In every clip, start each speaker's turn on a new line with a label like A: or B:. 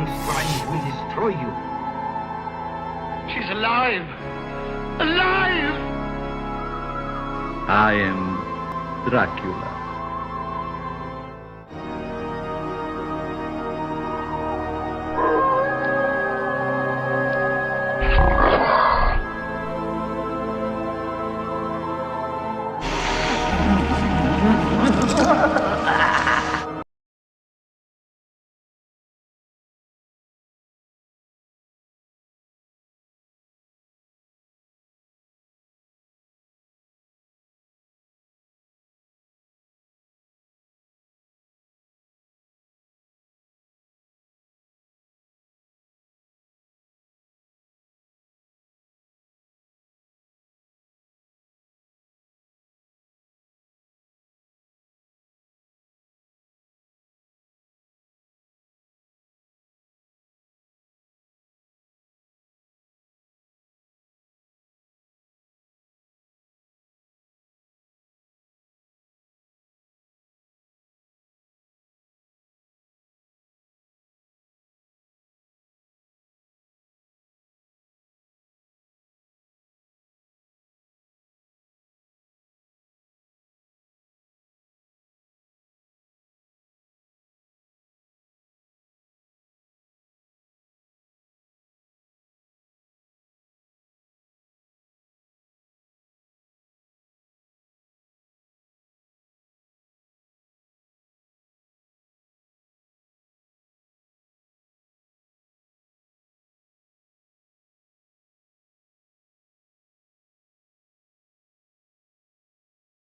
A: find will destroy you. She's alive! Alive!
B: I am Dracula.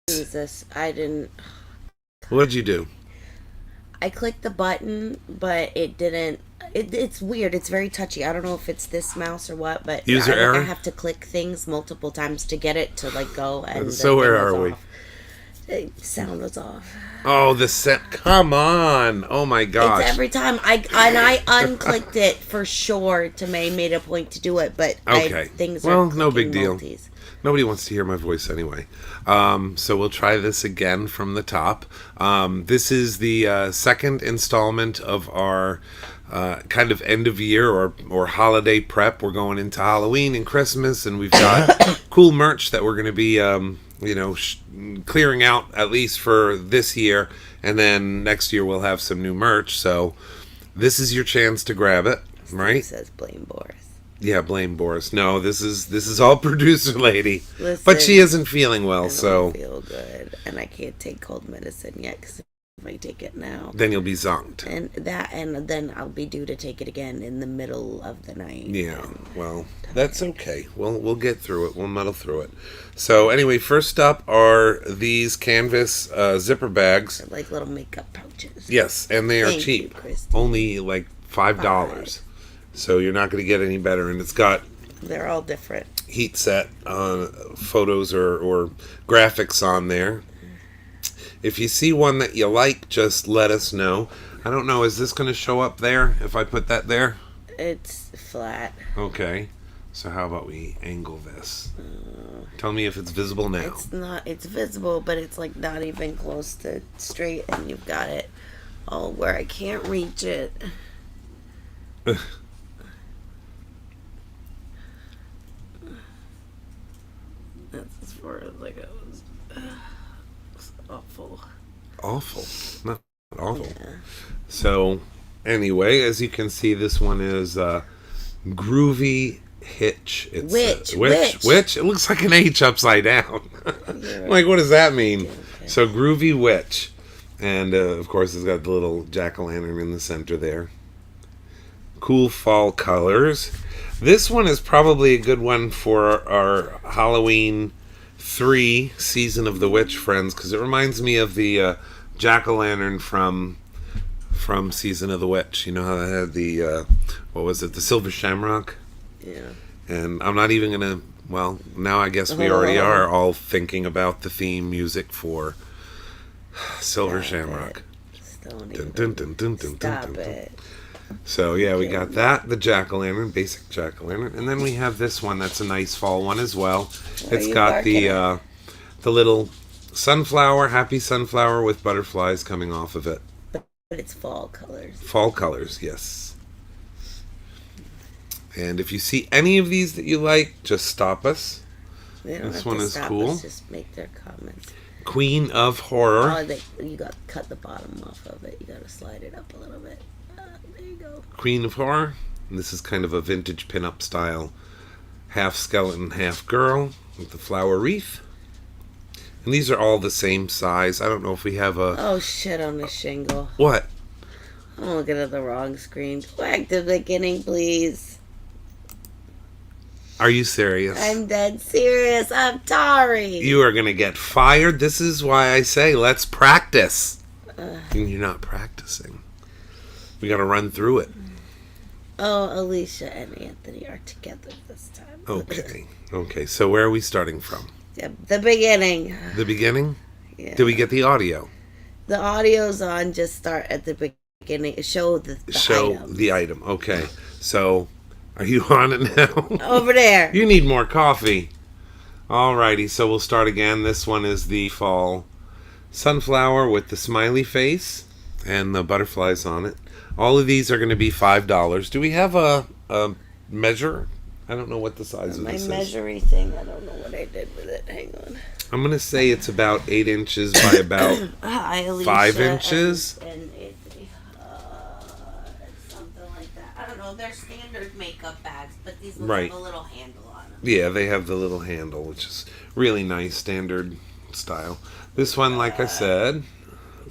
C: Jesus, I didn't.
D: What'd you do?
C: I clicked the button, but it didn't. It's weird. It's very touchy. I don't know if it's this mouse or what, but
D: User error?
C: I have to click things multiple times to get it to like go. And
D: So where are we?
C: The sound was off.
D: Oh, the set. Come on. Oh my gosh.
C: It's every time I unclicked it for sure. To made a point to do it, but
D: Okay.
C: things
D: Well,
C: are
D: no big
C: clicking
D: deal.
C: multis.
D: Nobody wants to hear my voice anyway. So we'll try this again from the top. This is the second installment of our kind of end of year or holiday prep. We're going into Halloween and Christmas, and we've got cool merch that we're going to be, clearing out at least for this year. And then next year we'll have some new merch. So this is your chance to grab it, right?
C: It says blame Boris.
D: Yeah, blame Boris. No, this is all producer lady.
C: Listen,
D: but she isn't feeling well,
C: I
D: so
C: don't feel good, and I can't take cold medicine yet because if I take it now,
D: then you'll be zonked.
C: and then I'll be due to take it again in the middle of the night.
D: Yeah, well, that's okay. We'll get through it. We'll muddle through it. So anyway, first up are these canvas zipper bags.
C: They're like little makeup pouches.
D: Yes, and they are
C: Thank
D: cheap.
C: you, Christy.
D: Only like $5. So you're not going to get any better, and it's got
C: They're all different.
D: heat set photos or graphics on there. If you see one that you like, just let us know. I don't know, is this going to show up there if I put that there?
C: It's flat.
D: Okay, so how about we angle this? Tell me if it's visible now.
C: It's not. It's visible, but it's like not even close to straight, and you've got it all where I can't reach it. That's as far as I goes. It's awful.
D: Awful. Not awful.
C: Yeah.
D: So, anyway, as you can see, this one is Groovy Hitch. It's Witch. It looks like an H upside down. Like, what does that mean?
C: Okay.
D: So, Groovy Witch. And, of course, it's got the little jack-o'-lantern in the center there. Cool fall colors. This one is probably a good one for our Halloween 3 Season of the Witch friends, because it reminds me of the jack-o'-lantern from Season of the Witch. You know how that had the, what was it, the Silver Shamrock?
C: Yeah.
D: And I'm not even going to, well, now I guess we already are all thinking about the theme music for Silver Shamrock.
C: Don't
D: Dun,
C: even.
D: dun, dun, dun, dun,
C: Stop
D: dun, dun, dun.
C: it.
D: So yeah, we got that, the jack-o'-lantern, basic jack-o'-lantern, and then we have this one that's a nice fall one as well. It's
C: you
D: got
C: barking at?
D: the little sunflower, happy sunflower with butterflies coming off of it.
C: But it's fall colors.
D: Fall colors, yes. And if you see any of these that you like, just stop us.
C: They don't
D: This
C: have
D: one
C: to
D: is
C: stop
D: cool.
C: us, just make their comments.
D: Queen of Horror.
C: Oh, you got to cut the bottom off of it. You got to slide it up a little bit. There you go.
D: Queen of Horror. And this is kind of a vintage pinup style, half skeleton, half girl with the flower wreath. And these are all the same size. I don't know if we have a...
C: Oh, shit on the shingle.
D: What?
C: I'm looking at the wrong screen. Go back to the beginning, please.
D: Are you serious?
C: I'm dead serious. I'm Tari.
D: You are going to get fired. This is why I say let's practice. And you're not practicing. We got to run through it.
C: Oh, Alicia and Anthony are together this time.
D: Okay. Okay. So where are we starting from?
C: The beginning.
D: The beginning?
C: Yeah.
D: Did we get the audio?
C: The audio's on. Just start at the beginning. Show the item.
D: The item. Okay. So are you on it now?
C: Over there.
D: You need more coffee. Alrighty. So we'll start again. This one is the fall sunflower with the smiley face and the butterflies on it. All of these are going to be $5. Do we have a measure? I don't know what the size of
C: My
D: this is.
C: measuring thing, I don't know what I did with it. Hang on.
D: I'm going to say it's about 8 inches by about
C: Hi, Alicia
D: 5 inches.
C: And Anthony. It's something like that. I don't know. They're standard makeup bags, but these ones
D: Right.
C: have a little handle on them.
D: Yeah, they have the little handle, which is really nice, standard style. This one, like I said,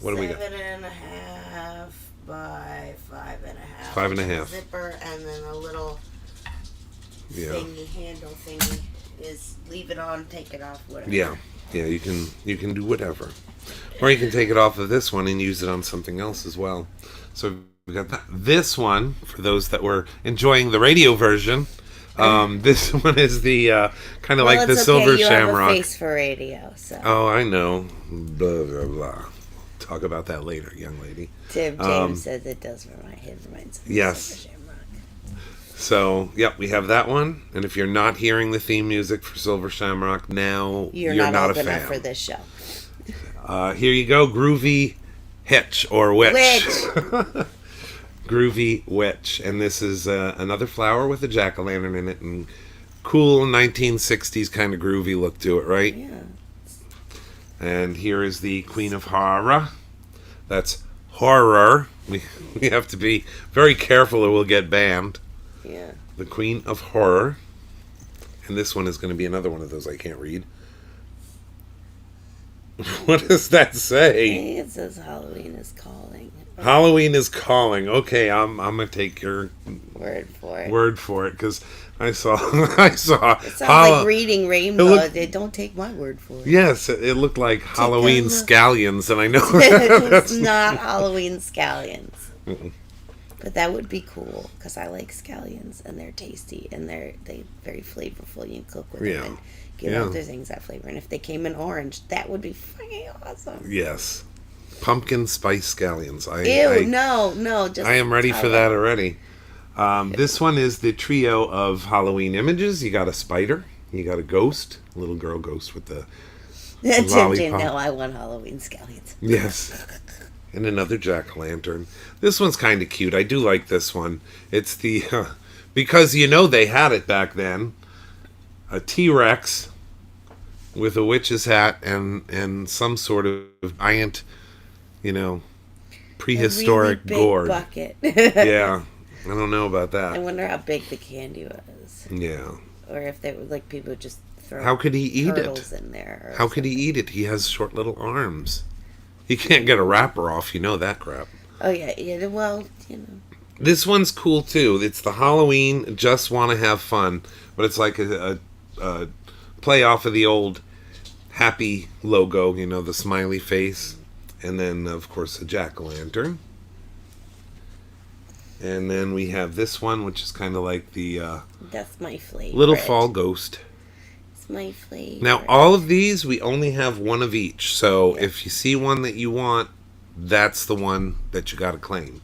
D: what do we got?
C: 7.5 by 5.5.
D: 5.5.
C: Zipper, and then a little
D: Yeah.
C: thingy, handle thingy is leave it on, take it off, whatever.
D: Yeah, yeah, you can do whatever, or you can take it off of this one and use it on something else as well. So we got that. This one for those that were enjoying the radio version. This one is the kind of like the silver
C: you
D: shamrock.
C: have a face for radio, so.
D: Oh, I know. Blah blah blah. Talk about that later, young lady.
C: Tim James says it does reminds him of
D: Yes.
C: Silver Shamrock.
D: So, yep, we have that one. And if you're not hearing the theme music for Silver Shamrock now, you're not
C: old
D: a
C: enough
D: fan.
C: for this show.
D: Here you go, Groovy Hitch or Witch.
C: Witch.
D: Groovy Witch. And this is another flower with a jack-o'-lantern in it. And cool 1960s kind of groovy look to it, right?
C: Yeah.
D: And here is the Queen of Horror. That's horror. We have to be very careful or we'll get banned.
C: Yeah.
D: The Queen of Horror. And this one is going to be another one of those I can't read. What does that say?
C: It says Halloween is calling.
D: Halloween is calling. Okay, I'm going to take your
C: Word for it.
D: word for it because I saw
C: It sounds like reading Rainbow. They don't take my word for it.
D: Yes, it looked like Halloween
C: look.
D: scallions, and I know
C: It's not Halloween scallions. But that would be cool because I like scallions and they're tasty and they're very flavorful. You can cook with
D: Yeah.
C: them and give
D: Yeah.
C: other things that flavor. And if they came in orange, that would be fucking awesome.
D: Yes, pumpkin spice scallions.
C: Ew, no, just
D: I am ready for that already. This one is the trio of Halloween images. You got a spider, you got a ghost, a little girl ghost with the lollipop.
C: No, I want Halloween scallions.
D: Yes. And another jack-o'-lantern. This one's kind of cute. I do like this one. It's the, because they had it back then, a T-Rex with a witch's hat and some sort of giant, prehistoric
C: a really big
D: gourd.
C: bucket.
D: Yeah. I don't know about
C: I
D: that.
C: wonder how big the candy was.
D: Yeah.
C: Or if they were like people would just throw
D: How could he eat
C: turtles
D: it?
C: in there.
D: How could he eat it? He has short little arms. He can't get a wrapper off, that crap.
C: Oh yeah, well,
D: This one's cool too. It's the Halloween just want to have fun, but it's like a play off of the old happy logo, the smiley face, and then of course a jack-o'-lantern. And then we have this one, which is kind of like the
C: that's my flavor.
D: little fall ghost.
C: It's my flavor.
D: Now, all of these, we only have one of each. So if you see one that you want, that's the one that you got to claim.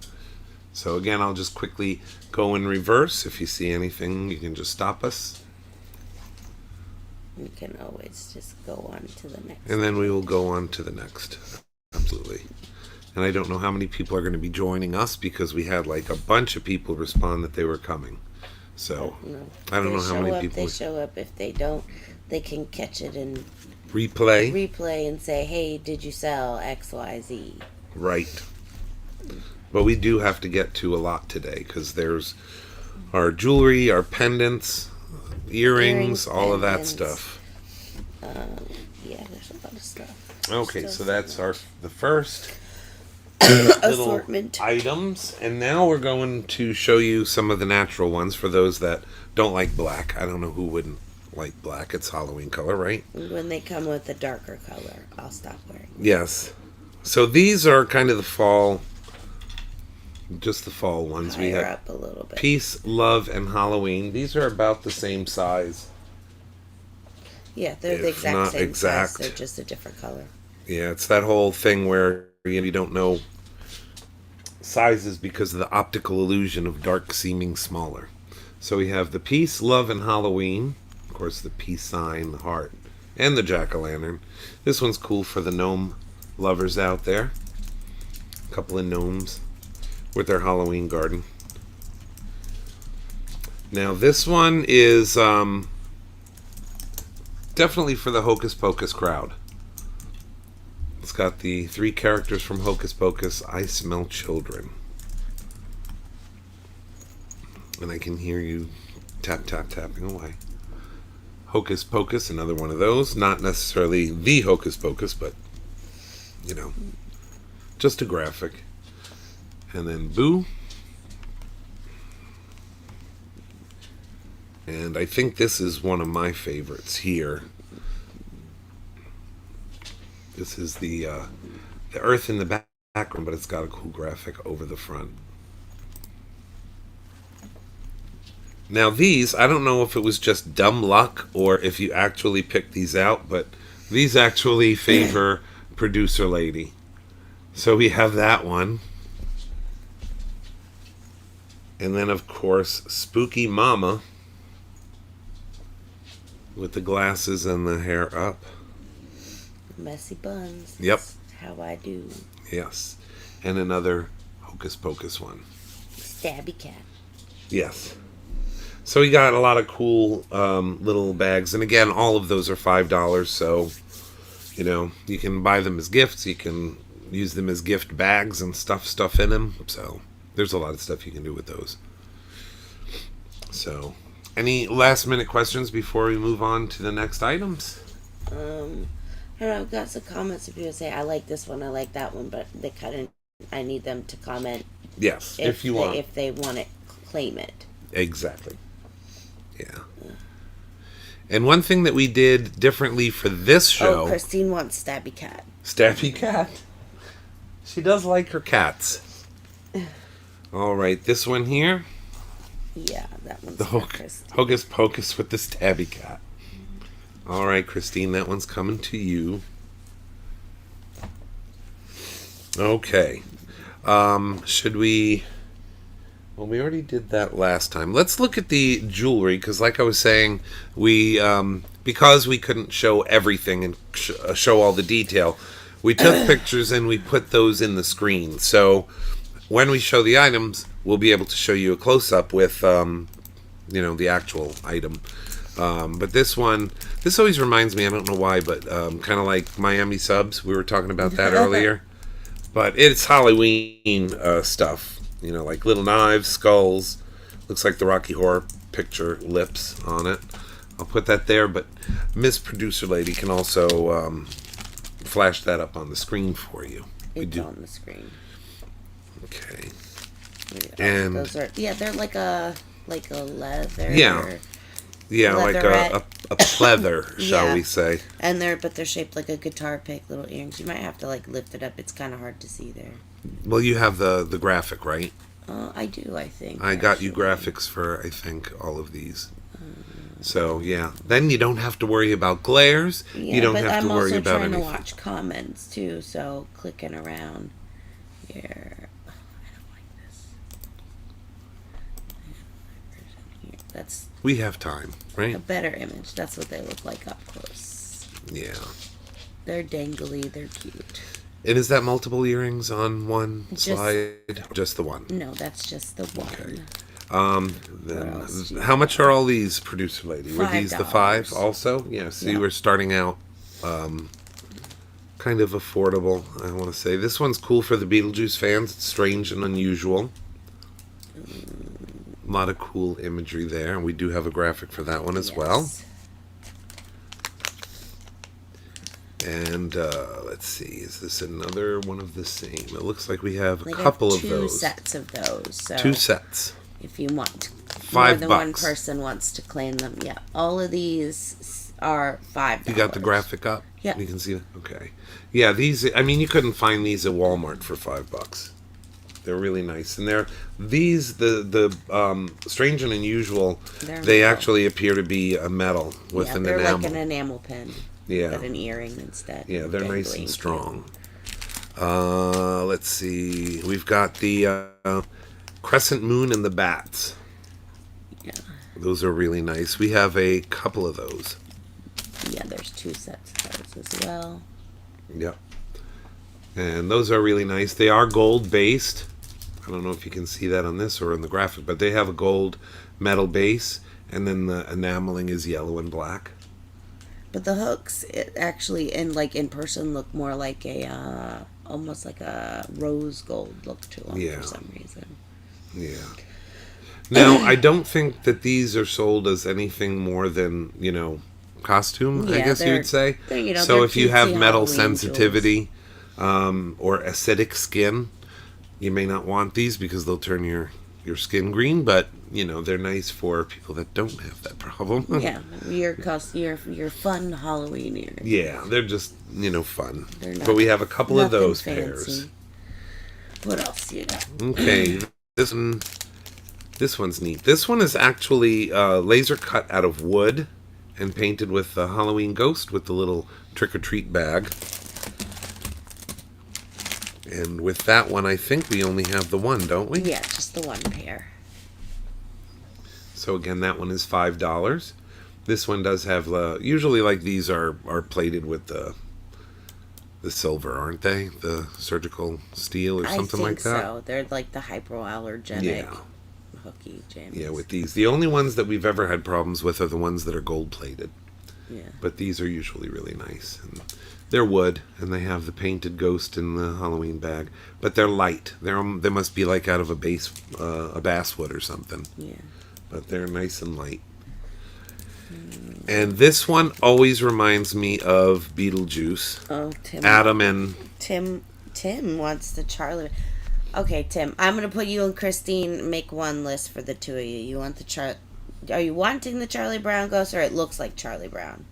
D: So again, I'll just quickly go in reverse. If you see anything, you can just stop us.
C: You can always just go on to the next.
D: And then we will go on to the next. Absolutely. And I don't know how many people are going to be joining us because we had like a bunch of people respond that they were coming. So
C: No.
D: I don't know
C: They
D: how
C: show
D: many
C: up,
D: people
C: They show up. If they don't, they can catch it and
D: replay.
C: and say, "Hey, did you sell X, Y, Z?"
D: Right. But we do have to get to a lot today because there's our jewelry, our pendants, earrings, all of that
C: pendants.
D: stuff.
C: Yeah, there's a lot of stuff.
D: Okay,
C: Still
D: so that's the first
C: assortment.
D: little items, and now we're going to show you some of the natural ones for those that don't like black. I don't know who wouldn't like black. It's Halloween color, right?
C: When they come with a darker color, I'll stop wearing.
D: Yes. So these are kind of the fall, just the fall ones.
C: Higher
D: We have
C: up a little bit.
D: Peace, Love, and Halloween. These are about the same size.
C: Yeah, they're the
D: If
C: exact
D: not
C: same
D: exact.
C: size. They're just a different color.
D: Yeah, it's that whole thing where you don't know sizes because of the optical illusion of dark seeming smaller. So we have the Peace, Love, and Halloween. Of course, the peace sign, the heart, and the jack-o'-lantern. This one's cool for the gnome lovers out there. A couple of gnomes with their Halloween garden. Now this one is definitely for the Hocus Pocus crowd. It's got the 3 characters from Hocus Pocus. I smell children. And I can hear you tapping away. Hocus Pocus, another one of those. Not necessarily the Hocus Pocus, but, you know, just a graphic. And then Boo. And I think this is one of my favorites here. This is the earth in the background, but it's got a cool graphic over the front. Now these, I don't know if it was just dumb luck or if you actually picked these out, but these actually favor Producer Lady. So we have that one. And then, of course, Spooky Mama with the glasses and the hair up.
C: Messy buns.
D: Yep.
C: That's how I do.
D: Yes. And another Hocus Pocus one.
C: Stabby cat.
D: Yes. So we got a lot of cool little bags. And again, all of those are $5. So, you know, you can buy them as gifts. You can use them as gift bags and stuff in them. So there's a lot of stuff you can do with those. So, any last minute questions before we move on to the next items?
C: I don't know, I've got some comments of people say, I like this one, I like that one, but they kind of, I need them to comment.
D: Yes, if you want.
C: If they want it, claim it.
D: Exactly. Yeah. And one thing that we did differently for this show...
C: Oh, Christine wants Stabby Cat.
D: Stabby Cat. She does like her cats. All right, this one here.
C: Yeah, that one's
D: The
C: for Christine.
D: Hocus Pocus with the Stabby Cat. All right, Christine, that one's coming to you. Okay. Should we... Well, we already did that last time. Let's look at the jewelry, because like I was saying, we because we couldn't show everything and show all the detail, we took pictures and we put those in the screen. So when we show the items, we'll be able to show you a close-up with, you know, the actual item. But this one, this always reminds me, I don't know why, but kind of like Miami Subs. We were talking about that earlier. But it's Halloween stuff. You know, like little knives, skulls. Looks like the Rocky Horror Picture lips on it. I'll put that there, but Miss Producer Lady can also flash that up on the screen for you.
C: It's on the screen.
D: Okay.
C: And those are, yeah, they're like a leather.
D: Yeah. Yeah, like a pleather, shall
C: Yeah.
D: we say.
C: And they're shaped like a guitar pick, little earrings. You might have to like lift it up. It's kind of hard to see there.
D: Well, you have the graphic, right?
C: I do, I think.
D: I got you graphics for, I think, all of these. So, yeah. Then you don't have to worry about glares.
C: Yeah,
D: you don't
C: but
D: have to worry about
C: I'm also
D: anything.
C: trying to watch comments, too, so clicking around here. Oh, I don't like this. Here. That's
D: We have time, right?
C: a better image. That's what they look like up close.
D: Yeah.
C: They're dangly. They're cute.
D: And is that multiple earrings on one
C: Just-
D: slide? Just the one.
C: No, that's just the one.
D: Okay. Then
C: else do you
D: how much are all these, producer lady? Were these the
C: $5.
D: $5 also? Yeah. See,
C: Yeah.
D: we're starting out kind of affordable. I want to say this one's cool for the Beetlejuice fans. It's strange and unusual. A lot of cool imagery there. We do have a graphic for that one as well. And let's see, is this another one of the same? It looks like we have a couple of those.
C: 2 sets of those. So
D: 2 sets.
C: if you want, more
D: $5.
C: than one person wants to claim them. Yeah, all of these are $5.
D: You got the graphic up?
C: Yeah.
D: You can see that? Okay. Yeah, these, I mean, you couldn't find these at Walmart for $5. They're really nice. And the strange and unusual,
C: They're
D: they
C: metal.
D: actually appear to be a metal with
C: Yeah,
D: an
C: they're
D: enamel.
C: like an enamel pin.
D: Yeah.
C: Got an earring instead.
D: Yeah, they're nice
C: Dangling.
D: and strong. Let's see. We've got the crescent moon and the bats.
C: Yeah.
D: Those are really nice. We have a couple of those.
C: Yeah, there's 2 sets of those as well.
D: Yep. And those are really nice. They are gold based. I don't know if you can see that on this or in the graphic, but they have a gold metal base, and then the enameling is yellow and black.
C: But the hooks, it actually, in person, look more like a, almost like a rose gold look to them
D: Yeah.
C: for some reason.
D: Yeah. Now, I don't think that these are sold as anything more than, costume, I
C: Yeah,
D: guess you
C: they're-
D: would say.
C: they're,
D: So
C: they're
D: if you have
C: cutesy
D: metal
C: Halloween
D: sensitivity or acidic skin, you may not want these because they'll turn your skin green, but, they're nice for people that don't have that problem.
C: Yeah, your fun Halloween ears.
D: Yeah, they're just, fun.
C: They're not-
D: But we have a couple of
C: nothing
D: those
C: fancy.
D: pairs.
C: What else you got?
D: Okay, this one's neat. This one is actually laser cut out of wood and painted with the Halloween ghost with the little trick-or-treat bag. And with that one, I think we only have the one, don't we?
C: Yeah, just the one pair.
D: So again, that one is $5. This one does have usually like these are plated with the silver, aren't they? The surgical steel or something
C: I
D: like
C: think
D: that.
C: so. They're like the hypoallergenic
D: Yeah.
C: hooky jammies.
D: Yeah, with these. The only ones that we've ever had problems with are the ones that are gold plated.
C: Yeah.
D: But these are usually really nice. And they're wood, and they have the painted ghost in the Halloween bag. But they're light. They must be like out of a basswood or something.
C: Yeah.
D: But they're nice and light. And this one always reminds me of Beetlejuice.
C: Oh, Tim.
D: Adam and...
C: Tim wants the Charlie. Okay, Tim. I'm gonna put you and Christine make one list for the two of you. You want the Are you wanting the Charlie Brown ghost, or it looks like Charlie Brown?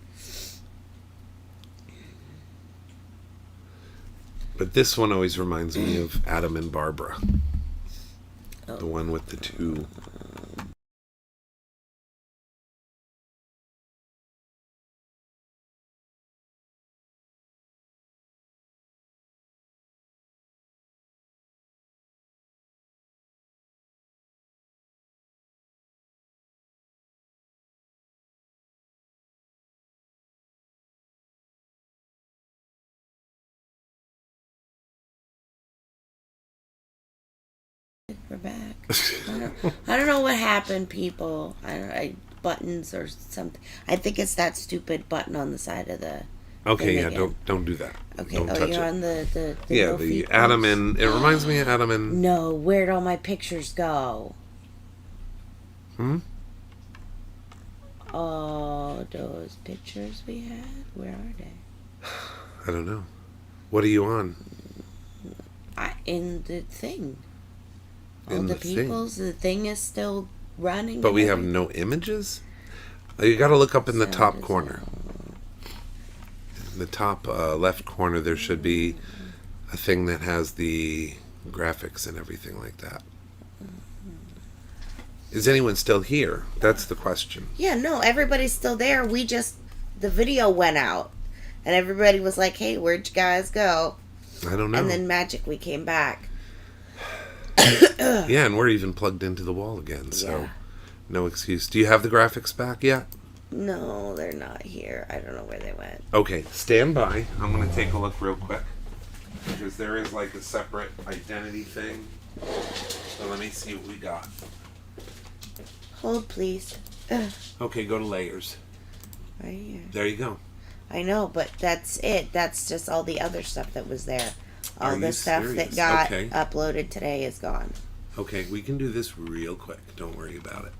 D: But this one always reminds me of Adam and Barbara.
C: Oh.
D: The one with the two...
C: We're back. I don't know what happened, people. Buttons or something. I think it's that stupid button on the side of the.
D: Okay,
C: thing
D: yeah,
C: again.
D: don't do that.
C: Okay,
D: Don't
C: oh,
D: touch
C: you're
D: it.
C: on the
D: Yeah,
C: no
D: the
C: feet
D: Adam
C: ones?
D: and... It reminds me of Adam and...
C: No, where'd all my pictures go? Oh, those pictures we had. Where are they?
D: I don't know. What are you on?
C: In the thing. All
D: In
C: the
D: the thing?
C: people's. The thing is still running.
D: But
C: and
D: we have
C: everything.
D: no images? You gotta look up in the top
C: Sound is
D: corner. In the top left corner, there should be a thing that has the graphics and everything like that. Is anyone still here? That's the question.
C: Yeah, no, everybody's still there. The video went out. And everybody was like, hey, where'd you guys go?
D: I don't know.
C: And then magically came back.
D: Yeah, and we're even plugged into the wall again, so
C: Yeah.
D: no excuse. Do you have the graphics back yet?
C: No, they're not here. I don't know where they went.
D: Okay, stand by. I'm going to take a look real quick. Because there is like a separate identity thing. So let me see what we got.
C: Hold, please. Ugh,
D: Okay, go to layers.
C: right here.
D: There you go.
C: I know, but that's it. That's just all the other stuff that was there. All
D: Are
C: the
D: you
C: stuff
D: serious?
C: that got
D: Okay.
C: uploaded today is gone.
D: Okay, we can do this real quick. Don't worry about it.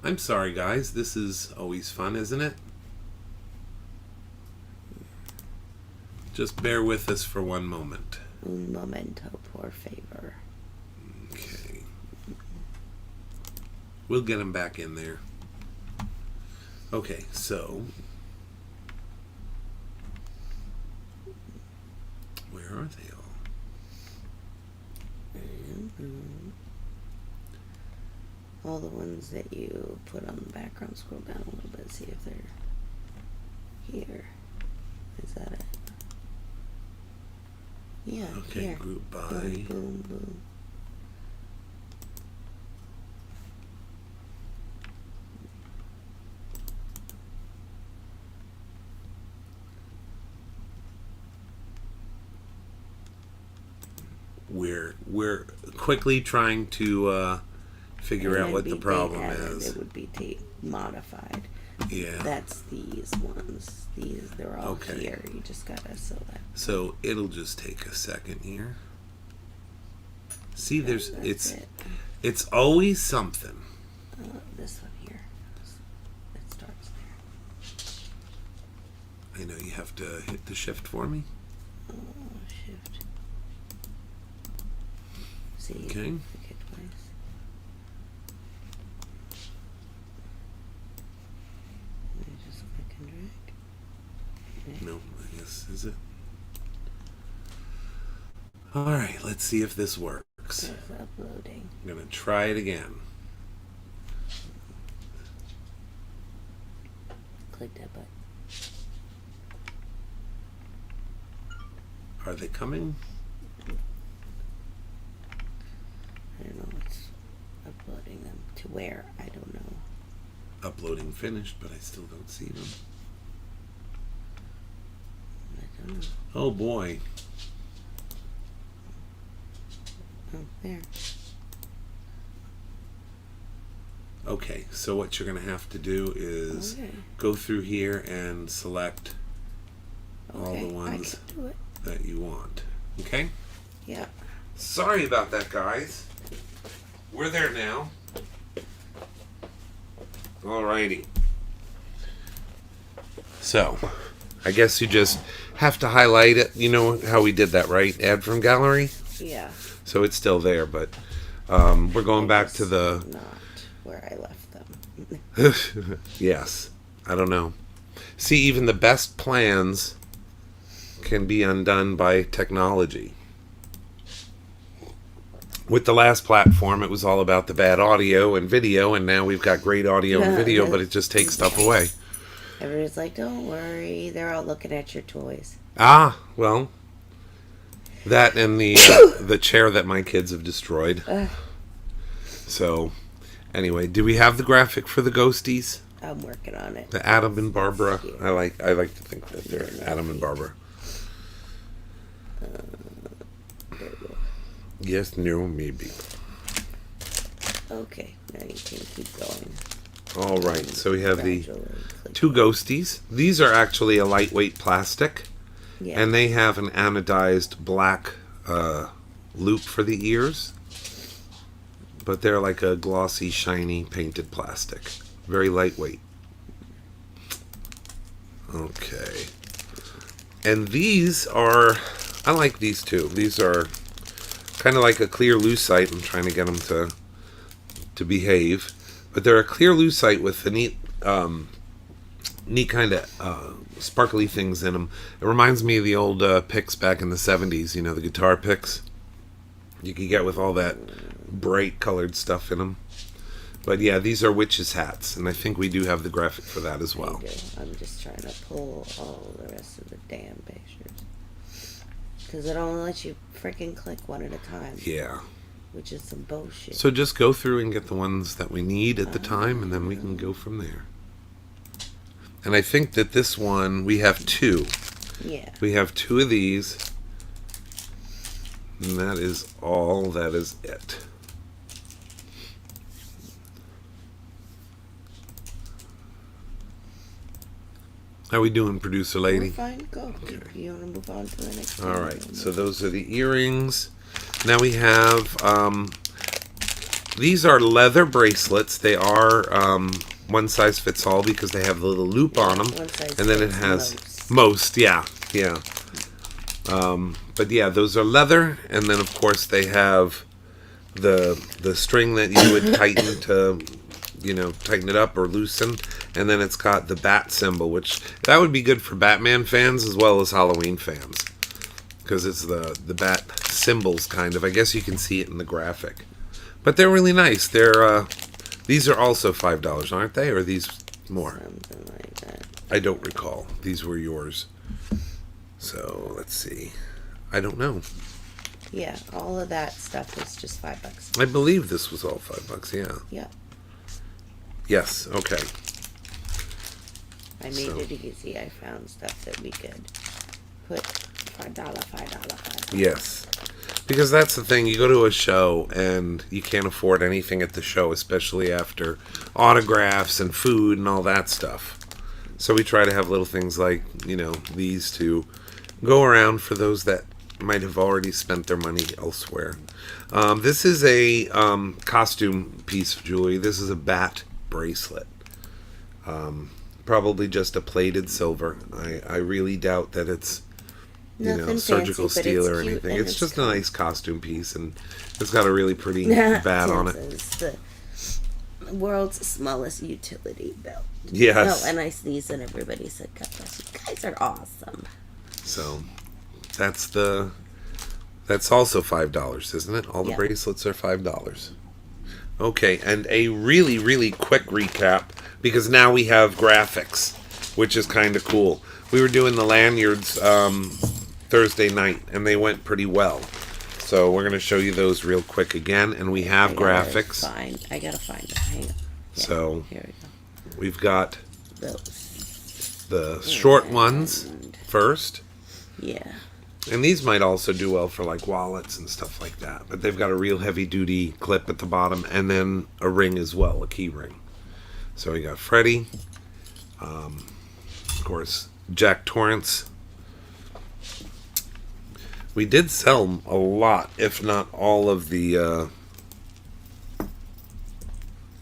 D: I'm sorry, guys. This is always fun, isn't it? Just bear with us for one moment.
C: Un momento, por favor.
D: Okay. We'll get them back in there. Okay, so where are they all?
C: All the ones that you put on the background, scroll down a little bit, see if they're here. Is that it? Yeah,
D: Okay,
C: here.
D: group by.
C: Boom, boom, boom.
D: We're quickly trying to figure
C: And
D: out what
C: it'd
D: the
C: be
D: problem
C: date added,
D: is.
C: It would be modified.
D: Yeah.
C: That's these ones. These, they're all
D: Okay.
C: here. You just gotta select.
D: So it'll just take a second here. See, there's
C: That's
D: it's always something.
C: this one here. It starts there.
D: I know you have to hit the shift for me.
C: Oh, shift. See,
D: Okay.
C: click it twice. And you just click and drag.
D: No, I guess is it. All right, let's see if this works.
C: It's uploading.
D: I'm gonna try it again.
C: Click that button.
D: Are they coming?
C: I don't know. It's uploading them to where? I don't know.
D: Uploading finished, but I still don't see them.
C: I don't know.
D: Oh boy.
C: Oh, there.
D: Okay, so what you're gonna have to do is
C: Okay.
D: go through here and select all
C: Okay,
D: the ones
C: I can do it.
D: that you want. Okay?
C: Yeah.
D: Sorry about that, guys. We're there now. Alrighty. So, I guess you just have to highlight it. You know how we did that, right? Add from gallery?
C: Yeah.
D: So it's still there, but we're going back to the...
C: Not where I left them.
D: Yes. I don't know. See, even the best plans can be undone by technology. With the last platform, it was all about the bad audio and video, and now we've got great audio and video, but it just takes stuff away.
C: Everybody's like, don't worry. They're all looking at your toys.
D: Ah, well, that and the chair that my kids have destroyed. So, anyway, do we have the graphic for the ghosties?
C: I'm working on it.
D: The Adam and Barbara.
C: Cute.
D: I like to think that they're Adam and Barbara.
C: There we go.
D: Yes, no, maybe.
C: Okay, now you can keep going.
D: All right, so we have the
C: Gradually click.
D: two ghosties. These are actually a lightweight plastic,
C: Yeah.
D: and they have an anodized black loop for the ears, but they're like a glossy, shiny, painted plastic. Very lightweight. Okay. And these are, I like these two. These are kind of like a clear lucite. I'm trying to get them to behave. But they're a clear lucite with the neat kind of sparkly things in them. It reminds me of the old picks back in the 70s, you know, the guitar picks. You could get with all that bright colored stuff in them. But yeah, these are witches' hats, and I think we do have the graphic for that as well.
C: I do. I'm just trying to pull all the rest of the damn pictures. Because it only lets you freaking click one at a time.
D: Yeah.
C: Which is some bullshit.
D: So just go through and get the ones that we need at the time, and then we can go from there. And I think that this one, we have two.
C: Yeah.
D: We have two of these. And that is all. That is it. How we doing, producer
C: We're
D: lady?
C: fine. Go. You want to move on to the next
D: All
C: one?
D: right. So those are the earrings. Now we have these are leather bracelets. They are one size fits all because they have the little loop on them,
C: one size
D: and then it
C: fits
D: has most. Yeah. But yeah, those are leather, and then of course they have the string that you would tighten to, tighten it up or loosen, and then it's got the bat symbol, which that would be good for Batman fans as well as Halloween fans, because it's the bat symbols kind of. I guess you can see it in the graphic, but they're really nice. They're these are also $5, aren't they? Or are these more?
C: Something like that.
D: I don't recall. These were yours. So let's see. I don't know.
C: Yeah, all of that stuff is just $5.
D: I believe this was all $5. Yeah.
C: Yeah.
D: Yes. Okay.
C: I made it easy. I found stuff that we could put $5.
D: Yes. Because that's the thing. You go to a show and you can't afford anything at the show, especially after autographs and food and all that stuff. So we try to have little things like, these to go around for those that might have already spent their money elsewhere. This is a costume piece of jewelry. This is a bat bracelet. Probably just a plated silver. I really doubt that it's
C: Nothing
D: surgical
C: fancy, but
D: steel
C: it's
D: or
C: cute
D: anything.
C: and
D: It's just a
C: cool.
D: nice costume piece, and it's got a really pretty bat on it.
C: It's the world's smallest utility belt.
D: Yes.
C: Oh, and I sneezed and everybody said, God bless you. Guys are awesome.
D: So that's also $5, isn't it? All the
C: Yeah.
D: bracelets are $5. Okay, and a really, really quick recap, because now we have graphics, which is kind of cool. We were doing the lanyards Thursday night, and they went pretty well. So we're going to show you those real quick again, and we have graphics.
C: I gotta find them. Hang on. Yeah,
D: So
C: here we go.
D: we've got
C: Those.
D: the short ones first.
C: Yeah.
D: And these might also do well for like wallets and stuff like that. But they've got a real heavy duty clip at the bottom, and then a ring as well, a key ring. So we got Freddy, of course, Jack Torrance. We did sell a lot, if not all of the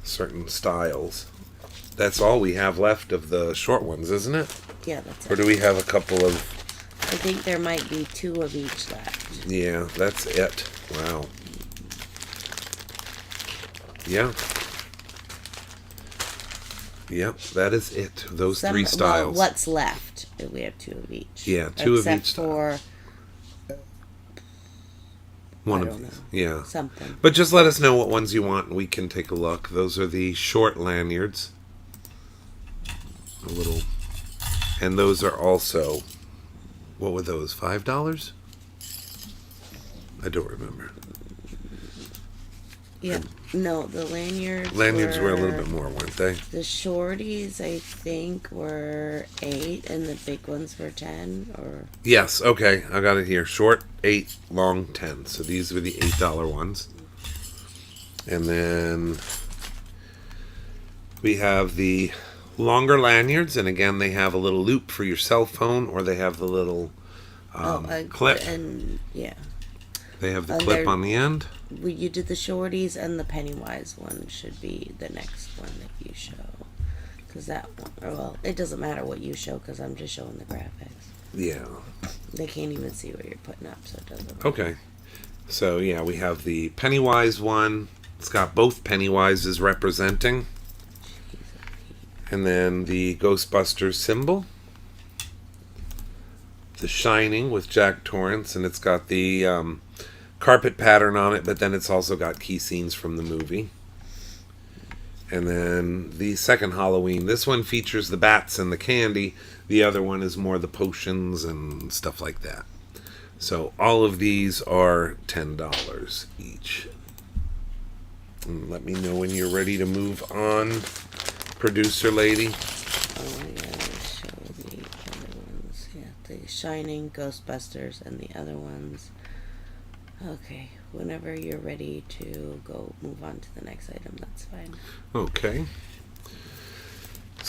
D: certain styles. That's all we have left of the short ones, isn't it?
C: Yeah, that's
D: Or
C: it.
D: do we have a couple of...
C: I think there might be 2 of each left.
D: Yeah, that's it. Wow. Yeah. Yep, that is it. Those 3 styles.
C: Well, what's left? We have 2 of each.
D: Yeah, 2 of
C: Except
D: each style.
C: for
D: One
C: I
D: of
C: don't
D: these.
C: know.
D: Yeah.
C: Something.
D: But just let us know what ones you want and we can take a look. Those are the short lanyards. A little. And those are also, what were those, $5? I don't remember.
C: Yeah. No, the lanyards.
D: Lanyards were a little bit more, weren't they?
C: The shorties, I think, were 8, and the big ones were 10. Or
D: Yes, okay, I got it here. Short, 8, long, 10. So these were the $8 ones. And then we have the longer lanyards, and again, they have a little loop for your cell phone, or they have the little clip.
C: And yeah,
D: They have the
C: and
D: clip
C: they're-
D: on the end.
C: you did the shorties, and the Pennywise one should be the next one that you show. Because that one, well, it doesn't matter what you show, because I'm just showing the graphics.
D: Yeah.
C: They can't even see what you're putting up, so it doesn't.
D: Okay. So yeah, we have the Pennywise one. It's got both Pennywises representing. And then the Ghostbusters symbol. The Shining with Jack Torrance, and it's got the carpet pattern on it, but then it's also got key scenes from the movie. And then the second Halloween. This one features the bats and the candy. The other one is more the potions and stuff like that. So all of these are $10 each. And let me know when you're ready to move on, producer lady.
C: Oh, I gotta show the other ones. Yeah, the Shining, Ghostbusters, and the other ones. Okay, whenever you're ready to go move on to the next item, that's fine.
D: Okay.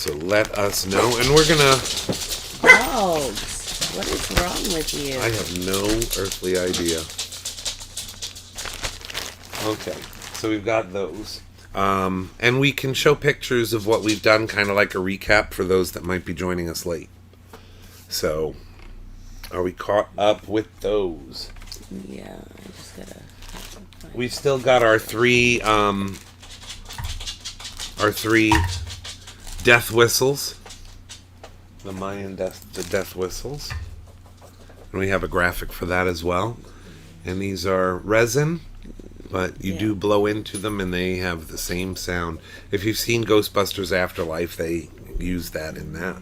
D: So let us know. And we're going to...
C: Dogs. What is wrong with you?
D: I have no earthly idea. Okay, so we've got those. And we can show pictures of what we've done, kind of like a recap for those that might be joining us late. So, are we caught up with those?
C: Yeah, I just gotta...
D: We've still got our three death whistles. The Mayan death whistles. And we have a graphic for that as well. And these are resin, but you do blow into them and they have the same sound. If you've seen Ghostbusters Afterlife, they use that in that.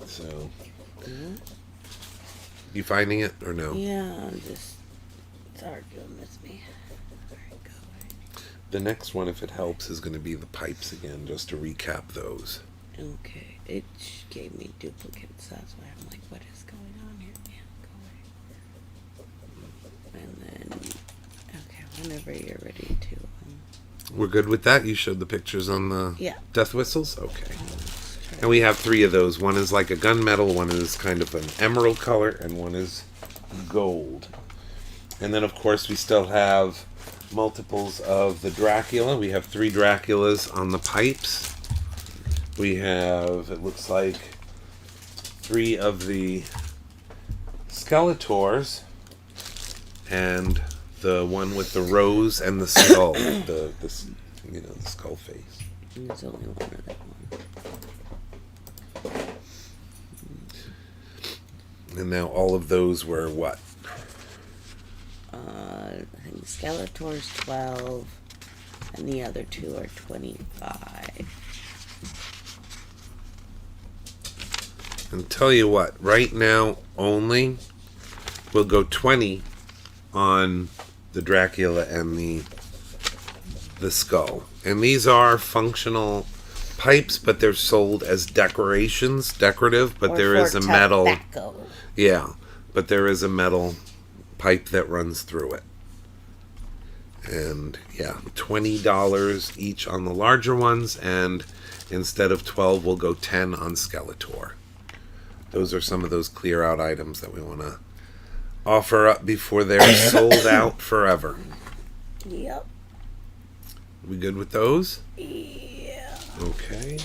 D: So, you finding it or no?
C: Yeah, it's arguing with me. Alright, go away.
D: The next one, if it helps, is going to be the pipes again, just to recap those.
C: Okay, it gave me duplicates. That's why I'm like, what is going on here? Yeah, go away. And then, okay, whenever you're ready to.
D: We're good with that? You showed the pictures on the death whistles? Okay. And we have three of those. One is like a gunmetal, one is kind of an emerald color, and one is gold. And then, of course, we still have multiples of the Dracula. We have 3 Draculas on the pipes. We have, it looks like, 3 of the Skeletors, and the one with the rose and the skull, the skull face.
C: There's only one of that one.
D: And now all of those were what?
C: I think Skeletor's 12, and the other 2 are 25.
D: And tell you what, right now only, we'll go 20 on the Dracula and the skull. And these are functional pipes, but they're sold as decorative, but there is a metal.
C: Tobacco.
D: Yeah, but there is a metal pipe that runs through it. And yeah, $20 each on the larger ones, and instead of 12, we'll go 10 on Skeletor. Those are some of those clear out items that we want to offer up before they're sold out forever.
C: Yep.
D: We good with those?
C: Yeah.
D: Okay.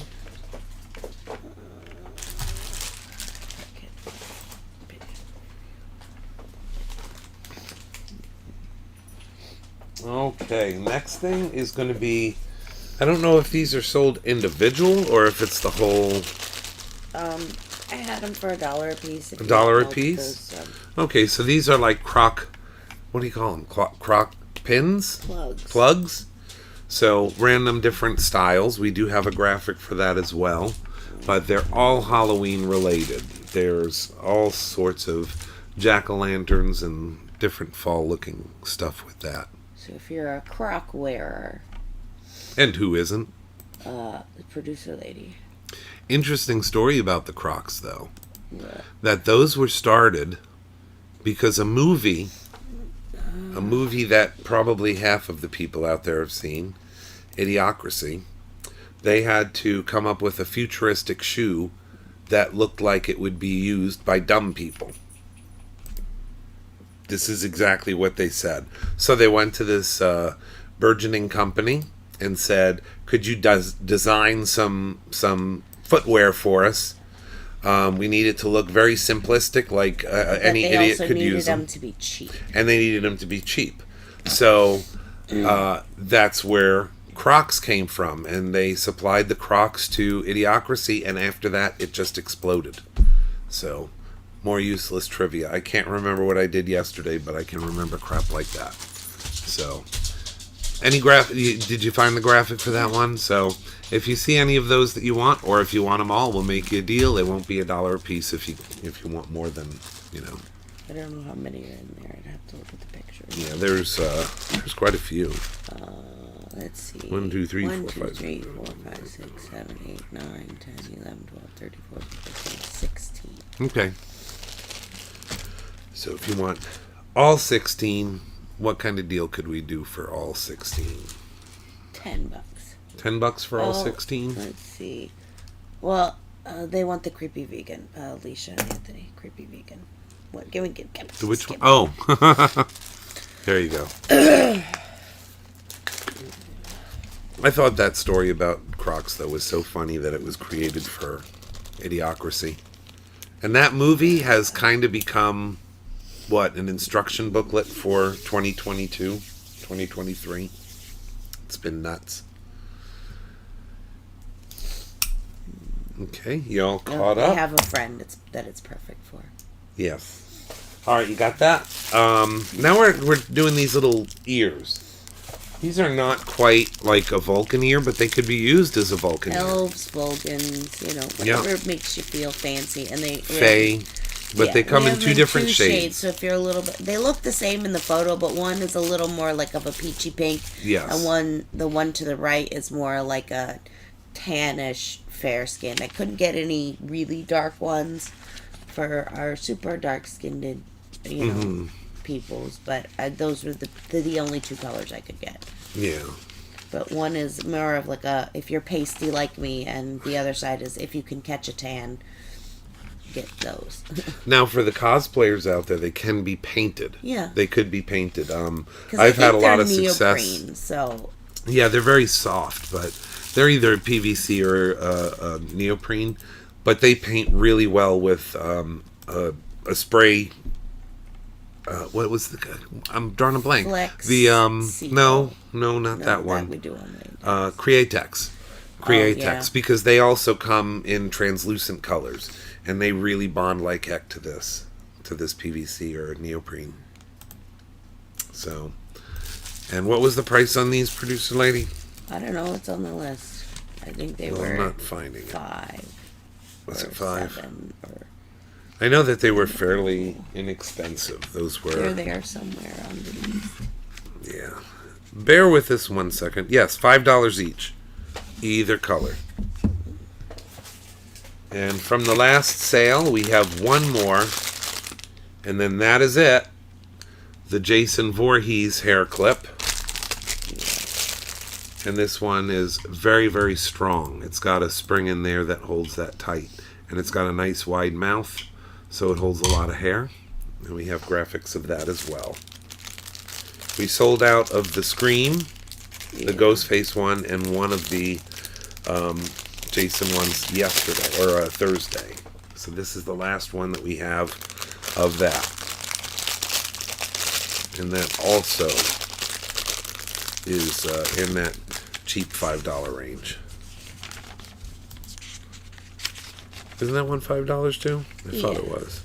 D: Okay, next thing is going to be, I don't know if these are sold individual or if it's the whole.
C: I had them for $1 a piece.
D: $1 a piece? Okay, so these are like crock, what do you call them? Crock pins? Plugs. So random different styles. We do have a graphic for that as well. But they're all Halloween related. There's all sorts of jack-o'-lanterns and different fall looking stuff with that.
C: So if you're a crock wearer.
D: And who isn't?
C: The producer lady.
D: Interesting story about the Crocs, though.
C: Yeah.
D: That those were started because a movie that probably half of the people out there have seen, Idiocracy, they had to come up with a futuristic shoe that looked like it would be used by dumb people. This is exactly what they said. So they went to this burgeoning company and said, could you design some footwear for us? We need it to look very simplistic, like any idiot could use them.
C: They also needed them to be cheap.
D: And they needed them to be cheap. So that's where Crocs came from. And they supplied the Crocs to Idiocracy, and after that, it just exploded. So, more useless trivia. I can't remember what I did yesterday, but I can remember crap like that. So, did you find the graphic for that one? So, if you see any of those that you want, or if you want them all, we'll make you a deal. It won't be $1 a piece if you want more than,
C: I don't know how many are in there. I'd have to look at the pictures.
D: Yeah, there's quite a few.
C: Let's see.
D: 1, 2, 3,
C: 1,
D: 4,
C: 2,
D: 5,
C: 3, 4, 5, 6, 7, 8, 9, 10, 11, 12, 13, 14, 15, 16.
D: Okay. So if you want all 16, what kind of deal could we do for all 16?
C: $10.
D: $10 for all
C: Oh,
D: 16.
C: Let's see. Well, they want the creepy vegan. Alicia and Anthony, creepy vegan. What? Give me.
D: Which one? Oh, there you go. I thought that story about Crocs, though, was so funny that it was created for Idiocracy. And that movie has kind of become, what, an instruction booklet for 2022, 2023. It's been nuts. Okay, you all caught up?
C: I have a friend that it's perfect for.
D: Yes. All right, you got that? Now we're doing these little ears. These are not quite like a Vulcan ear, but they could be used as a Vulcan ear.
C: Elves, Vulcans, whatever makes you feel fancy. And they
D: Fae, but they come in two different shades.
C: So if you're a little bit, they look the same in the photo, but one is a little more like of a peachy pink.
D: Yes.
C: And the one to the right is more like a tannish fair skin. I couldn't get any really dark ones for our super dark skinned, peoples, but those were the only two colors I could get.
D: Yeah.
C: But one is more of like a if you're pasty like me, and the other side is if you can catch a tan, get those.
D: Now for the cosplayers out there, they can be painted.
C: Yeah.
D: They could be painted. I've had a lot of success.
C: So
D: yeah, they're very soft, but they're either PVC or neoprene, but they paint really well with a spray. What was the? I'm drawing a blank.
C: Flex
D: No, not that one.
C: That we do on
D: Createx. Createx,
C: yeah.
D: because they also come in translucent colors, and they really bond like heck to this PVC or neoprene. So, and what was the price on these, producer lady?
C: I don't know. It's on the list. I think they were.
D: I'm not finding it.
C: 5.
D: Was it
C: 7
D: 5?
C: or
D: I know that they were fairly inexpensive. Those were.
C: they're there somewhere underneath.
D: Yeah. Bear with us 1 second. Yes, $5 each. Either color. And from the last sale, we have one more. And then that is it. The Jason Voorhees hair clip. And this one is very, very strong. It's got a spring in there that holds that tight. And it's got a nice wide mouth, so it holds a lot of hair. And we have graphics of that as well. We sold out of the Scream, the Ghostface one, and one of the Jason ones yesterday, or Thursday. So this is the last one that we have of that. And that also is in that cheap $5 range. Isn't that one $5 too? I thought it was.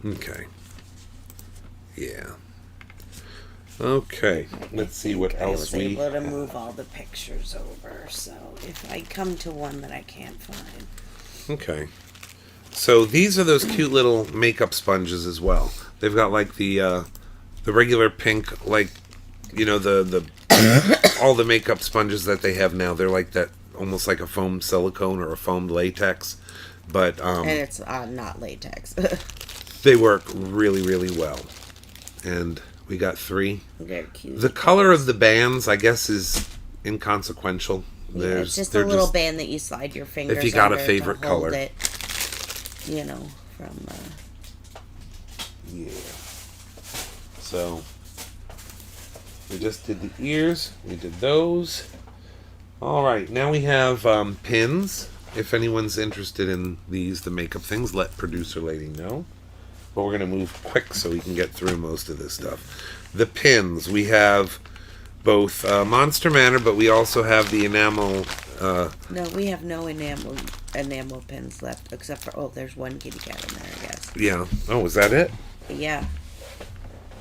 D: Okay. Yeah. Okay. Let's see what else we.
C: I was able to move all the pictures over, so if I come to one that I can't find.
D: Okay. So these are those cute little makeup sponges as well. They've got like the regular pink, like the all the makeup sponges that they have now. They're like that, almost like a foam silicone or a foamed latex, but
C: and it's not latex.
D: they work really, really well. And we got 3.
C: They're cute.
D: The color of the bands, I guess, is inconsequential.
C: Yeah, it's just a little band that you slide your fingers
D: if you got a
C: under
D: favorite
C: to hold
D: color.
C: it, from.
D: Yeah. So we just did the ears. We did those. All right. Now we have pins. If anyone's interested in these, the makeup things, let producer lady know. But we're going to move quick so we can get through most of this stuff. The pins. We have both Monster Manor, but we also have the enamel.
C: No, we have no enamel pins left, except for there's one kitty cat in there, I guess.
D: Yeah. Oh, was that it?
C: Yeah.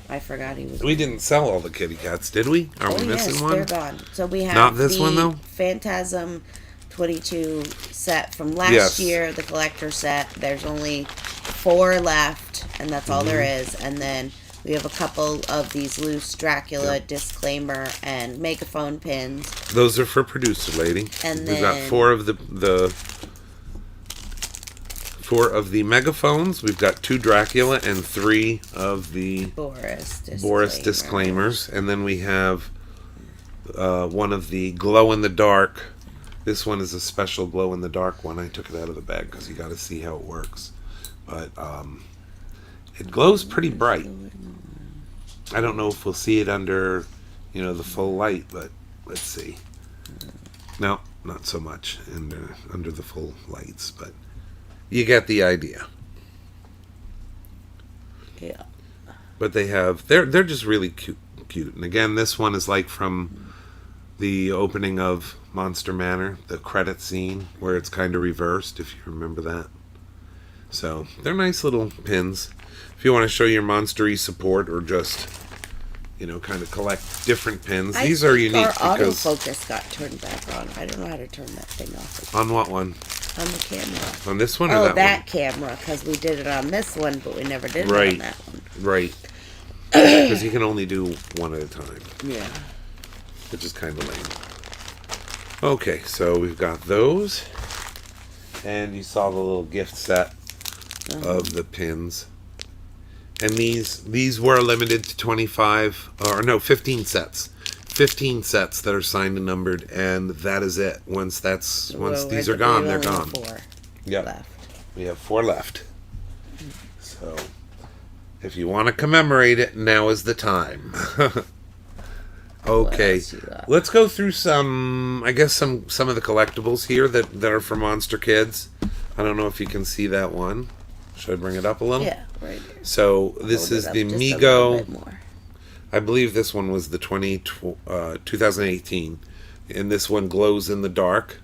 C: I forgot he was.
D: We didn't sell all the kitty cats, did we? Are we missing one?
C: They're gone. So we have
D: not this one though.
C: Phantasm 22 set from last year, the collector set. There's only 4 left, and that's all there is. And then we have a couple of these loose Dracula disclaimer and megaphone pins.
D: Those are for producer lady.
C: And
D: we've got 4 of the 4 of the megaphones. We've got 2 Dracula and 3 of the
C: Boris
D: disclaimers. And then we have one of the glow-in-the-dark. This one is a special glow-in-the-dark one. I took it out of the bag because you got to see how it works. But it glows pretty bright. I don't know if we'll see it under, the full light, but let's see. No, not so much under the full lights, but you get the idea.
C: Yeah.
D: But they're just really cute. And again, this one is like from the opening of Monster Manor, the credit scene where it's kind of reversed, if you remember that. So they're nice little pins. If you want to show your monstery support or just, kind of collect different pins, these are unique
C: Our
D: because
C: autofocus got turned back on. I don't know how to turn that thing off.
D: on what one?
C: On the camera.
D: On this one or
C: Oh,
D: that
C: that
D: one?
C: camera, because we did it on this one, but we never did it
D: Right.
C: on that one.
D: Right. Because you can only do one at a time,
C: Yeah.
D: which is kind of lame. Okay, so we've got those. And you saw the little gift set of the pins. And these were limited to 15 sets. 15 sets that are signed and numbered, and that is it. Once these are gone, they're gone. Yep.
C: Left.
D: We have 4 left. So, if you want to commemorate it, now is the time. Okay,
C: else you got?
D: let's go through some of the collectibles here that are for Monster Kids. I don't know if you can see that one. Should I bring it up a little?
C: Yeah, right here.
D: So this
C: Hold
D: is
C: it up
D: the
C: just a little
D: Mego.
C: bit more.
D: I believe this one was the 2018, and this one glows in the dark.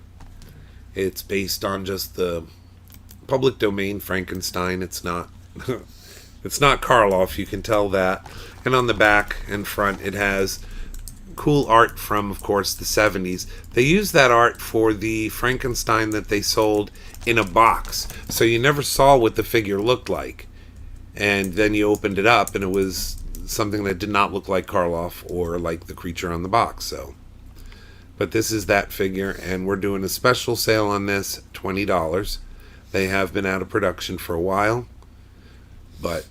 D: It's based on just the public domain Frankenstein. It's not it's not Karloff, you can tell that. And on the back and front it has cool art from, of course, the 70s. They used that art for the Frankenstein that they sold in a box, so you never saw what the figure looked like. And then you opened it up and it was something that did not look like Karloff or like the creature on the box. So, but this is that figure, and we're doing a special sale on this, $20. They have been out of production for a while, but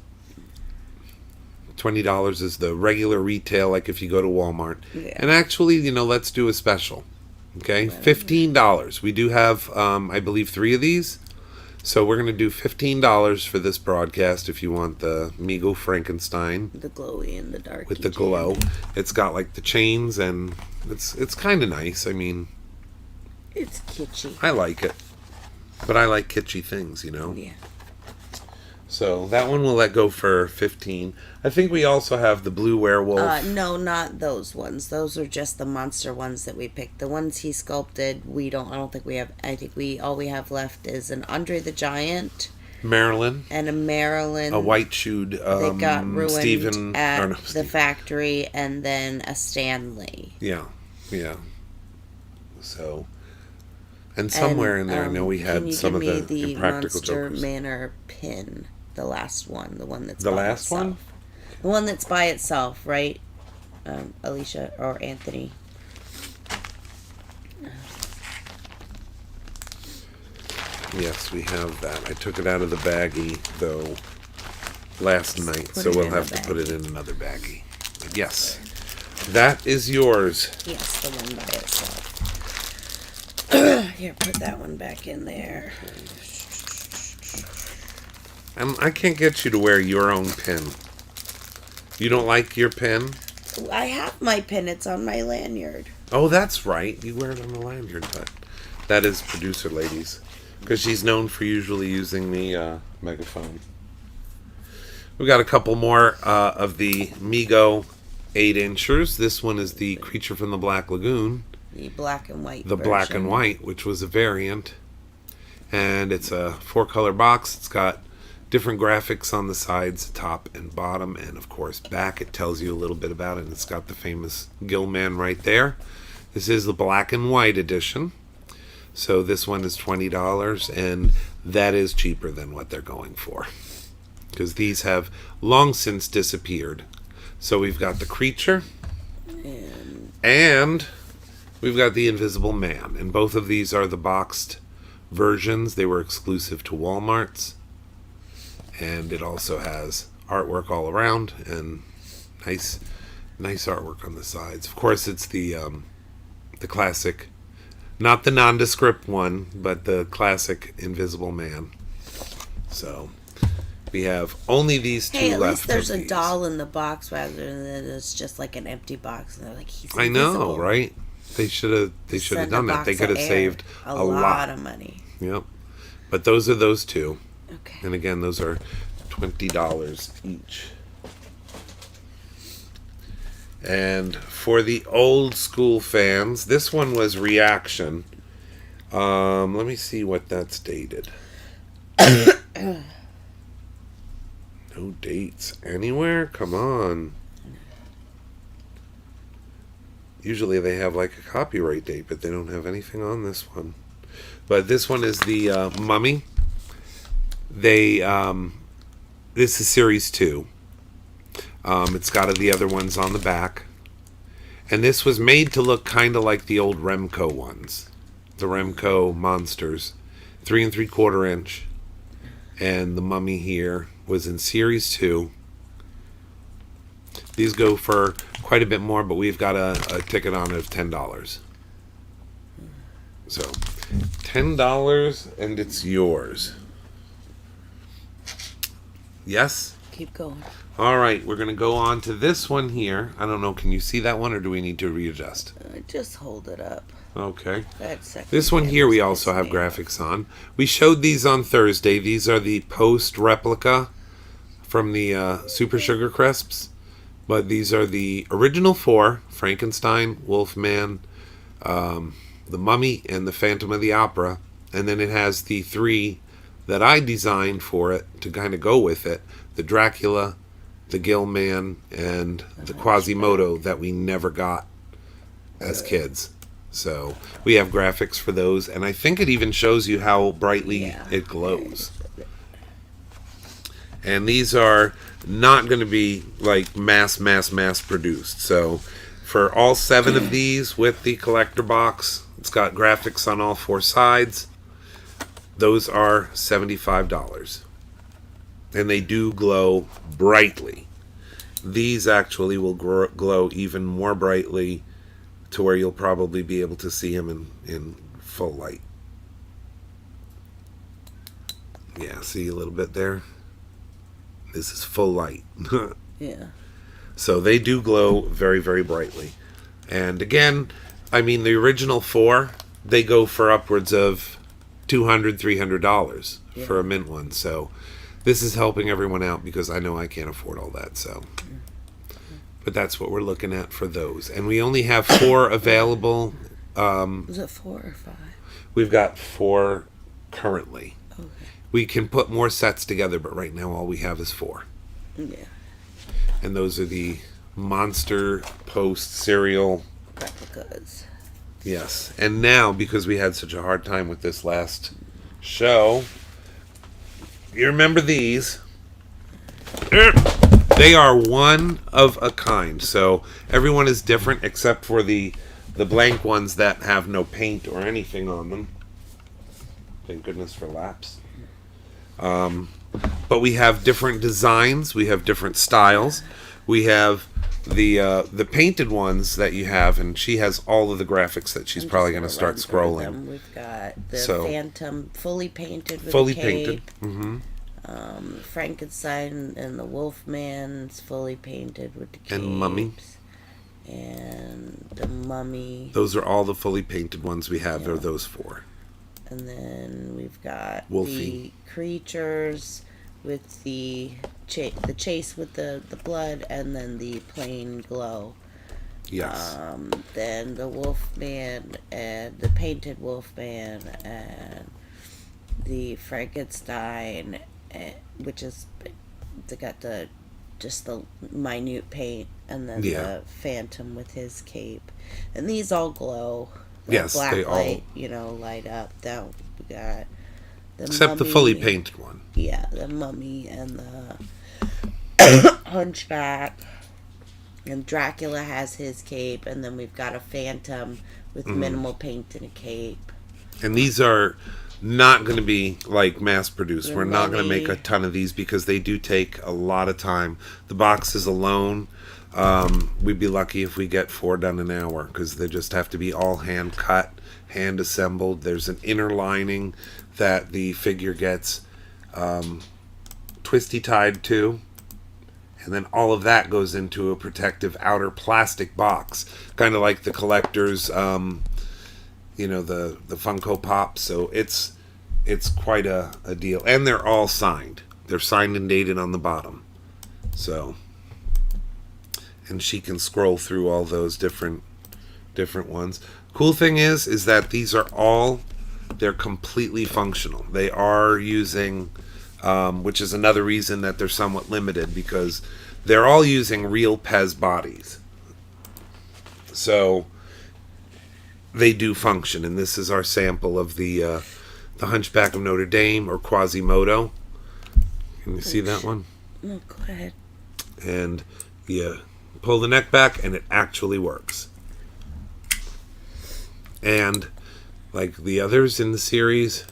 D: $20 is the regular retail, like if you go to Walmart.
C: Yeah.
D: And actually, let's do a special. Okay, $15. We do have, I believe, 3 of these. So we're going to do $15 for this broadcast if you want the Mego Frankenstein.
C: The glowy and the dark.
D: With the glow. It's got like the chains, and it's kind of nice. I mean,
C: It's kitschy.
D: I like it. But I like kitschy things,
C: Yeah.
D: So that one we'll let go for $15. I think we also have the blue werewolf.
C: No, not those ones. Those are just the monster ones that we picked. The ones he sculpted, I don't think we have. I think all we have left is an Andre the Giant
D: Marilyn.
C: and a Marilyn.
D: A white-shoed
C: that got ruined
D: Stephen.
C: at the
D: Stephen.
C: factory, and then a Stanley.
D: Yeah. So, and somewhere in there, I know we had some of the Impractical
C: Monster
D: Jokers.
C: Manor pin, the last one, the one that's
D: The
C: by
D: last
C: itself.
D: one?
C: The one that's by itself, right? Alicia or Anthony.
D: Yes, we have that. I took it out of the baggie, though, last night,
C: put
D: so
C: it
D: we'll
C: in
D: have
C: a
D: to put it
C: baggie.
D: in another baggie. But yes, that is yours.
C: Yes, the one by itself. Here, put that one back in there.
D: I can't get you to wear your own pin. You don't like your pin?
C: I have my pin. It's on my lanyard.
D: Oh, that's right. You wear it on the lanyard, but that is producer ladies, because she's known for usually using the megaphone. We got a couple more of the Mego 8-inchers. This one is the Creature from the Black Lagoon.
C: The black and white.
D: The black and white, which was a variant. And it's a 4-color box. It's got different graphics on the sides, top and bottom, and of course back. It tells you a little bit about it, and it's got the famous Gillman right there. This is the black and white edition. So this one is $20, and that is cheaper than what they're going for, because these have long since disappeared. So we've got the creature, and we've got the Invisible Man, and both of these are the boxed versions. They were exclusive to Walmart's, and it also has artwork all around and nice Nice artwork on the sides. Of course, it's the classic, not the nondescript one, but the classic Invisible Man. So we have only these two
C: Hey, at
D: left.
C: least there's
D: of
C: a
D: these.
C: doll in the box rather than it's just like an empty box. And they're like, he's
D: I know,
C: invisible.
D: right? They should have
C: Send a
D: done that.
C: box
D: They could
C: of
D: have
C: air.
D: saved
C: a
D: a
C: lot
D: lot.
C: of money.
D: Yep. But those are those two.
C: Okay.
D: And again, those are $20 each. And for the old school fans, this one was Reaction. Let me see what that's dated. No dates anywhere? Come on. Usually they have like a copyright date, but they don't have anything on this one. But this one is the Mummy. They this is series 2. It's got the other ones on the back, and this was made to look kind of like the old Remco ones, the Remco monsters, 3 3/4 inch, and the Mummy here was in series 2. These go for quite a bit more, but we've got a ticket on it of $10. So $10 and it's yours. Yes?
C: Keep going.
D: All right, we're going to go on to this one here. I don't know, can you see that one or do we need to readjust?
C: Just hold it up.
D: Okay.
C: That second
D: This one here we also have
C: graphics.
D: graphics on. We showed these on Thursday. These are the post replica from the Super Sugar Crisps. But these are the original 4, Frankenstein, Wolfman, the Mummy, and the Phantom of the Opera. And then it has the 3 that I designed for it to kind of go with it. The Dracula, the Gill Man, and the Quasimodo that we never got as kids. So we have graphics for those. And I think it even shows you how brightly it glows. And these are not going to be like mass produced. So for all 7 of these with the collector box, it's got graphics on all 4 sides. Those are $75. And they do glow brightly. These actually will glow even more brightly to where you'll probably be able to see them in full light. Yeah, see a little bit there? This is full light.
C: Yeah.
D: So they do glow very, very brightly. And again, I mean, the original 4, they go for upwards of $200, $300 for a mint one. So this is helping everyone out because I know I can't afford all that. So, but that's what we're looking at for those. And we only have 4 available.
C: Was it 4 or 5?
D: We've got 4 currently.
C: Okay.
D: We can put more sets together, but right now all we have is 4.
C: Yeah.
D: And those are the Monster Post cereal
C: Replicas.
D: Yes. And now, because we had such a hard time with this last show, you remember these? They are one of a kind. So everyone is different except for the blank ones that have no paint or anything on them. Thank goodness for laps. But we have different designs. We have different styles. We have the painted ones that you have, and she has all of the graphics that she's probably going to start scrolling.
C: We've got the
D: So-
C: Phantom fully painted with
D: Fully
C: a cape.
D: painted. Mm-hmm.
C: Frankenstein and the Wolfman's fully painted with the capes.
D: And Mummy.
C: And the Mummy.
D: Those are all the fully painted ones we have. Are those 4.
C: And then we've got
D: Wolfie.
C: the creatures with the chase with the blood, and then the plain glow.
D: Yes.
C: Then the Wolfman and the painted Wolfman and the Frankenstein, which is they got just the minute paint, and then the Phantom with his cape, and these all glow.
D: Yes,
C: black
D: they all-
C: light, light up. Then we got the
D: Except the
C: Mummy.
D: fully painted one.
C: Yeah, the Mummy and the Hunchback. And Dracula has his cape, and then we've got a Phantom with minimal paint and a cape.
D: And these are not going to be like mass produced.
C: The
D: We're not going to
C: Mummy.
D: make a ton of these because they do take a lot of time. The boxes alone We'd be lucky if we get 4 done an hour, because they just have to be all hand cut, hand assembled. There's an inner lining that the figure gets twisty tied to, and then all of that goes into a protective outer plastic box, kind of like the collector's, the Funko Pop. So it's quite a deal, and they're all signed. They're signed and dated on the bottom. So, and she can scroll through all those different ones. Cool thing is that these are all, they're completely functional. They are using, which is another reason that they're somewhat limited, because they're all using real Pez bodies. So they do function, and this is our sample of the Hunchback of Notre Dame, or Quasimodo. Can you see that one?
C: No, go ahead.
D: And you pull the neck back, and it actually works. And like the others in the series,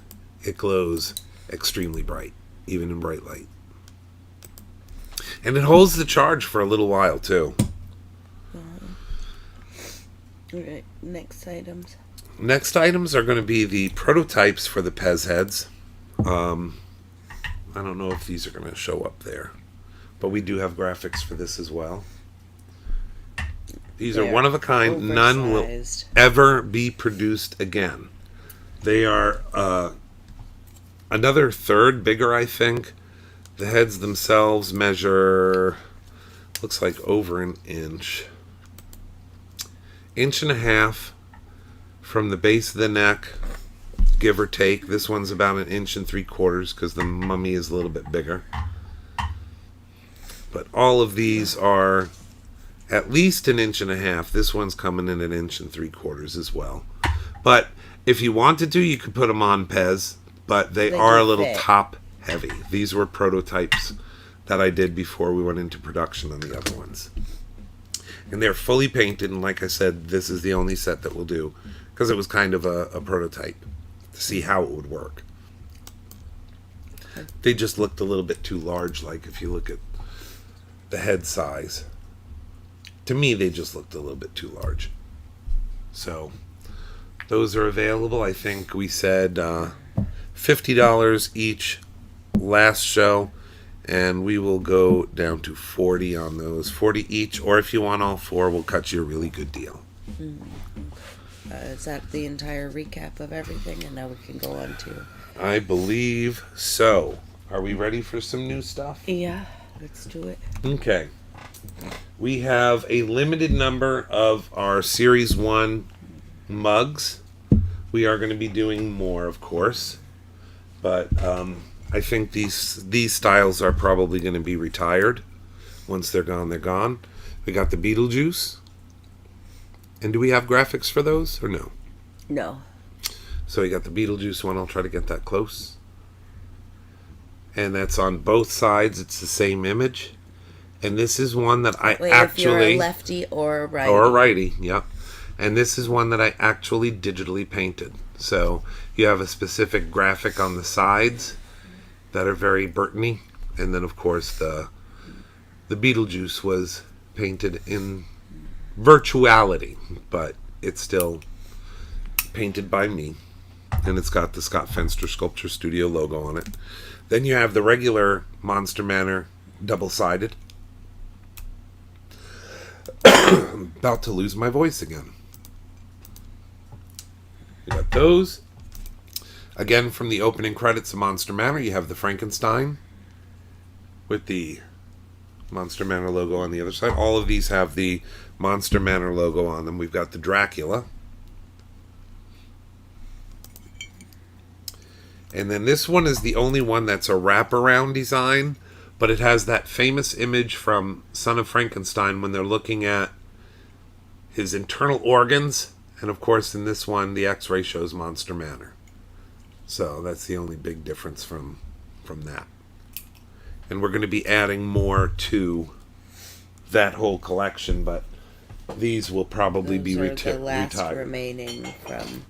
D: it glows extremely bright, even in bright light. And it holds the charge for a little while, too.
C: Alright, next items.
D: Next items are going to be the prototypes for the Pez heads. I don't know if these are going to show up there, but we do have graphics for this as well. These are one of a kind.
C: Oversized.
D: None will ever be produced again. They are another third bigger, I think. The heads themselves measure, looks like over an inch. Inch and a half from the base of the neck, give or take. This one's about 1 3/4 inches because the mummy is a little bit bigger. But all of these are at least 1 1/2 inches. This one's coming in 1 3/4 inches as well. But if you wanted to, you could put them on Pez, but they are a little top heavy. These were prototypes that I did before we went into production on the other ones. And they're fully painted, and like I said, this is the only set that we'll do, because it was kind of a prototype to see how it would work. They just looked a little bit too large, like if you look at the head size. To me, they just looked a little bit too large. So those are available. I think we said $50 each last show, and we will go down to 40 on those. 40 each, or if you want all 4, we'll cut you a really good deal.
C: Is that the entire recap of everything? And now we can go on to...
D: I believe so. Are we ready for some new stuff?
C: Yeah, let's do it.
D: Okay. We have a limited number of our Series 1 mugs. We are going to be doing more, of course. But I think these styles are probably going to be retired. Once they're gone, they're gone. We got the Beetlejuice. And do we have graphics for those or no?
C: No.
D: So we got the Beetlejuice one. I'll try to get that close. And that's on both sides. It's the same image. And this is one that I
C: if you're a lefty or a righty.
D: Or a righty, yep. And this is one that I actually digitally painted. So you have a specific graphic on the sides that are very Burton-y. And then, of course, the Beetlejuice was painted in virtuality, but it's still painted by me. And it's got the Scott Fenster Sculpture Studio logo on it. Then you have the regular Monster Manor double-sided. I'm about to lose my voice again. You got those. Again, from the opening credits of Monster Manor, you have the Frankenstein with the Monster Manor logo on the other side. All of these have the Monster Manor logo on them. We've got the Dracula. And then this one is the only one that's a wraparound design, but it has that famous image from Son of Frankenstein when they're looking at his internal organs. And of course, in this one, the X-ray shows Monster Manor. So that's the only big difference from that. And we're going to be adding more to that whole collection, but these will probably be
C: the last
D: retired.
C: remaining from...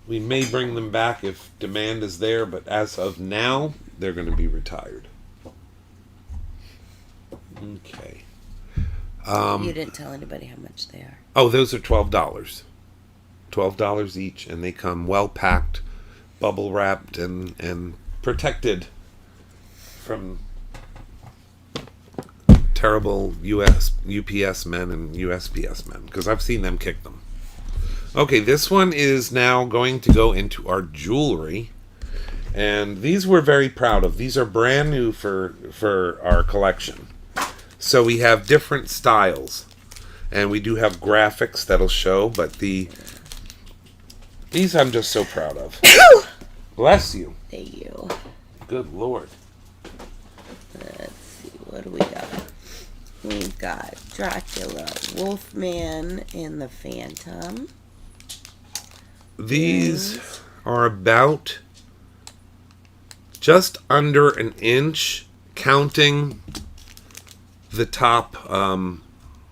D: We may bring them back if demand is there, but as of now, they're going to be retired. Okay.
C: You didn't tell anybody how much they are.
D: Oh, those are $12. $12 each, and they come well packed, bubble wrapped, and protected from terrible UPS men and USPS men, because I've seen them kick them. Okay, this one is now going to go into our jewelry, and these we're very proud of. These are brand new for our collection. So we have different styles, and we do have graphics that'll show, but these I'm just so proud of. Bless you.
C: Thank you.
D: Good Lord.
C: Let's see, what do we got? We've got Dracula, Wolfman, and the Phantom.
D: These are about just under an inch, counting the top,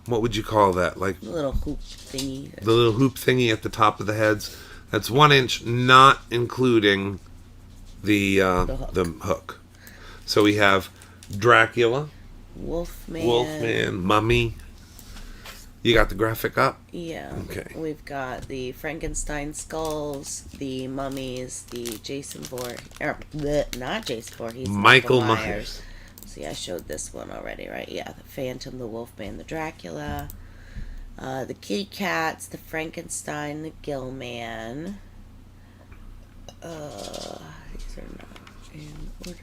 D: what would you call that? Like
C: The little hoop thingy.
D: the little hoop thingy at the top of the heads. That's 1 inch, not including the hook. So we have Dracula,
C: Wolfman.
D: Mummy. You got the graphic up?
C: Yeah.
D: Okay.
C: We've got the Frankenstein skulls, the mummies, the Jason Voorhees. Not Jason Voorhees.
D: Michael Myers.
C: See, I showed this one already, right? Yeah, the Phantom, the Wolfman, the Dracula, the Kitty Cats, the Frankenstein, the Gillman. These are not in order.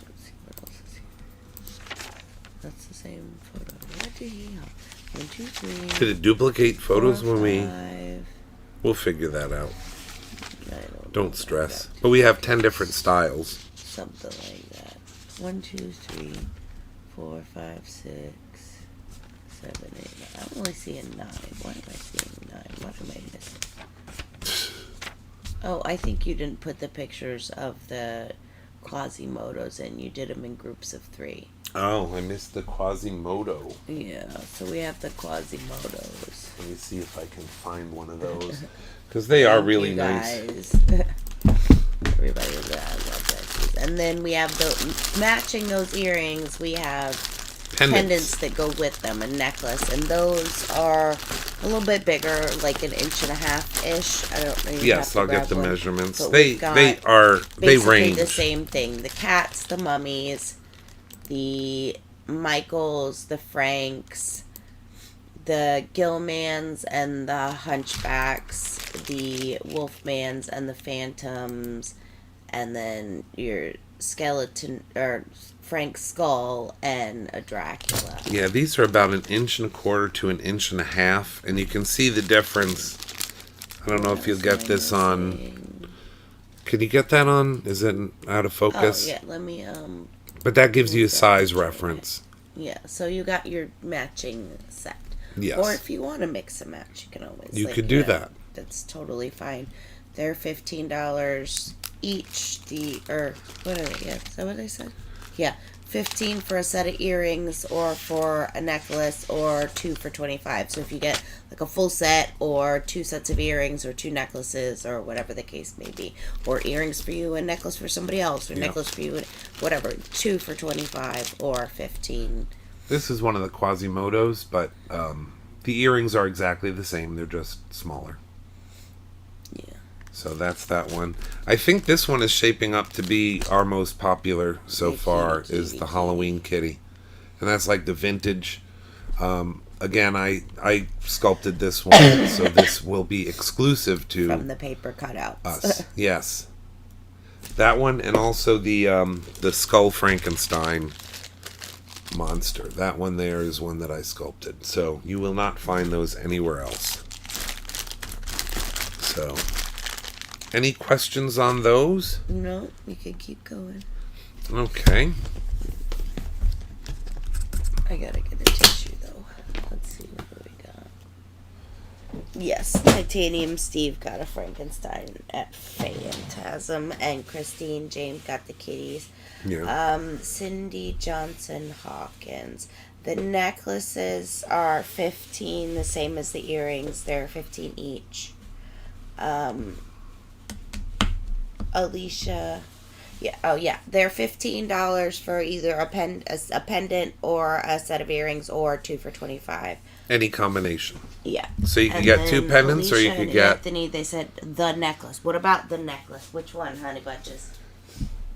C: Let's see what else is here. That's the same photo. What do you have? 1, 2, 3.
D: Did it duplicate photos
C: 4,
D: when we...
C: 5.
D: We'll figure that out.
C: I
D: Don't stress. But we have 10 different styles.
C: Something like that. 1, 2, 3, 4, 5, 6, 7, 8. I'm only seeing 9. Why am I seeing 9? What am I missing? Oh, I think you didn't put the pictures of the Quasimodos in. You did them in groups of 3.
D: Oh, I missed the Quasimodo.
C: Yeah, so we have the Quasimodos.
D: Let me see if I can find one of those. Because they are really
C: You
D: nice.
C: guys. Everybody was I love that. And then we have the matching those earrings. We have pendants that go with them, a necklace, and those are a little bit bigger, like 1.5 inches ish. I don't know.
D: Yes, I'll get the measurements.
C: But
D: They
C: basically
D: range.
C: the same thing. The cats, the mummies, the Michaels, the Franks, the Gillmans and the Hunchbacks, the Wolfmans and the Phantoms, and then your skeleton or Frank's skull and a Dracula.
D: Yeah, these are about 1.25 inches to 1.5 inches, and you can see the difference. I don't know if you'll get this on. Can you get that on? Is it out of focus?
C: Oh yeah, let me
D: But that gives you a size reference.
C: Yeah, so you got your matching set.
D: Yes.
C: Or if you want to mix and match, you can always.
D: You could do that.
C: That's totally fine. They're $15 each. What are they? Yeah, is that what I said? Yeah, 15 for a set of earrings, or for a necklace, or 2 for 25. So if you get like a full set, or 2 sets of earrings, or 2 necklaces, or whatever the case may be, or earrings for you, and necklace for somebody else, or necklace for you, and whatever, 2 for 25 or 15.
D: This is one of the Quasimodos, but the earrings are exactly the same. They're just smaller.
C: Yeah.
D: So that's that one. I think this one is shaping up to be our most popular so far, is the Halloween kitty. And that's like the vintage. Again, I sculpted this one, so this will be exclusive to
C: From the paper cutouts.
D: us. Yes. That one, and also the Skull Frankenstein monster. That one there is one that I sculpted. So you will not find those anywhere else. So, any questions on those?
C: No, we can keep going.
D: Okay.
C: I gotta get a tissue though. Let's see what we got. Yes, Titanium Steve got a Frankenstein at Phantasm, and Christine James got the kitties.
D: Yeah.
C: Cindy Johnson Hawkins. The necklaces are 15, the same as the earrings. They're 15 each. Alicia, Yeah. Oh, yeah. They're $15 for either a pendant or a set of earrings, or two for 25.
D: Any combination.
C: Yeah.
D: So you could
C: And
D: get two
C: then
D: pendants, or you
C: Alicia
D: could
C: and
D: get.
C: Anthony, they said the necklace. What about the necklace? Which one, honey bunches?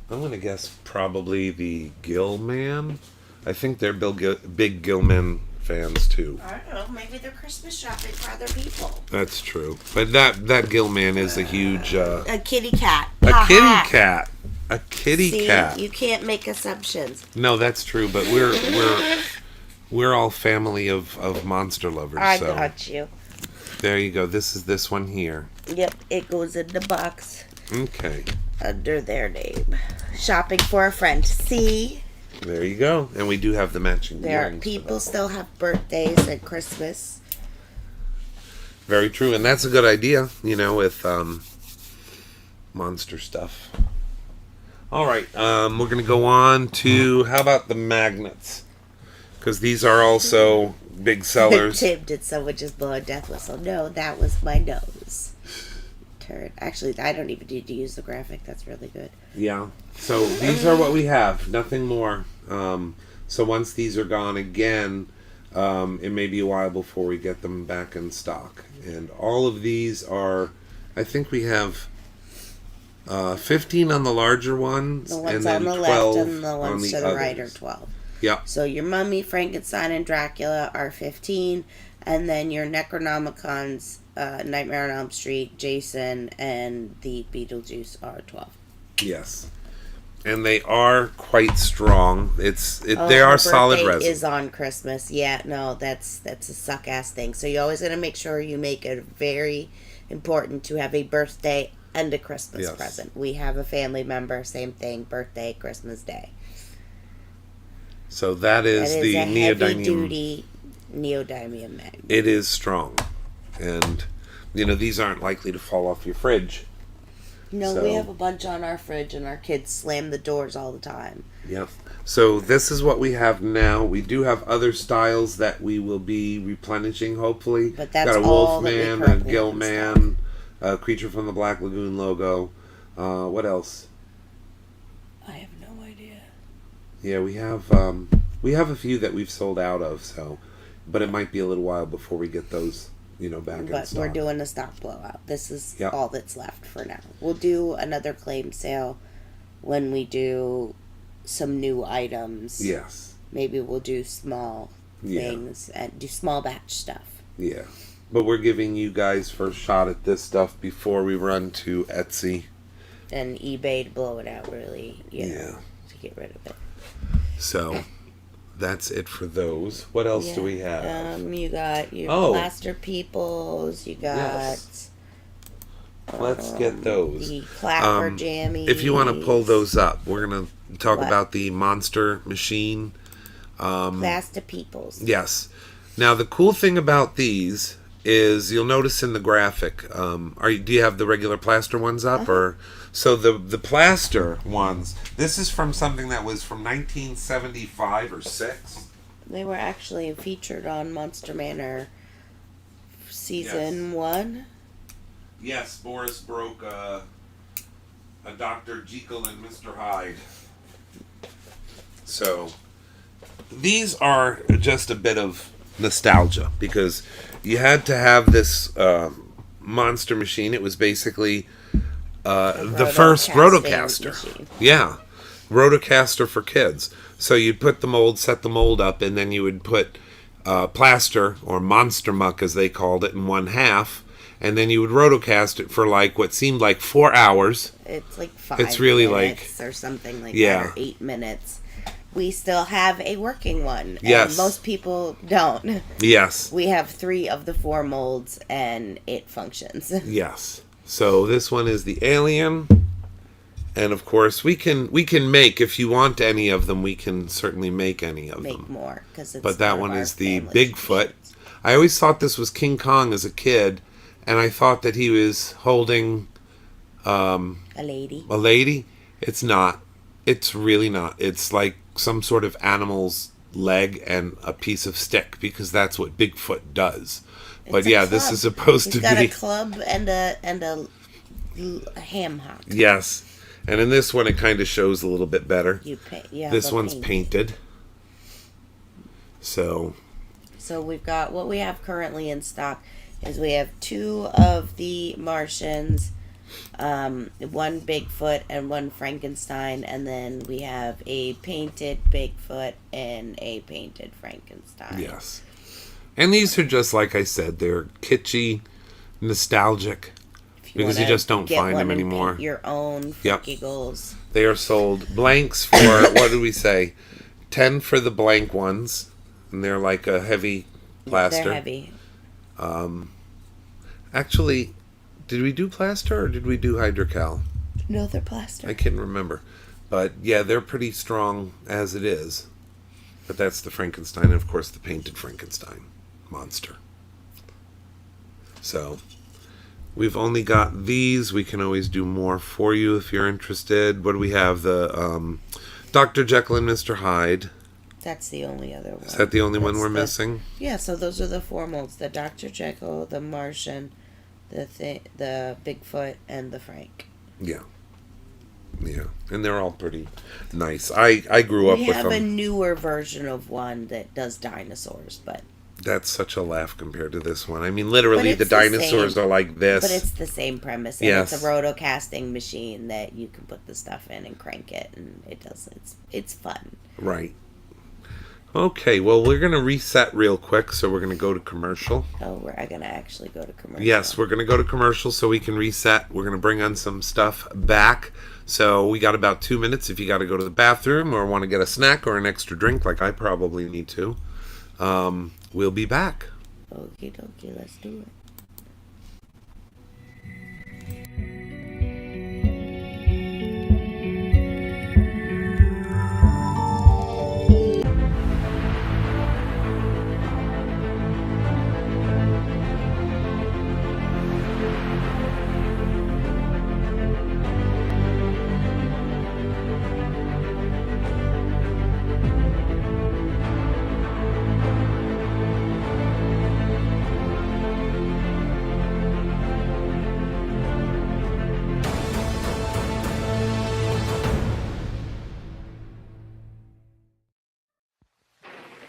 D: I'm gonna guess probably the Gilman. I think they're big Gilman fans too.
C: I don't know. Maybe they're Christmas shopping for other people.
D: That's true. But that Gilman is a huge.
C: A kitty cat.
D: A
C: Ha-ha.
D: kitty cat. A kitty
C: See,
D: cat.
C: you can't make assumptions.
D: No, that's true. But we're all family of monster lovers.
C: I
D: so
C: got you.
D: there you go. This is this one here.
C: Yep, it goes in the box
D: Okay.
C: under their name. Shopping for a friend. See,
D: There you go. And we do have the matching
C: there are
D: earrings for
C: people
D: that.
C: still have birthdays and Christmas.
D: Very true, and that's a good idea, with monster stuff. All right, we're going to go on to, how about the magnets? Because these are also big sellers.
C: Tim, did someone just blow a death whistle? No, that was my nose. Turd. Actually, I don't even need to use the graphic. That's really good.
D: Yeah, so these are what we have, nothing more. So once these are gone again, it may be a while before we get them back in stock. And all of these are, I think we have 15 on the larger ones,
C: The ones
D: and then
C: on the
D: 12
C: left and the
D: on
C: ones
D: the
C: to the right are
D: others.
C: 12.
D: Yeah,
C: So your Mummy, Frankenstein, and Dracula are 15, and then your Necronomicons, Nightmare on Elm Street, Jason, and the Beetlejuice are 12.
D: yes. And they are quite strong. They
C: Her
D: are solid
C: birthday
D: resin.
C: is on Christmas. Yeah, no, that's a suck ass thing. So you always gotta make sure you make it very important to have a birthday and a Christmas
D: Yes.
C: present. We have a family member, same thing, birthday, Christmas Day.
D: So that is
C: That is
D: the
C: a heavy
D: neodymium.
C: duty neodymium magnet.
D: It is strong, and these aren't likely to fall off your fridge.
C: No,
D: So-
C: we have a bunch on our fridge, and our kids slam the doors all the time.
D: Yep. So this is what we have now. We do have other styles that we will be replenishing, hopefully.
C: But that's
D: got a
C: all that we
D: Wolfman, a
C: currently
D: Gilman, a Creature from the Black Lagoon logo. What else?
C: I have no idea.
D: Yeah, we have a few that we've sold out of. So, but it might be a little while before we get those, back in
C: But
D: stock.
C: we're doing a stock blowout. This is
D: Yep.
C: all that's left for now. We'll do another claim sale when we do some new items.
D: Yes.
C: Maybe we'll do small
D: Yeah.
C: things and do small batch stuff.
D: Yeah. But we're giving you guys first shot at this stuff before we run to Etsy.
C: And eBay to blow it out, really.
D: Yeah.
C: To get rid of it.
D: So that's it for those. What else do we have?
C: You got your
D: Oh.
C: plaster peoples. You got.
D: Yes. Let's get those.
C: The clapper jammies.
D: If you want to pull those up, we're going to talk
C: What?
D: about the Monster Machine.
C: Plaster peoples.
D: Yes. Now, the cool thing about these is you'll notice in the graphic, do you have the regular plaster ones up? Or so the plaster ones, this is from something that was from 1975 or 6.
C: They were actually featured on Monster Manor season 1.
D: Yes, Boris broke a Dr. Jekyll and Mr. Hyde. So, these are just a bit of nostalgia because you had to have this monster machine. It was basically the first
C: Rotocasting
D: Rotocaster.
C: machine.
D: Yeah, Rotocaster for kids. So you'd put the mold, set the mold up, and then you would put plaster or monster muck, as they called it, in one half. And then you would rotocast it for what seemed like 4 hours.
C: It's like 5
D: It's really
C: minutes or something like
D: Yeah.
C: that, or 8 minutes. We still have a working one.
D: Yes.
C: And most people don't.
D: Yes.
C: We have 3 of the 4 molds, and it functions.
D: Yes. So this one is the alien. And of course, we can make, if you want any of them, we can certainly make any of
C: Make
D: them.
C: more, because it's
D: But that
C: one
D: one
C: of our
D: is the
C: family
D: Bigfoot.
C: traditions.
D: I always thought this was King Kong as a kid, and I thought that he was holding
C: A lady.
D: a lady. It's not. It's really not. It's like some sort of animal's leg and a piece of stick, because that's what Bigfoot does. But
C: It's a
D: yeah, this
C: club.
D: is supposed
C: He's
D: to
C: got
D: be.
C: a club and a ham hock.
D: Yes. And in this one, it kind of shows a little bit better.
C: Yeah,
D: this one's painted. So
C: we've got what we have currently in stock is we have 2 of the Martians, 1 Bigfoot and 1 Frankenstein, and then we have a painted Bigfoot and a painted Frankenstein.
D: Yes. And these are just, like I said, they're kitschy, nostalgic, because you just don't find them anymore.
C: Paint your own for giggles.
D: They are sold blanks for, what did we say? 10 for the blank ones. And they're like a heavy plaster.
C: They're heavy.
D: Actually, did we do plaster or did we do hydrocal?
C: No, they're plaster.
D: I can't remember. But yeah, they're pretty strong as it is. But that's the Frankenstein, and of course the painted Frankenstein monster. So we've only got these. We can always do more for you if you're interested. What do we have? The Dr. Jekyll and Mr. Hyde.
C: That's the only other one.
D: Is that the only one we're missing?
C: Yeah, so those are the 4 molds. The Dr. Jekyll, the Martian, the Bigfoot, and the Frank.
D: Yeah. Yeah. And they're all pretty nice. I grew up with them.
C: We have a newer version of one that does dinosaurs, but...
D: That's such a laugh compared to this one. I mean, literally, the dinosaurs are like this.
C: But it's the same premise. And
D: yes.
C: It's a rotocasting machine that you can put the stuff in and crank it, and it does. It's fun.
D: Right. Okay, well, we're going to reset real quick, so we're going to go to commercial.
C: Oh, we're going to actually go to commercial.
D: Yes, we're going to go to commercial so we can reset. We're going to bring on some stuff back. So we got about 2 minutes if you got to go to the bathroom or want to get a snack or an extra drink like I probably need to. We'll be back.
C: Okie dokie, let's do it.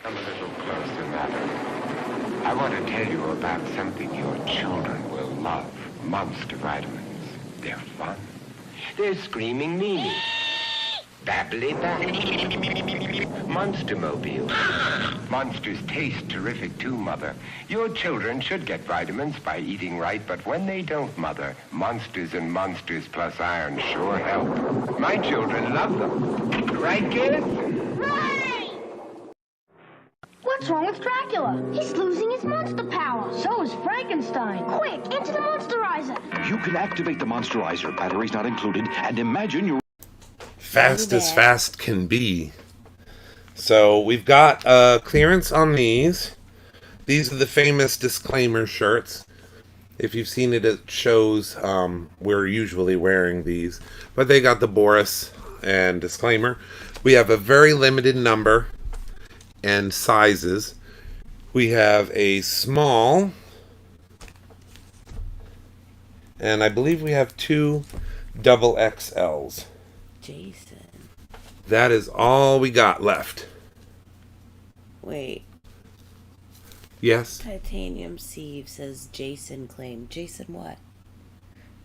E: Come a little closer, Manor. I want to tell you about something your children will love. Monster vitamins. They're fun. They're screaming meanie. Babbly bab. Monster Mobile. Monsters taste terrific too, Mother. Your children should get vitamins by eating right, but when they don't, Mother, Monsters and Monsters Plus Iron sure help. My children love them. Right, kids?
F: What's wrong with Dracula? He's losing his monster power. So is Frankenstein. Quick, into the Monsterizer.
G: You can activate the Monsterizer, batteries not included, and imagine you're...
D: Fast as fast can be. So we've got clearance on these. These are the famous disclaimer shirts. If you've seen it, it shows we're usually wearing these. But they got the Boris and disclaimer. We have a very limited number and sizes. We have a small, and I believe we have 2 double XLs.
C: Jason.
D: That is all we got left.
C: Wait.
D: Yes?
C: Titanium Sieve says Jason claimed. Jason what?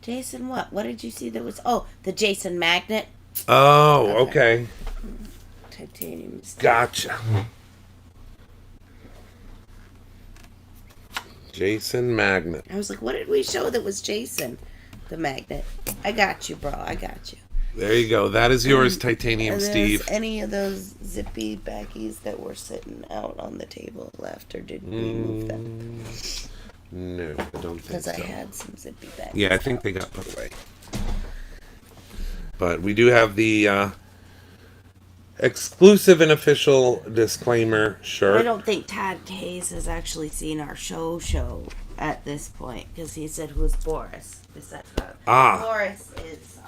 C: Jason what? What did you see that was... Oh, the Jason magnet?
D: Oh, okay.
C: Titanium Sieve.
D: Gotcha. Jason magnet.
C: I was like, what did we show that was Jason? The magnet. I got you, bro. I got you.
D: There you go. That is yours, Titanium
C: Are
D: Steve.
C: any of those zippy baggies that were sitting out on the table left, or did we move them?
D: No, I don't think so.
C: Because I had some zippy baggies.
D: Yeah, I think they got put away. But we do have the exclusive and official disclaimer shirt.
C: I don't think Todd Hayes has actually seen our show at this point, because he said, who's Boris?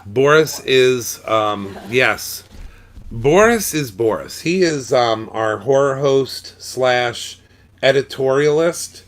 C: Boris is
D: yes. Boris is Boris. He is our horror host / editorialist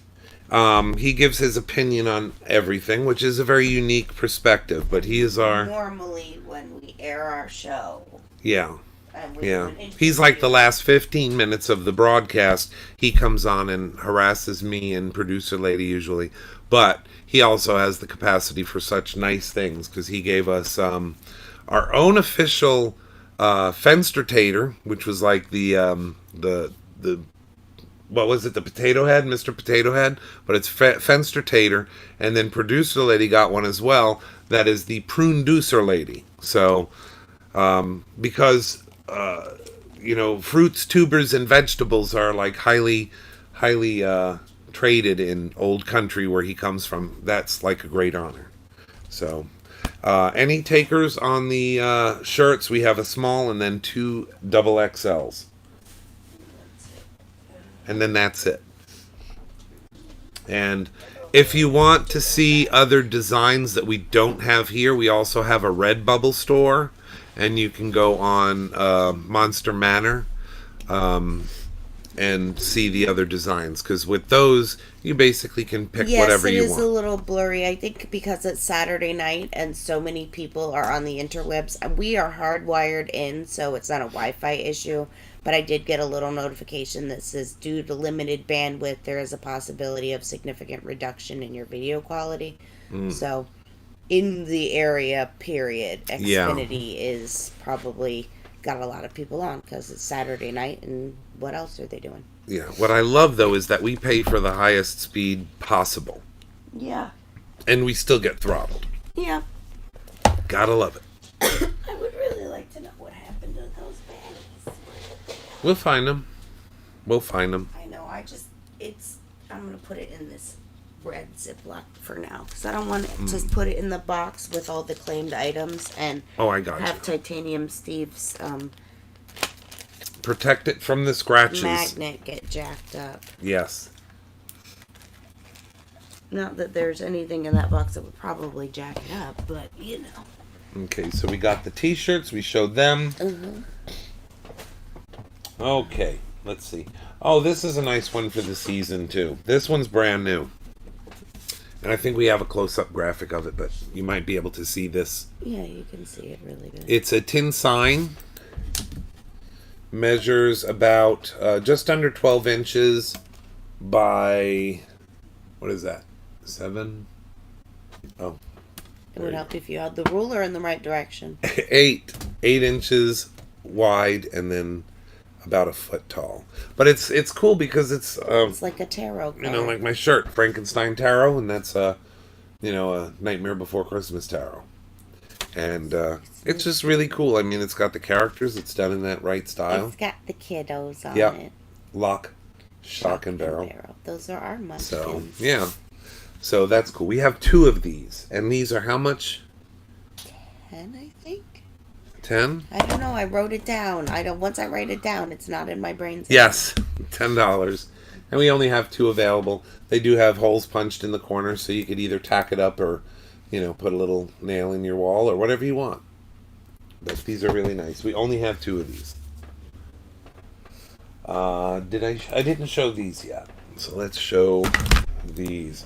D: He gives his opinion on everything, which is a very unique perspective. But he is our
C: Normally, when we air our show,
D: yeah.
C: and we do
D: Yeah,
C: an
D: he's like the
C: interview-
D: last 15 minutes of the broadcast. He comes on and harasses me and producer lady usually, but he also has the capacity for such nice things because he gave us our own official Fenstertator, which was like the what was it, the Potato Head, Mr. Potato Head, but it's Fenstertator, and then producer lady got one as well. That is the Prune Deucer lady. So because fruits, tubers, and vegetables are like highly traded in old country where he comes from. That's like a great honor. So any takers on the shirts? We have a small and then 2 double XLs, and then that's it. And if you want to see other designs that we don't have here, we also have a Redbubble store, and you can go on Monster Manor and see the other designs, because with those you basically can pick whatever you
C: Yes, it is
D: want.
C: a little blurry. I think because it's Saturday night and so many people are on the interwebs. We are hardwired in, so it's not a Wi-Fi issue. But I did get a little notification that says, due to limited bandwidth, there is a possibility of significant reduction in your video quality. So, in the area, period,
D: Yeah.
C: Xfinity is probably got a lot of people on because it's Saturday night, and what else are they doing?
D: Yeah. What I love though is that we pay for the highest speed possible,
C: Yeah.
D: and we still get throttled.
C: Yeah.
D: Gotta love it.
C: I would really like to know what happened to those baddies.
D: We'll find them. We'll find them.
C: I know, I'm going to put it in this red Ziploc for now because I don't want to put it in the box with all the claimed items and
D: Oh, I got
C: have
D: you.
C: Titanium Steve's
D: Protect it from the scratches.
C: magnet get jacked up.
D: Yes.
C: Not that there's anything in that box that would probably jack it up, but you know.
D: Okay, so we got the t-shirts. We showed them.
C: Mm-hmm.
D: Okay, let's see. Oh, this is a nice one for the season, too. This one's brand new. And I think we have a close-up graphic of it, but you might be able to see this.
C: Yeah, you can see it really good.
D: It's a tin sign. Measures about just under 12 inches by... What is that? 7? Oh.
C: It would help if you had the ruler in the right direction.
D: 8 inches wide and then about a foot tall. But it's cool because it's
C: It's like a tarot card.
D: like my shirt, Frankenstein Tarot, and that's a Nightmare Before Christmas Tarot. And it's just really cool. I mean, it's got the characters. It's done in that right style.
C: It's got the kiddos on
D: Yeah.
C: it.
D: Lock, shock, and barrel.
C: Those are our munchkins.
D: So yeah, so that's cool. We have 2 of these, and these are how much?
C: 10, I think.
D: 10?
C: I don't know. I wrote it down. Once I write it down, it's not in my brain.
D: Yes, $10. And we only have 2 available. They do have holes punched in the corner, so you could either tack it up or, put a little nail in your wall or whatever you want. But these are really nice. We only have 2 of these. I didn't show these yet. So let's show these.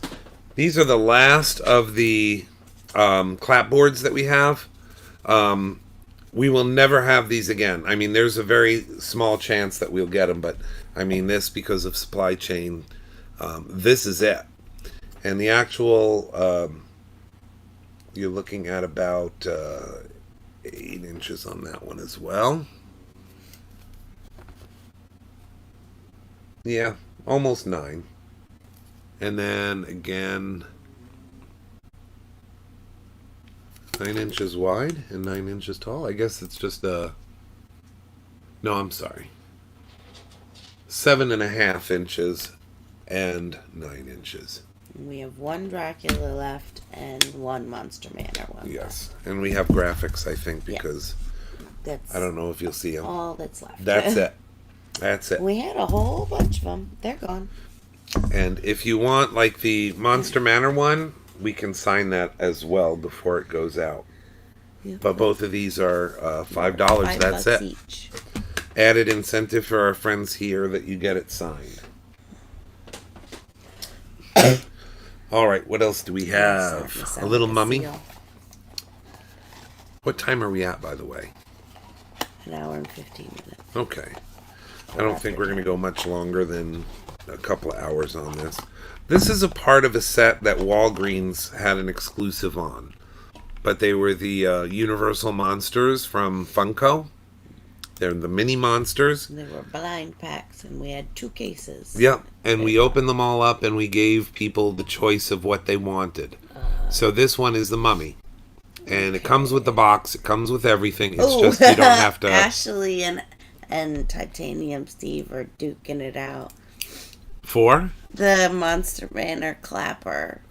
D: These are the last of the clapboards that we have. We will never have these again. I mean, there's a very small chance that we'll get them, but I mean, this because of supply chain, this is it. And the actual, you're looking at about 8 inches on that one as well. Yeah, almost 9. And then again, 9 inches wide and 9 inches tall. I guess it's just no, I'm sorry. 7.5 inches and 9 inches.
C: We have 1 Dracula left and 1 Monster Manor one.
D: Yes, and we have graphics, I think, because
C: That's
D: I don't know if you'll see them.
C: all that's left.
D: That's it. That's it.
C: We had a whole bunch of them. They're gone.
D: And if you want, like, the Monster Manor one, we can sign that as well before it goes out.
C: Yeah.
D: But both of these are $5.
C: $5
D: That's it.
C: each.
D: Added incentive for our friends here that you get it signed. All right, what else do we have? A little mummy.
C: Seal.
D: What time are we at, by the way?
C: An hour and 15 minutes.
D: Okay. I don't think we're going to go much longer than a couple of hours on this. This is a part of a set that Walgreens had an exclusive on. But they were the Universal Monsters from Funko. They're the mini monsters.
C: They were blind packs, and we had 2 cases.
D: Yep, and we opened them all up, and we gave people the choice of what they wanted. So this one is the mummy. And it comes with the box. It comes with everything. It's just you don't have to...
C: Ashley and Titanium Steve are duking it out.
D: For?
C: The Monster Manor clapper.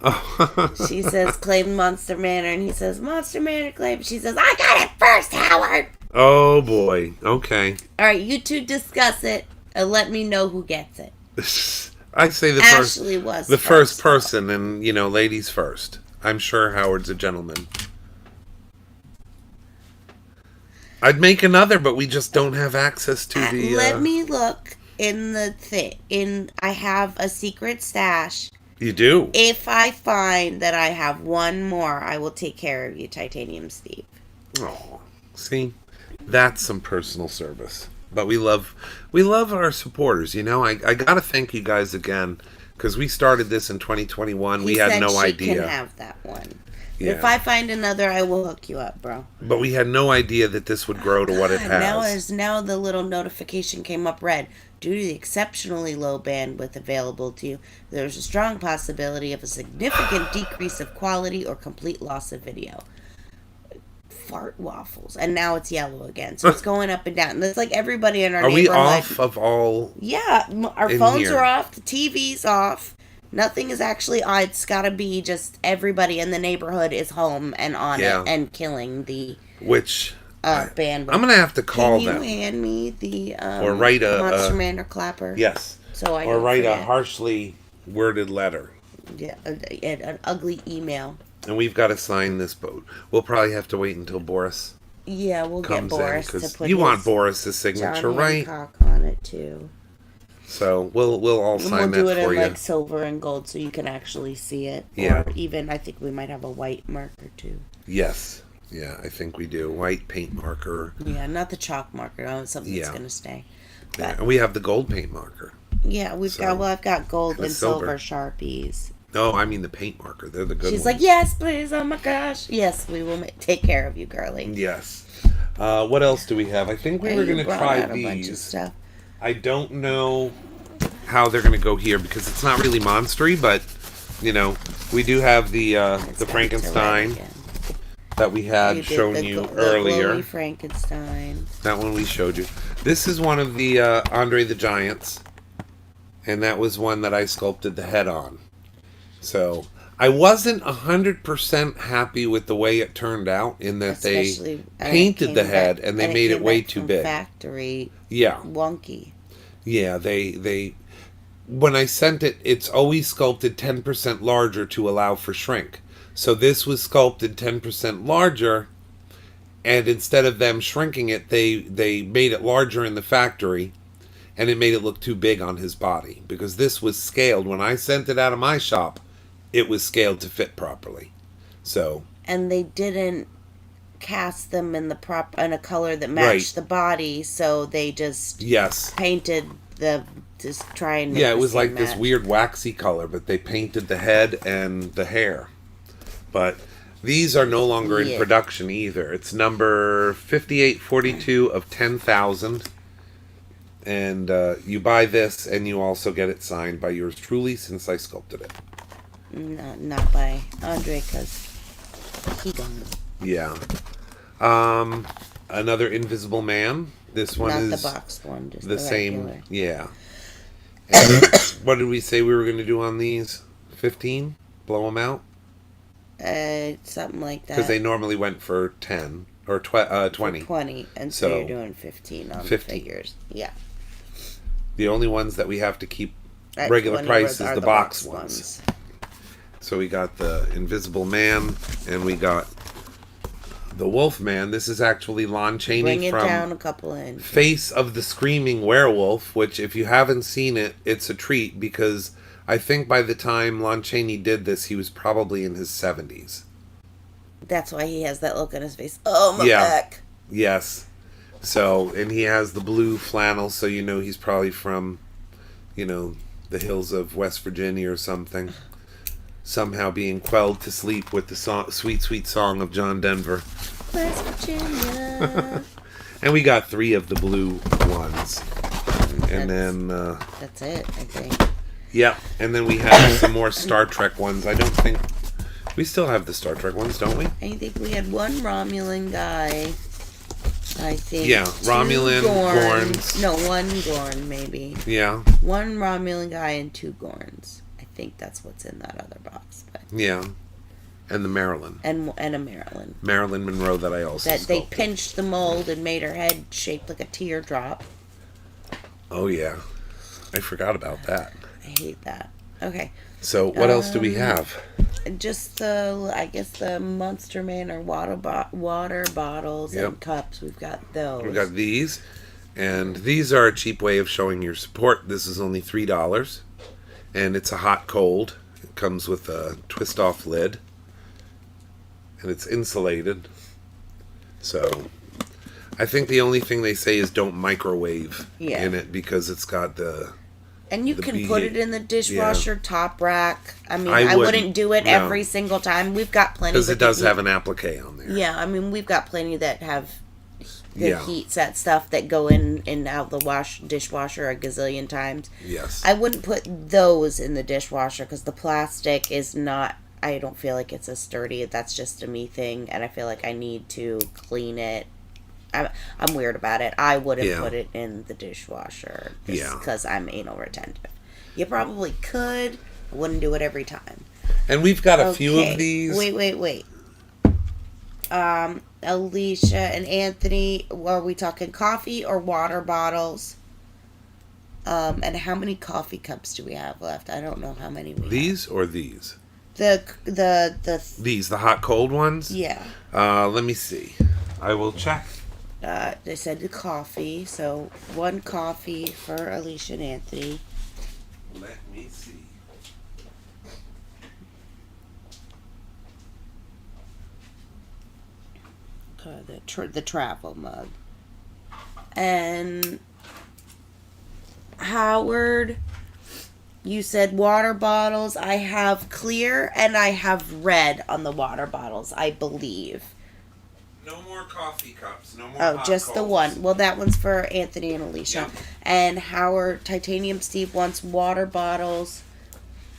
C: She says, claim Monster Manor. And he says, Monster Manor claim. She says, I got it first, Howard.
D: Oh, boy. Okay.
C: All right, you two discuss it and let me know who gets it.
D: I say the
C: Ashley was
D: the first person, and, ladies first. I'm sure Howard's a gentleman. I'd make another, but we just don't have access to the...
C: Let me look in the thing. I have a secret stash.
D: You do?
C: If I find that I have one more, I will take care of you, Titanium Steve.
D: Oh, see? That's some personal service. But we love our supporters, I got to thank you guys again, because we started this in 2021. We had no idea.
C: He can have that one.
D: Yeah.
C: If I find another, I will hook you up, bro.
D: But we had no idea that this would grow to what it has.
C: Now the little notification came up red. Due to the exceptionally low bandwidth available to you, there's a strong possibility of a significant decrease of quality or complete loss of video. Fart waffles. And now it's yellow again. So it's going up and down. And it's like everybody in our neighborhood.
D: Are we off of all?
C: Yeah. Our phones are off. The TV's off. Nothing is actually on. It's got to be just everybody in the neighborhood is home and on it and killing the bandwidth.
D: I'm going to have to call them.
C: Can you hand me the
D: or write a
C: Monster Manor clapper?
D: Yes.
C: So I
D: or write
C: forget.
D: a harshly worded letter.
C: Yeah, an ugly email.
D: And we've got to sign this boat. We'll probably have to wait until Boris
C: we'll get Boris to put
D: you want Boris's signature,
C: John
D: right?
C: Hancock on it too.
D: So we'll all sign that for you.
C: We'll do it in like silver and gold so you can actually see it.
D: Yeah.
C: Or even I think we might have a white marker too.
D: Yes. Yeah, I think we do. White paint marker.
C: Yeah, not the chalk marker. Oh, something that's going to stay.
D: But, and we have the gold paint marker.
C: Yeah, I've got gold and silver Sharpies.
D: No, I mean the paint marker. They're the good ones.
C: She's like, yes, please. Oh my gosh. Yes, we will take care of you, girlie.
D: Yes. What else do we have? I think we were going to try these.
C: A bunch of stuff.
D: I don't know how they're going to go here because it's not really monstery, but we do have the Frankenstein that we had shown you earlier.
C: The Frankenstein.
D: That one we showed you. This is one of the Andre the Giants, and that was one that I sculpted the head on. So I wasn't 100% happy with the way it turned out in that they painted the head and they made it way too big.
C: Factory.
D: Yeah.
C: Wonky.
D: Yeah, they when I sent it, it's always sculpted 10% larger to allow for shrink. So this was sculpted 10% larger, and instead of them shrinking it, they made it larger in the factory, and it made it look too big on his body. Because this was scaled. When I sent it out of my shop, it was scaled to fit properly. So.
C: And they didn't cast them in a color that matched the body, so they just painted just try and make
D: it was like this weird waxy color, but they painted the head and the hair. But these are no longer in production either. It's number 5842 of 10,000. And you buy this, and you also get it signed by yours truly, since I sculpted it.
C: No, not by Andre, because he gone.
D: Yeah. Another Invisible Man. This one is
C: not the boxed one, just
D: the same.
C: Regular.
D: Yeah. And what did we say we were going to do on these? 15? Blow them out?
C: Something like that.
D: Because they normally went for 10 or 20.
C: For 20, and so you're doing 15 on 50. The figures. Yeah.
D: The only ones that we have to keep regular price is the box ones. So we got the Invisible Man, and we got the Wolf Man. This is actually Lon Chaney from
C: down a couple inches.
D: Face of the Screaming Werewolf, which if you haven't seen it, it's a treat because I think by the time Lon Chaney did this, he was probably in his 70s.
C: That's why he has that look on his face. Oh, my
D: Yeah.
C: back.
D: Yes. So, and he has the blue flannel, so you know he's probably from, the hills of West Virginia or something. Somehow being quelled to sleep with the sweet, sweet song of John Denver.
C: West Virginia.
D: And we got 3 of the blue ones. And then...
C: that's it, I think.
D: Yep. And then we have some more Star Trek ones. I don't think... We still have the Star Trek ones, don't we?
C: I think we had one Romulan guy. I think.
D: Yeah,
C: 2
D: Romulan, Gorns.
C: No, 1 Gorn, maybe.
D: Yeah.
C: 1 Romulan guy and 2 Gorns. I think that's what's in that other box. But
D: Yeah. And the Marilyn.
C: and a Marilyn.
D: Marilyn Monroe that I also
C: That they
D: sculpted.
C: pinched the mold and made her head shaped like a teardrop.
D: Oh, yeah. I forgot about that.
C: I hate that. Okay.
D: So, what else do we have?
C: Just the Monster Manor water bottles
D: Yep.
C: and cups. We've got those.
D: We got these. And these are a cheap way of showing your support. This is only $3. And it's a hot cold. It comes with a twist-off lid. And it's insulated. So, I think the only thing they say is don't microwave in it because it's got the...
C: And you
D: the
C: can
D: bee-
C: put it in the dishwasher top rack. I mean,
D: I
C: I wouldn't
D: wouldn't,
C: do it
D: no.
C: every single time. We've got plenty.
D: Because it does
C: that
D: have an applique on there.
C: Yeah, I mean, we've got plenty that have the
D: Yeah.
C: heat set stuff that go in and out the dishwasher a gazillion times.
D: Yes.
C: I wouldn't put those in the dishwasher because the plastic is not. I don't feel like it's as sturdy. That's just a me thing, and I feel like I need to clean it. I'm weird about it. I wouldn't put it in the dishwasher because I'm anal retentive. You probably could. I wouldn't do it every time.
D: And we've got a few of these.
C: Wait. Alicia and Anthony, are we talking coffee or water bottles? And how many coffee cups do we have left? I don't know how many we
D: These or these?
C: have.
D: These, the hot cold ones?
C: Yeah.
D: Let me see. I will check.
C: They said the coffee, so 1 coffee for Alicia and Anthony.
D: Let me see.
C: The travel mug. And Howard, you said water bottles. I have clear and I have red on the water bottles, I believe.
D: No more coffee cups. No more
C: Oh,
D: hot
C: just the
D: colds.
C: one. Well, that one's for Anthony and Alicia.
D: Yep.
C: And Howard, Titanium Steve wants water bottles.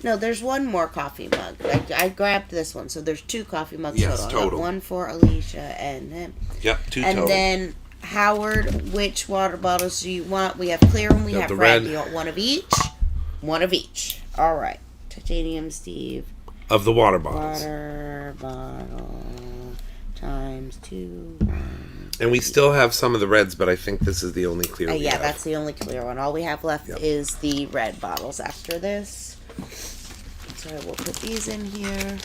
C: No, there's 1 more coffee mug. I grabbed this one, so there's 2 coffee mugs
D: Yes,
C: total. I got
D: total.
C: 1 for Alicia and him.
D: Yep, 2
C: And
D: total.
C: then Howard, which water bottles do you want? We have clear and we
D: Got
C: have
D: the
C: red.
D: red.
C: You want 1 of each? 1 of each. All right. Titanium Steve.
D: Of the water bottles.
C: Water bottle times 2.
D: And we still have some of the reds, but I think this is the only clear we
C: Yeah,
D: have.
C: that's the only clear one. All we have left
D: Yep.
C: is the red bottles after this. So we'll put these in here.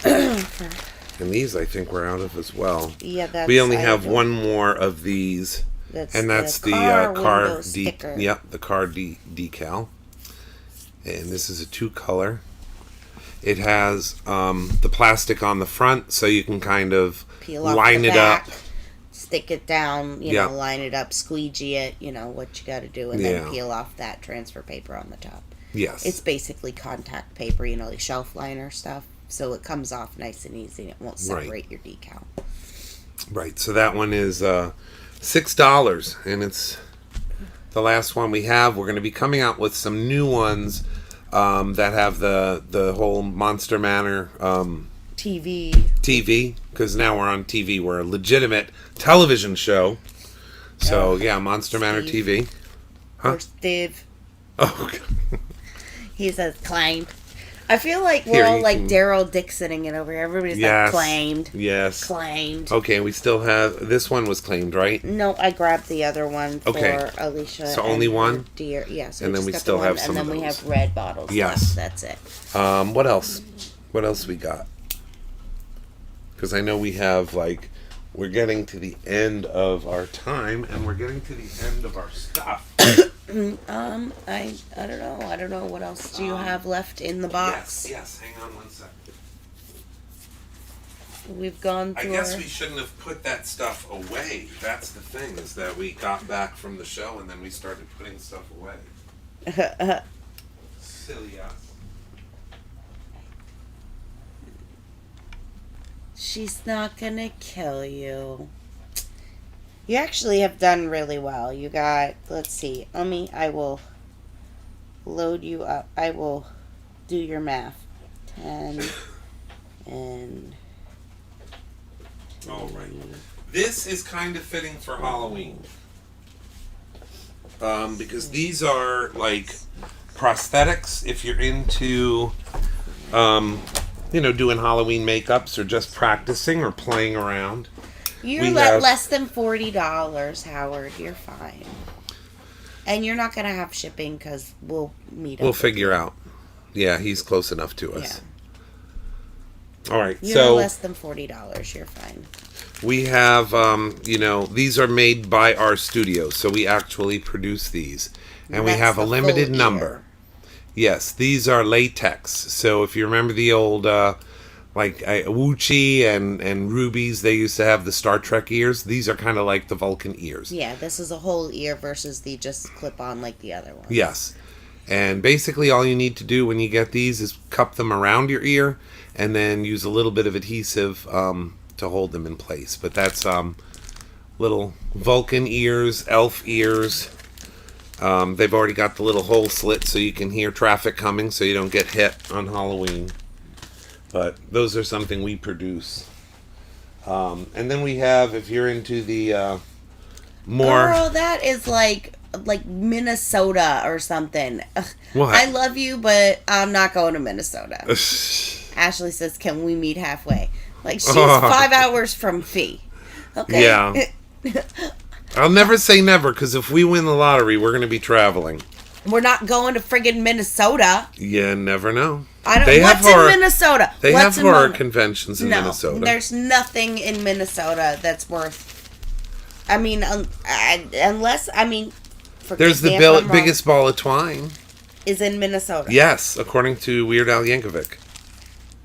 D: And these I think we're out of as well.
C: Yeah, that's.
D: We only
C: I
D: have
C: don't-
D: 1 more of these. And that's the
C: car
D: car
C: window sticker.
D: Yep, the car decal. And this is a 2-color. It has the plastic on the front, so you can kind of
C: Peel off
D: line
C: the
D: it
C: back,
D: up.
C: stick it down,
D: Yeah.
C: line it up, squeegee it, what you got to do, and then
D: Yeah.
C: peel off that transfer paper on the top.
D: Yes.
C: It's basically contact paper, like shelf liner stuff, so it comes off nice and easy and it won't separate your decal.
D: Right, so that one is $6, and it's the last one we have. We're going to be coming out with some new ones that have the whole Monster Manor TV, because now we're on TV. We're a legitimate television show. So, Monster Manor
C: Steve.
D: TV. Huh?
C: Or Steve.
D: Oh, God.
C: He says claimed. I feel like we're
D: Here,
C: all
D: you
C: like
D: can-
C: Daryl Dixoning it over here. Everybody's
D: Yes.
C: like claimed.
D: Yes.
C: Claimed.
D: Okay, we still have... This one was claimed, right?
C: No, I grabbed the other one for
D: Okay.
C: Alicia.
D: So
C: and
D: only
C: her
D: one?
C: Dear, yeah. So
D: And then
C: just
D: we
C: got the
D: still
C: one,
D: have some
C: and
D: of
C: then we
D: those.
C: have red bottles.
D: Yes.
C: left. That's it.
D: What else? What else we got? Because I know we have, we're getting to the end of our time, and we're getting to the end of our stuff.
C: I don't know. I don't know what else do you have left in the box.
D: Yes. Hang on one second.
C: We've gone
D: I
C: through.
D: guess we shouldn't have put that stuff away. That's the thing, is that we got back from the show and then we started putting stuff away. Silly us.
C: She's not gonna kill you. You actually have done really well. You got, let's see, I will load you up. I will do your math. 10 and...
D: All right. This is kind of fitting for Halloween. Because these are like prosthetics if you're into, doing Halloween makeups or just practicing or playing around.
C: You're less than $40, Howard. You're fine. And you're not going to have shipping because we'll meet up.
D: We'll figure out. Yeah, he's close enough to us.
C: Yeah.
D: All right.
C: You're less than $40. You're fine.
D: We have, these are made by our studio, so we actually produce these. And we have a limited number. Yes, these are latex. So if you remember the old, Wuchi and Rubies, they used to have the Star Trek ears. These are kind of like the Vulcan ears.
C: Yeah, this is a whole ear versus the just clip on like the other one.
D: Yes. And basically all you need to do when you get these is cup them around your ear and then use a little bit of adhesive to hold them in place. But that's little Vulcan ears, elf ears. They've already got the little hole slit so you can hear traffic coming so you don't get hit on Halloween. But those are something we produce. And then we have, if you're into the more...
C: Girl, that is like Minnesota or something. Ugh.
D: What?
C: I love you, but I'm not going to Minnesota. Ashley says, can we meet halfway? Like, she's 5 hours from Fee. Okay.
D: Yeah. I'll never say never, because if we win the lottery, we're going to be traveling.
C: We're not going to friggin' Minnesota.
D: You never know.
C: I don't. What's in Minnesota?
D: They
C: What's
D: have horror conventions in Minnesota.
C: There's nothing in Minnesota that's worth... I mean, unless...
D: There's the biggest ball of twine.
C: Is in Minnesota.
D: Yes, according to Weird Al Yankovic.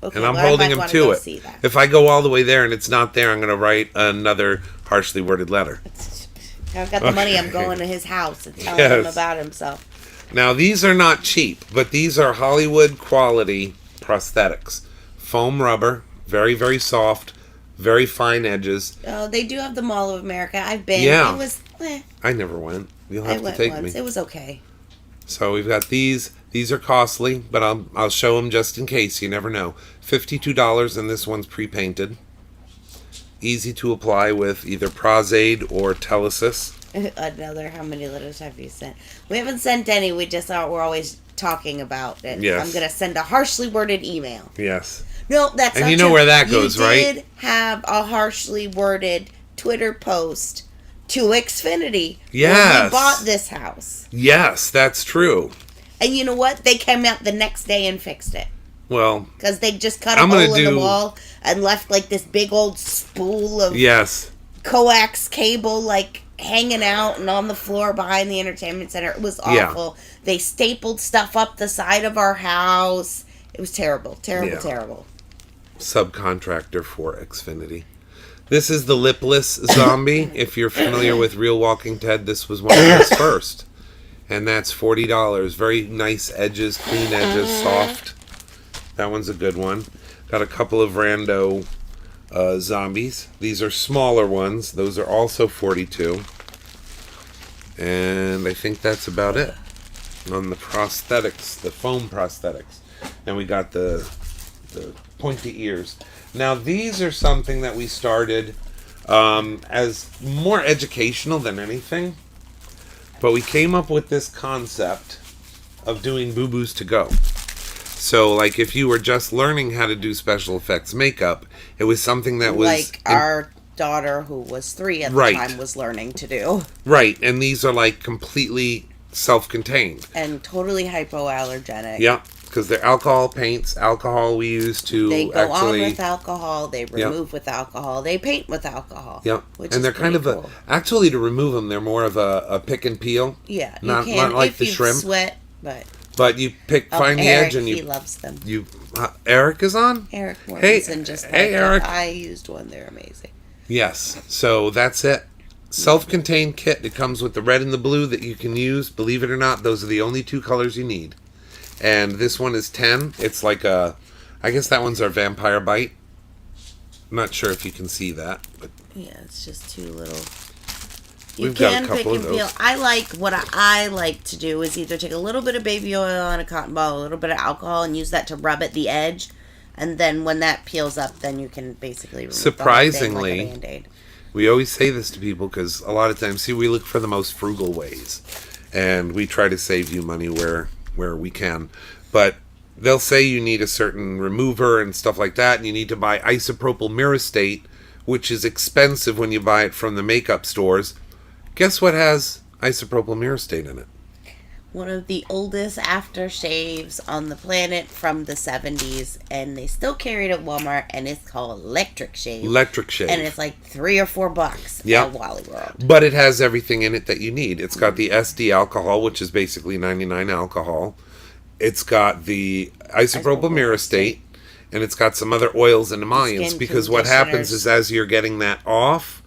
C: Okay,
D: and I'm holding him to it. If I go all the way there and it's not there, I'm going to write another harshly worded letter.
C: I've got the money. I'm going to his house and telling him about himself.
D: Now, these are not cheap, but these are Hollywood quality prosthetics. Foam rubber, very, very soft, very fine edges.
C: Oh, they do have the Mall of America. I've been.
D: Yeah.
C: It was...
D: I never went. You'll have to take me.
C: It was okay.
D: So we've got these. These are costly, but I'll show them just in case. You never know. $52, and this one's pre-painted. Easy to apply with either Prozaid or Telesis.
C: How many letters have you sent? We haven't sent any. We just thought we're always talking about it.
D: Yes.
C: I'm going to send a harshly worded email.
D: Yes.
C: No, that's not
D: And you know
C: true.
D: where that goes, right?
C: You did have a harshly worded Twitter post to Xfinity.
D: Yes.
C: When we bought this house.
D: Yes, that's true.
C: And you know what? They came out the next day and fixed it.
D: Well,
C: because they just cut a hole in the wall and left like this big old spool of coax cable like hanging out and on the floor behind the entertainment center. It was awful. Yeah. They stapled stuff up the side of our house. It was terrible. Terrible.
D: Subcontractor for Xfinity. This is the lipless zombie. If you're familiar with Real Walking Dead, this was one of his first. And that's $40. Very nice edges, clean edges, soft. That one's a good one. Got a couple of rando zombies. These are smaller ones. Those are also $42. And I think that's about it on the prosthetics, the foam prosthetics. And we got the pointy ears. Now these are something that we started as more educational than anything. But we came up with this concept of doing boo-boos to go. So, like, if you were just learning how to do special effects makeup, it was something that was...
C: Like our daughter, who was 3 at the time, was learning to do.
D: Right, and these are, like, completely self-contained.
C: And totally hypoallergenic.
D: Yeah, because they're alcohol paints. Alcohol we use to
C: They go
D: actually
C: on with alcohol. They remove with alcohol. They paint with alcohol.
D: Yep.
C: Which
D: And
C: is
D: they're kind of
C: cool.
D: actually to remove them, they're more of a pick and peel.
C: Yeah, you
D: Not
C: can
D: like
C: if
D: the
C: you
D: shrimp.
C: sweat, but
D: You find the
C: Eric,
D: edge and
C: he
D: you
C: loves them.
D: Eric is on?
C: Eric
D: Hey,
C: Mortensen just
D: hey,
C: had them.
D: Eric.
C: I used one. They're amazing.
D: Yes. So that's it. Self-contained kit. It comes with the red and the blue that you can use. Believe it or not, those are the only 2 colors you need. And this one is 10. It's like I guess that one's our vampire bite. I'm not sure if you can see that, but
C: Yeah, it's just 2 little. You
D: we've got
C: can
D: a
C: pick
D: couple
C: and
D: of
C: peel.
D: those.
C: What I like to do is either take a little bit of baby oil on a cotton ball, a little bit of alcohol, and use that to rub at the edge. And then when that peels up, then you can basically remove
D: Surprisingly,
C: the whole thing like a Band-Aid.
D: We always say this to people because a lot of times, we look for the most frugal ways, and we try to save you money where we can. But they'll say you need a certain remover and stuff like that, and you need to buy isopropyl myrostate, which is expensive when you buy it from the makeup stores. Guess what has isopropyl myrostate in it?
C: One of the oldest aftershaves on the planet from the 70s, and they still carry it at Walmart, and it's called Electric Shave.
D: Electric Shave.
C: And it's like $3 or $4
D: Yep.
C: at Wally World.
D: But it has everything in it that you need. It's got the SD alcohol, which is basically 99 alcohol. It's got the isopropyl myrostate, and it's got some other oils and emollients.
C: Skin
D: Because what happens is, as you're getting that off,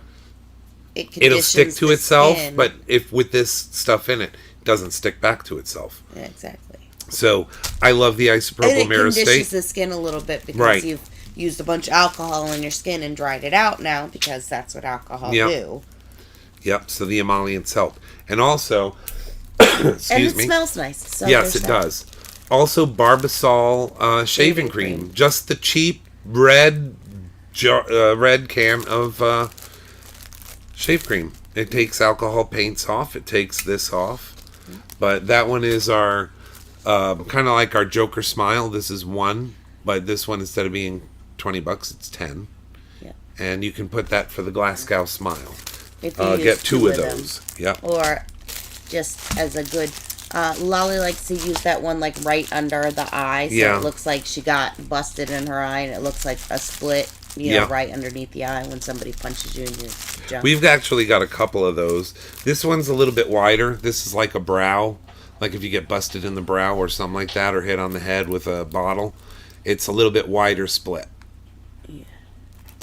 D: it'll stick to
C: the
D: itself.
C: skin.
D: But if with this stuff in it, it doesn't stick back to itself.
C: Yeah, exactly.
D: So I love the
C: And
D: isopropyl
C: it conditions
D: myrostate.
C: the skin a little bit because
D: Right.
C: you've used a bunch of alcohol on your skin and dried it out now because that's what alcohol
D: Yep.
C: do.
D: Yep. So the emollients help, and also, excuse
C: And it
D: me.
C: smells nice. So
D: Yes,
C: there's
D: it
C: that.
D: does. Also, Barbasol shaving cream. Just the cheap red red can of shave cream. It takes alcohol paints off. It takes this off. But that one is our kind of like our Joker Smile. This is 1, but this one, instead of being $20, it's 10.
C: Yeah.
D: And you can put that for the Glasgow Smile.
C: If you use
D: Get 2 of
C: them.
D: those. Yep.
C: Or just as a good Lolly likes to use that one like right under the eye, so
D: Yeah.
C: it looks like she got busted in her eye, and it looks like a split,
D: Yeah.
C: right underneath the eye when somebody punches you in your junk.
D: We've actually got a couple of those. This one's a little bit wider. This is like a brow. Like if you get busted in the brow or something like that, or hit on the head with a bottle, it's a little bit wider split.
C: Yeah.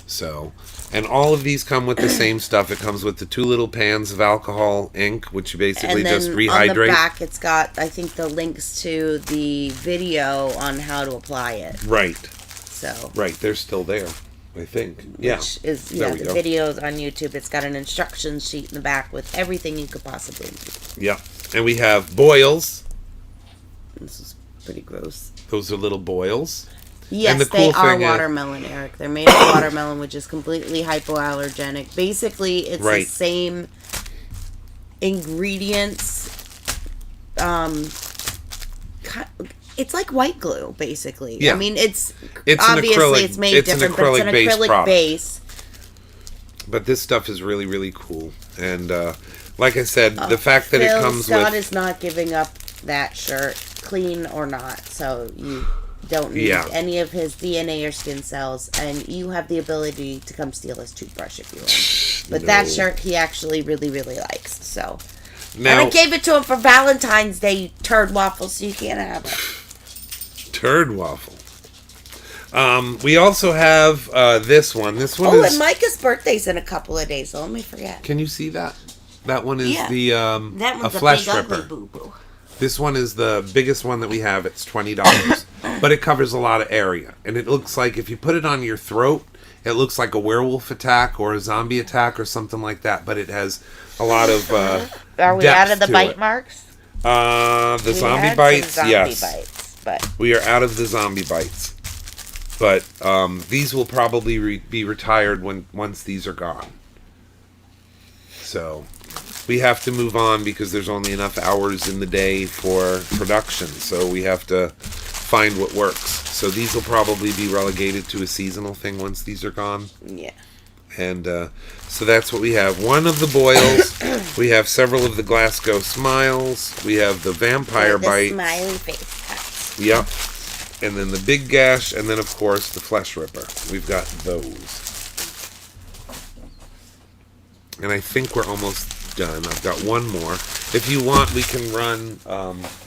D: So, and all of these come with the same stuff. It comes with the 2 little pans of alcohol ink, which you basically
C: and then
D: just
C: on the
D: rehydrate.
C: back, it's got, I think, the links to the video on how to apply it.
D: Right,
C: So,
D: right. They're still there, I think. Yeah.
C: which is
D: There we
C: the
D: go.
C: videos on YouTube. It's got an instruction sheet in the back with everything you could possibly need.
D: Yeah. And we have boils.
C: This is pretty gross.
D: Those are little boils.
C: Yes,
D: the
C: they
D: cool
C: are
D: thing is-
C: watermelon, Eric. They're made of watermelon, which is completely hypoallergenic. Basically, it's
D: Right.
C: the same ingredients. It's like white glue, basically.
D: Yeah.
C: I mean, it's
D: It's an
C: obviously
D: acrylic-
C: it's made
D: it's an
C: different, but it's an
D: acrylic-based
C: acrylic
D: product.
C: base.
D: But this stuff is really, really cool. And like I said, the fact that
C: Phil
D: it comes
C: Scott
D: with...
C: is not giving up that shirt, clean or not. So you don't need
D: Yeah.
C: any of his DNA or skin cells, and you have the ability to come steal his toothbrush if you want. But that
D: No.
C: shirt he actually really, really likes. So,
D: Now,
C: and I gave it to him for Valentine's Day, you turd waffle, so you can't have it.
D: turd waffle. We also have this one. This one
C: Oh,
D: is...
C: and Micah's birthday's in a couple of days, so let me forget.
D: Can you see that? That one is
C: Yeah.
D: the
C: That
D: a
C: one's a
D: flesh
C: big ugly
D: ripper.
C: boo-boo.
D: This one is the biggest one that we have. It's $20, but it covers a lot of area, and it looks like if you put it on your throat, it looks like a werewolf attack or a zombie attack or something like that. But it has a lot of
C: Are we
D: depth
C: out of the
D: to
C: bite
D: it.
C: marks?
D: The
C: We
D: zombie
C: had some
D: bites,
C: zombie
D: yes.
C: bites, but
D: We are out of the zombie bites, but these will probably be retired once these are gone. So we have to move on because there's only enough hours in the day for production. So we have to find what works. So these will probably be relegated to a seasonal thing once these are gone.
C: yeah.
D: And so that's what we have. One of the boils. We have several of the Glasgow Smiles. We have the Vampire
C: The
D: Bite.
C: smiley face cuts.
D: Yep. and then the big gash, and then, of course, the flesh ripper. We've got those. And I think we're almost done. I've got one more. If you want, we can run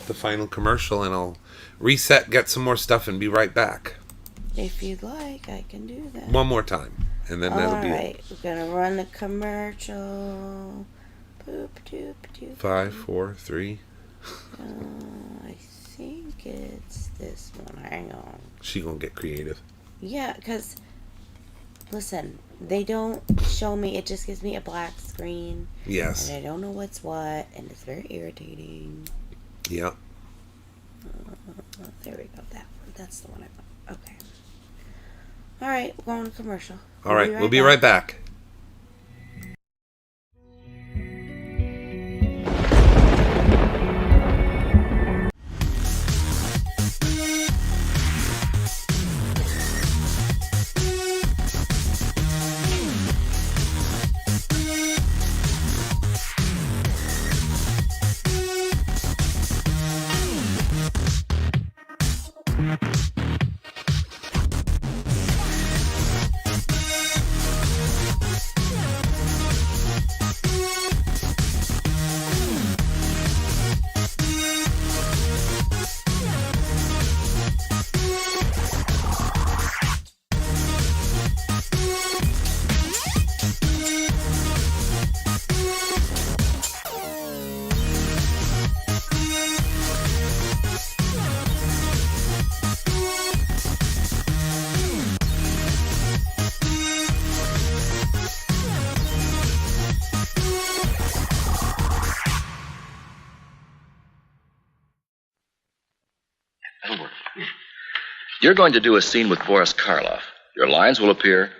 D: the final commercial, and I'll reset, get some more stuff, and be right back.
C: If you'd like, I can do that.
D: One more time, and then that'll be it.
C: Alright, we're going to run the commercial. Boop, doop, doop.
D: 5, 4, 3.
C: I think it's this one. Hang on.
D: She gonna get creative.
C: Yeah, because, listen, they don't show me. It just gives me a black screen.
D: Yes.
C: And I don't know what's what, and it's very irritating.
D: Yep.
C: There we go. That one. That's the one I want. Okay. All right, we're going to commercial.
D: All right, we'll be right back.
H: You're going to do a scene with Boris Karloff. Your lines will appear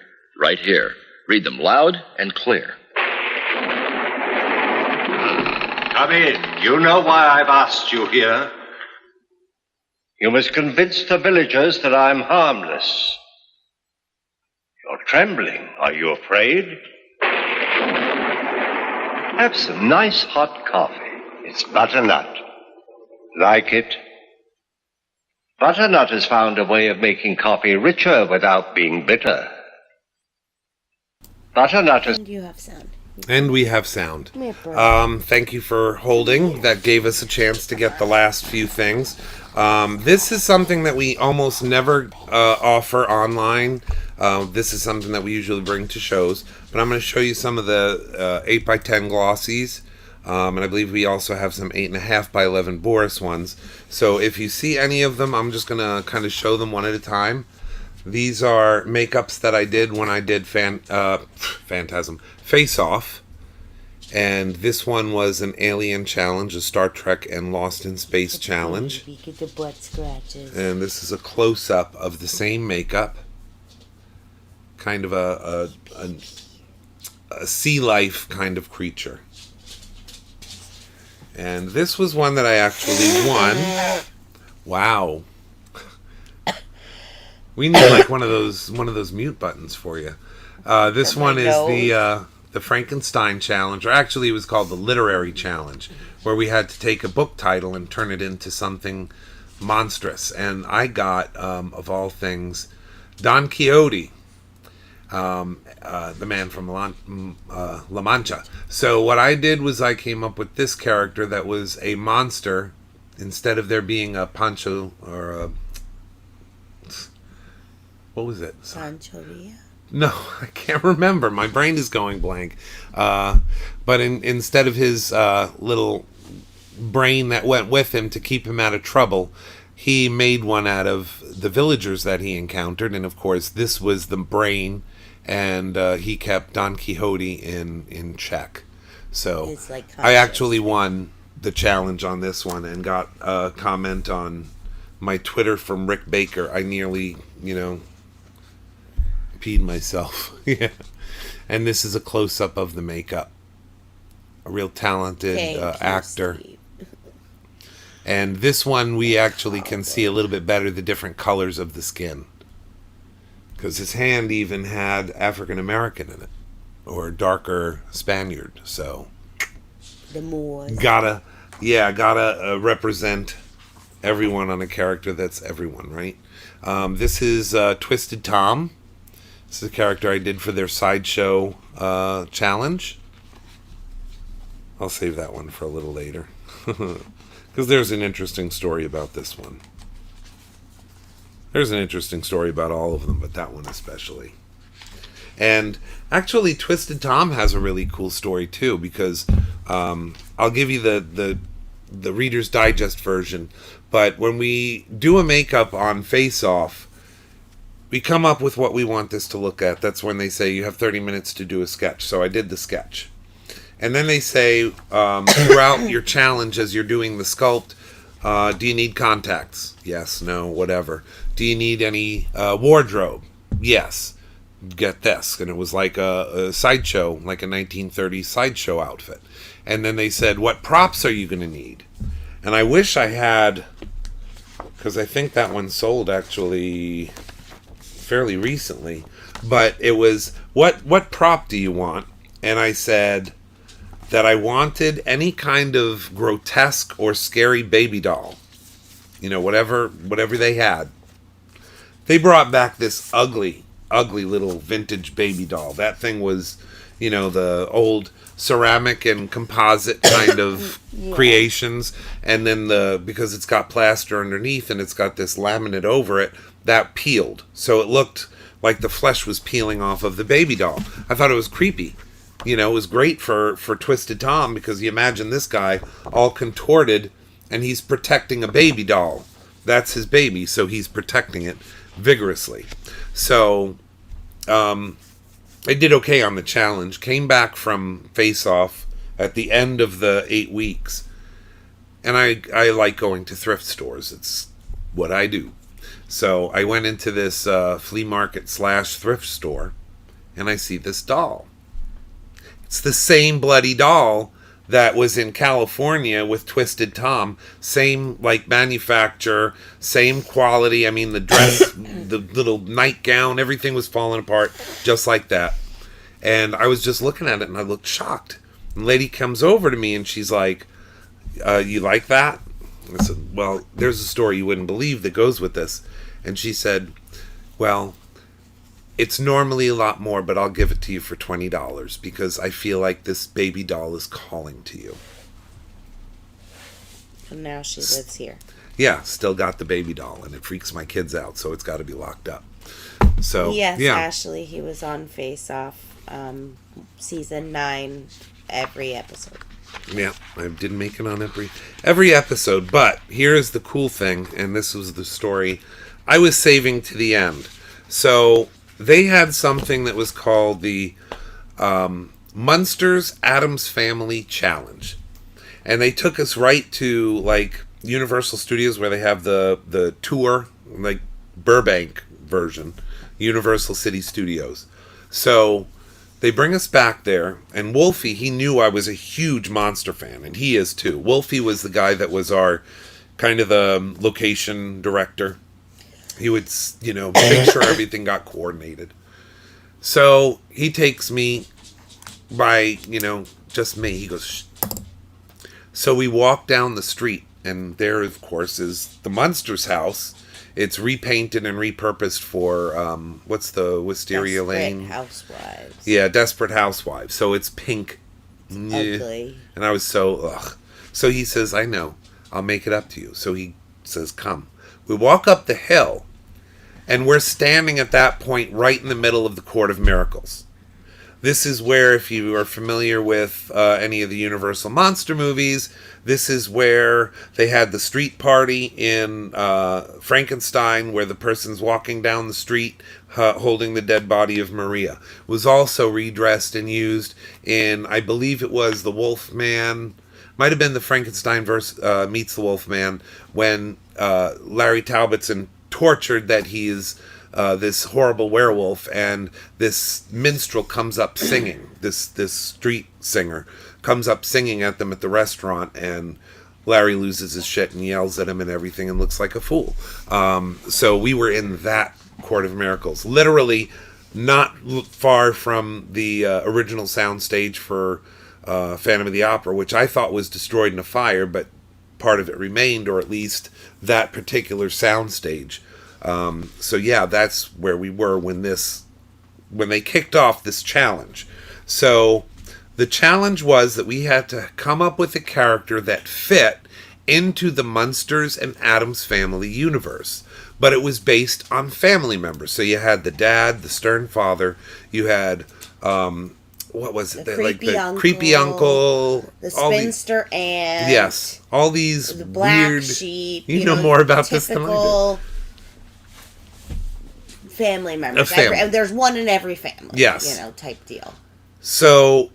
H: right here. Read them loud and clear.
I: Come in. You know why I've asked you here. You must convince the villagers that I'm harmless. You're trembling. Are you afraid? Have some nice hot coffee. It's butternut. Like it? Butternut has found a way of making coffee richer without being bitter. Butternut is...
C: And you have sound.
D: And we have sound.
C: Come here, bro.
D: Thank you for holding. That gave us a chance to get the last few things. This is something that we almost never offer online. This is something that we usually bring to shows. But I'm going to show you some of the 8x10 glossies. And I believe we also have some 8.5x11 Boris ones. So if you see any of them, I'm just going to kind of show them one at a time. These are makeups that I did when I did Phantasm Face Off. And this one was an Alien challenge, a Star Trek and Lost in Space challenge.
C: Get the butt scratches.
D: And this is a close-up of the same makeup. Kind of a sea life kind of creature. And this was one that I actually won. Wow. We need like one of those mute buttons for you. This one is the Frankenstein challenge, or actually it was called the Literary Challenge, where we had to take a book title and turn it into something monstrous. And I got, of all things, Don Quixote. The man from La Mancha. So what I did was I came up with this character that was a monster. Instead of there being a Pancho or a... What was it?
C: Pancho Villa?
D: No, I can't remember. My brain is going blank. But instead of his little brain that went with him to keep him out of trouble, he made one out of the villagers that he encountered. And of course, this was the brain. And he kept Don Quixote in check. So
C: like
D: I actually won the challenge on this one and got a comment on my Twitter from Rick Baker. I nearly, peed myself. Yeah. And this is a close-up of the makeup. A real talented actor. And this one we actually can see a little bit better the different colors of the skin. Because his hand even had African American in it, or darker Spaniard. So
C: the Moors.
D: gotta represent everyone on a character that's everyone, right? This is Twisted Tom. This is a character I did for their sideshow challenge. I'll save that one for a little later. Because there's an interesting story about this one. There's an interesting story about all of them, but that one especially. And actually, Twisted Tom has a really cool story too, because I'll give you the Reader's Digest version. But when we do a makeup on Face Off, we come up with what we want this to look at. That's when they say you have 30 minutes to do a sketch. So I did the sketch. And then they say, throughout your challenge as you're doing the sculpt, do you need contacts? Yes, no, whatever. Do you need any wardrobe? Yes. Get this. And it was like a sideshow, like a 1930s sideshow outfit. And then they said, what props are you going to need? And I wish I had, because I think that one sold actually fairly recently. But it was, what prop do you want? And I said that I wanted any kind of grotesque or scary baby doll. You know, whatever they had. They brought back this ugly little vintage baby doll. That thing was, you know, the old ceramic and composite kind of creations. And then because it's got plaster underneath and it's got this laminate over it, that peeled. So it looked like the flesh was peeling off of the baby doll. I thought it was creepy. You know, it was great for Twisted Tom, because you imagine this guy all contorted and he's protecting a baby doll. That's his baby, so he's protecting it vigorously. So I did okay on the challenge. Came back from Face Off at the end of the 8 weeks. And I like going to thrift stores. It's what I do. So I went into this flea market / thrift store, and I see this doll. It's the same bloody doll that was in California with Twisted Tom. Same, like, manufacturer, same quality. I mean, the dress, the little nightgown, everything was falling apart just like that. And I was just looking at it, and I looked shocked. And the lady comes over to me, and she's like, you like that? I said, well, there's a story you wouldn't believe that goes with this. And she said, well, it's normally a lot more, but I'll give it to you for $20 because I feel like this baby doll is calling to you.
C: And now she lives here.
D: Yeah, still got the baby doll, and it freaks my kids out, so it's got to be locked up. So
C: yes,
D: yeah.
C: Ashley, he was on Face Off, season 9, every episode.
D: Yeah, I didn't make it on every episode, but here's the cool thing, and this was the story I was saving to the end. So they had something that was called the Munsters Addams Family Challenge. And they took us right to, like, Universal Studios, where they have the tour, like Burbank version, Universal City Studios. So they bring us back there, and Wolfie, he knew I was a huge monster fan, and he is too. Wolfie was the guy that was our kind of the location director. He would, you know, make sure everything got coordinated. So he takes me by, you know, just me. He goes, shh. So we walk down the street, and there, of course, is the Munsters house. It's repainted and repurposed for, what's the Wisteria Lane?
C: Desperate Housewives.
D: Yeah, Desperate Housewives. So it's pink.
C: It's ugly.
D: And I was so, ugh. So he says, I know. I'll make it up to you. So he says, come. We walk up the hill, and we're standing at that point right in the middle of the Court of Miracles. This is where, if you are familiar with any of the Universal Monster movies, this is where they had the street party in Frankenstein, where the person's walking down the street holding the dead body of Maria. It was also redressed and used in, I believe it was the Wolfman, might have been the Frankenstein meets the Wolfman, when Larry Talbot's tortured that he is this horrible werewolf, and this minstrel comes up singing. This street singer comes up singing at them at the restaurant, and Larry loses his shit and yells at him and everything and looks like a fool. So we were in that Court of Miracles, literally not far from the original soundstage for Phantom of the Opera, which I thought was destroyed in a fire, but part of it remained, or at least that particular soundstage. So yeah, that's where we were when they kicked off this challenge. So the challenge was that we had to come up with a character that fit into the Munsters and Addams Family universe. But it was based on family members. So you had the dad, the stern father. You had, what was it?
C: The
D: creepy uncle.
C: The spinster aunt.
D: Yes. All these
C: the black
D: weird...
C: sheep.
D: You know more about this than I do.
C: Family members. There's one in every family.
D: Yes.
C: Type deal.
D: So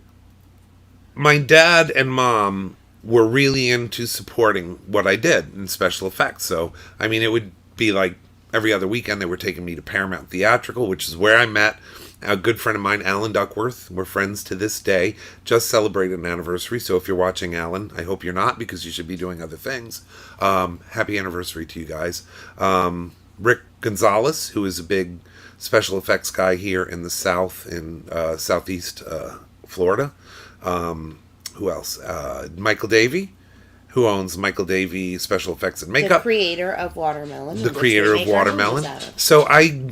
D: my dad and mom were really into supporting what I did in special effects. So, I mean, it would be like every other weekend they were taking me to Paramount Theatrical, which is where I met a good friend of mine, Alan Duckworth. We're friends to this day. Just celebrated an anniversary. So if you're watching, Alan, I hope you're not, because you should be doing other things. Happy anniversary to you guys. Rick Gonzalez, who is a big special effects guy here in the South, in Southeast Florida. Who else? Michael Davey, who owns Michael Davey Special Effects and Makeup.
C: The creator of Watermelon.
D: The creator of Watermelon. So I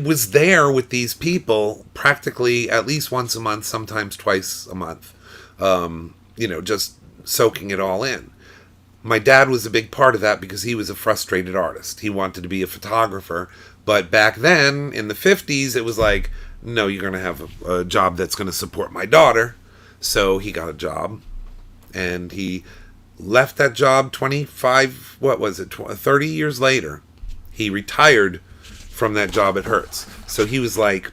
D: was there with these people practically at least once a month, sometimes twice a month. Just soaking it all in. My dad was a big part of that because he was a frustrated artist. He wanted to be a photographer. But back then, in the 50s, it was like, no, you're going to have a job that's going to support my daughter. So he got a job, and he left that job 30 years later. He retired from that job at Hertz. So he was like,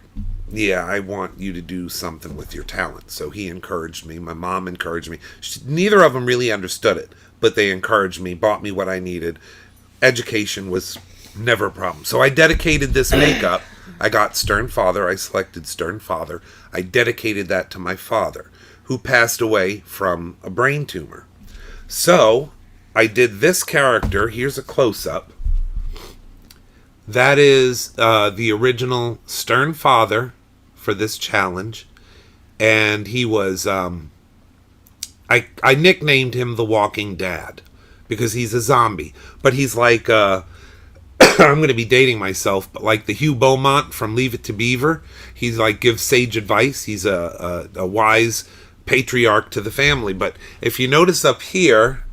D: yeah, I want you to do something with your talent. So he encouraged me. My mom encouraged me. Neither of them really understood it, but they encouraged me, bought me what I needed. Education was never a problem. So I dedicated this makeup. I got Stern Father. I selected Stern Father. I dedicated that to my father, who passed away from a brain tumor. So I did this character. Here's a close-up. That is the original Stern Father for this challenge. And he was... I nicknamed him the Walking Dad because he's a zombie. But he's like... I'm going to be dating myself, but like the Hugh Beaumont from Leave It to Beaver. He's like gives sage advice. He's a wise patriarch to the family. But if you notice up here,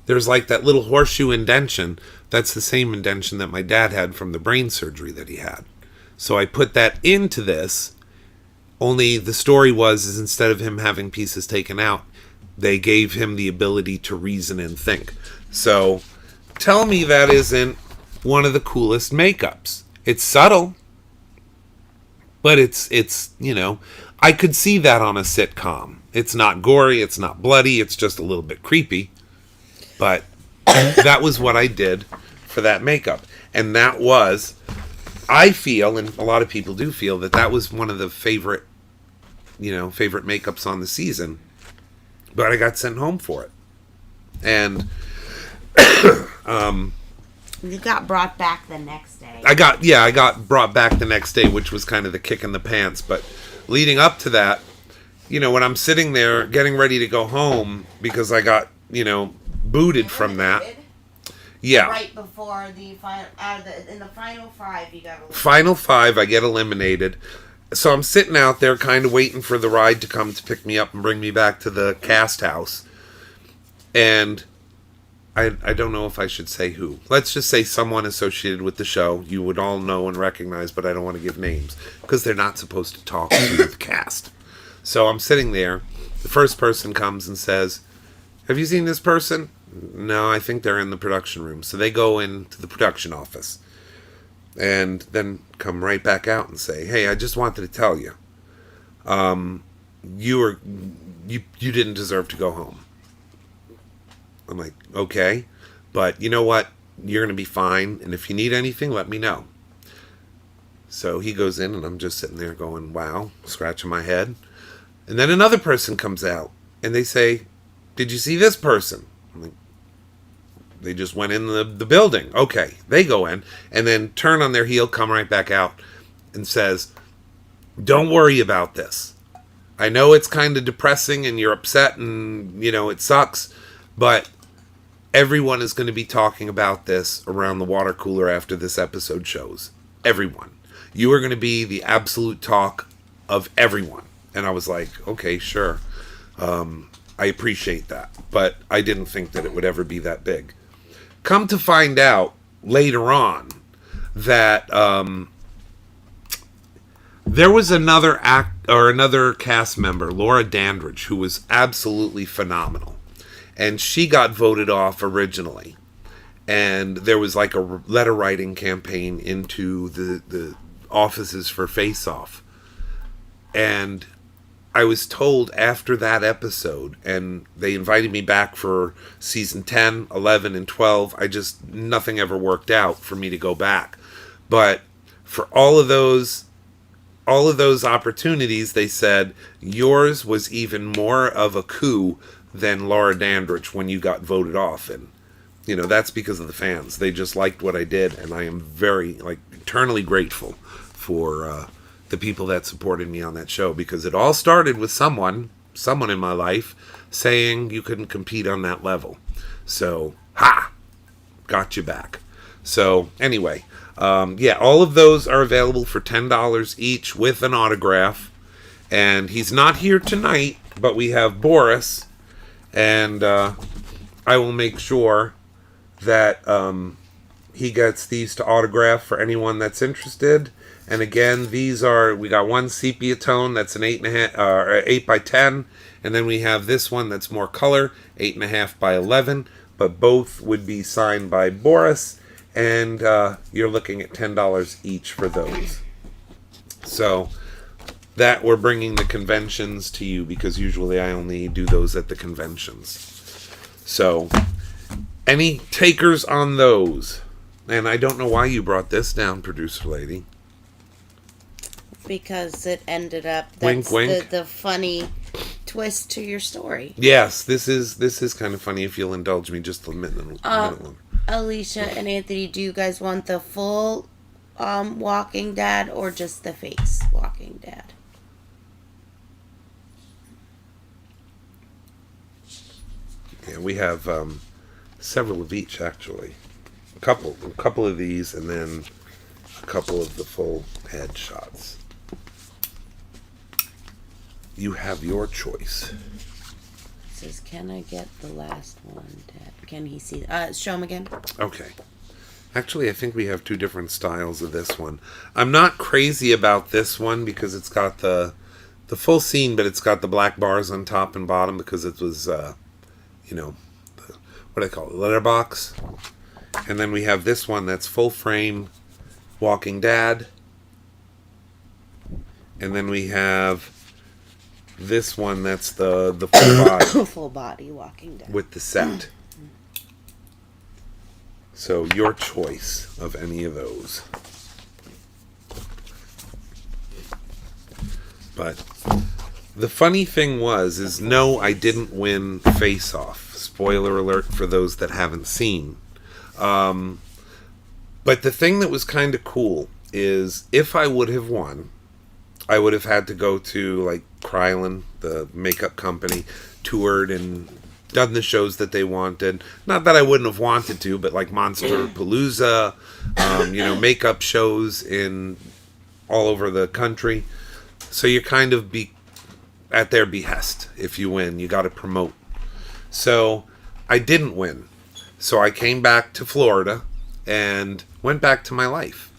D: there's like that little horseshoe indention. That's the same indention that my dad had from the brain surgery that he had. So I put that into this. Only the story is instead of him having pieces taken out, they gave him the ability to reason and think. So tell me that isn't one of the coolest makeups. It's subtle, but it's I could see that on a sitcom. It's not gory, it's not bloody, it's just a little bit creepy. But that was what I did for that makeup. And that was, I feel, and a lot of people do feel, that was one of the favorite makeups on the season. But I got sent home for it. And
C: you got brought back the next day.
D: I got brought back the next day, which was kind of the kick in the pants. But leading up to that, when I'm sitting there getting ready to go home because I got, booted from that. Yeah.
C: Right before the final, in the final 5, you got eliminated.
D: Final 5, I get eliminated. So I'm sitting out there kind of waiting for the ride to come to pick me up and bring me back to the cast house. And I don't know if I should say who. Let's just say someone associated with the show you would all know and recognize, but I don't want to give names because they're not supposed to talk to the cast. So I'm sitting there. The first person comes and says, "Have you seen this person?" "No, I think they're in the production room." So they go into the production office and then come right back out and say, "Hey, I just wanted to tell you, you didn't deserve to go home." I'm like, okay, but you know what? You're going to be fine, and if you need anything, let me know. So he goes in, and I'm just sitting there going, wow, scratching my head. And then another person comes out, and they say, "Did you see this person?" I'm like, they just went in the building. Okay, they go in, and then turn on their heel, come right back out, and says, "Don't worry about this. I know it's kind of depressing, and you're upset, and, it sucks, but everyone is going to be talking about this around the water cooler after this episode shows. Everyone. You are going to be the absolute talk of everyone. And I was like, okay, sure. I appreciate that. But I didn't think that it would ever be that big. Come to find out later on that there was another cast member, Laura Dandridge, who was absolutely phenomenal. And she got voted off originally. And there was like a letter writing campaign into the offices for Face Off. And I was told after that episode, and they invited me back for season 10, 11, and 12. Nothing ever worked out for me to go back. But for all of those opportunities, they said, yours was even more of a coup than Laura Dandridge when you got voted off. And, that's because of the fans. They just liked what I did, and I am very, eternally grateful for the people that supported me on that show, because it all started with someone in my life saying you couldn't compete on that level. So, got you back. So, anyway, all of those are available for $10 each with an autograph. And he's not here tonight, but we have Boris, and I will make sure that he gets these to autograph for anyone that's interested. And again, we got one sepia tone that's an 8 by 10, and then we have this one that's more color, 8.5 by 11, but both would be signed by Boris, and you're looking at $10 each for those. So that we're bringing the conventions to you, because usually I only do those at the conventions. So any takers on those? And I don't know why you brought this down, producer lady.
C: Because it ended up,
D: wink,
C: that's
D: wink.
C: The funny twist to your story.
D: Yes, this is kind of funny, if you'll indulge me just a minute longer.
C: Alicia and Anthony, do you guys want the full Walking Dad or just the face Walking Dad?
D: Yeah, we have several of each, actually. A couple of these, and then a couple of the full head shots. You have your choice.
C: It says, can I get the last one, Dad? Can he see? Show him again.
D: Okay. Actually, I think we have two different styles of this one. I'm not crazy about this one because it's got the full scene, but it's got the black bars on top and bottom because it was, what do I call it? Letterbox. And then we have this one that's full frame Walking Dad. And then we have this one that's the full body.
C: Full body Walking Dad.
D: With the set. So your choice of any of those. But the funny thing is no, I didn't win Face Off. Spoiler alert for those that haven't seen. But the thing that was kind of cool is if I would have won, I would have had to go to Krylon, the makeup company, toured and done the shows that they wanted. Not that I wouldn't have wanted to, but Monster Palooza, makeup shows in all over the country. So you're kind of at their behest. If you win, you got to promote. So I didn't win. So I came back to Florida and went back to my life.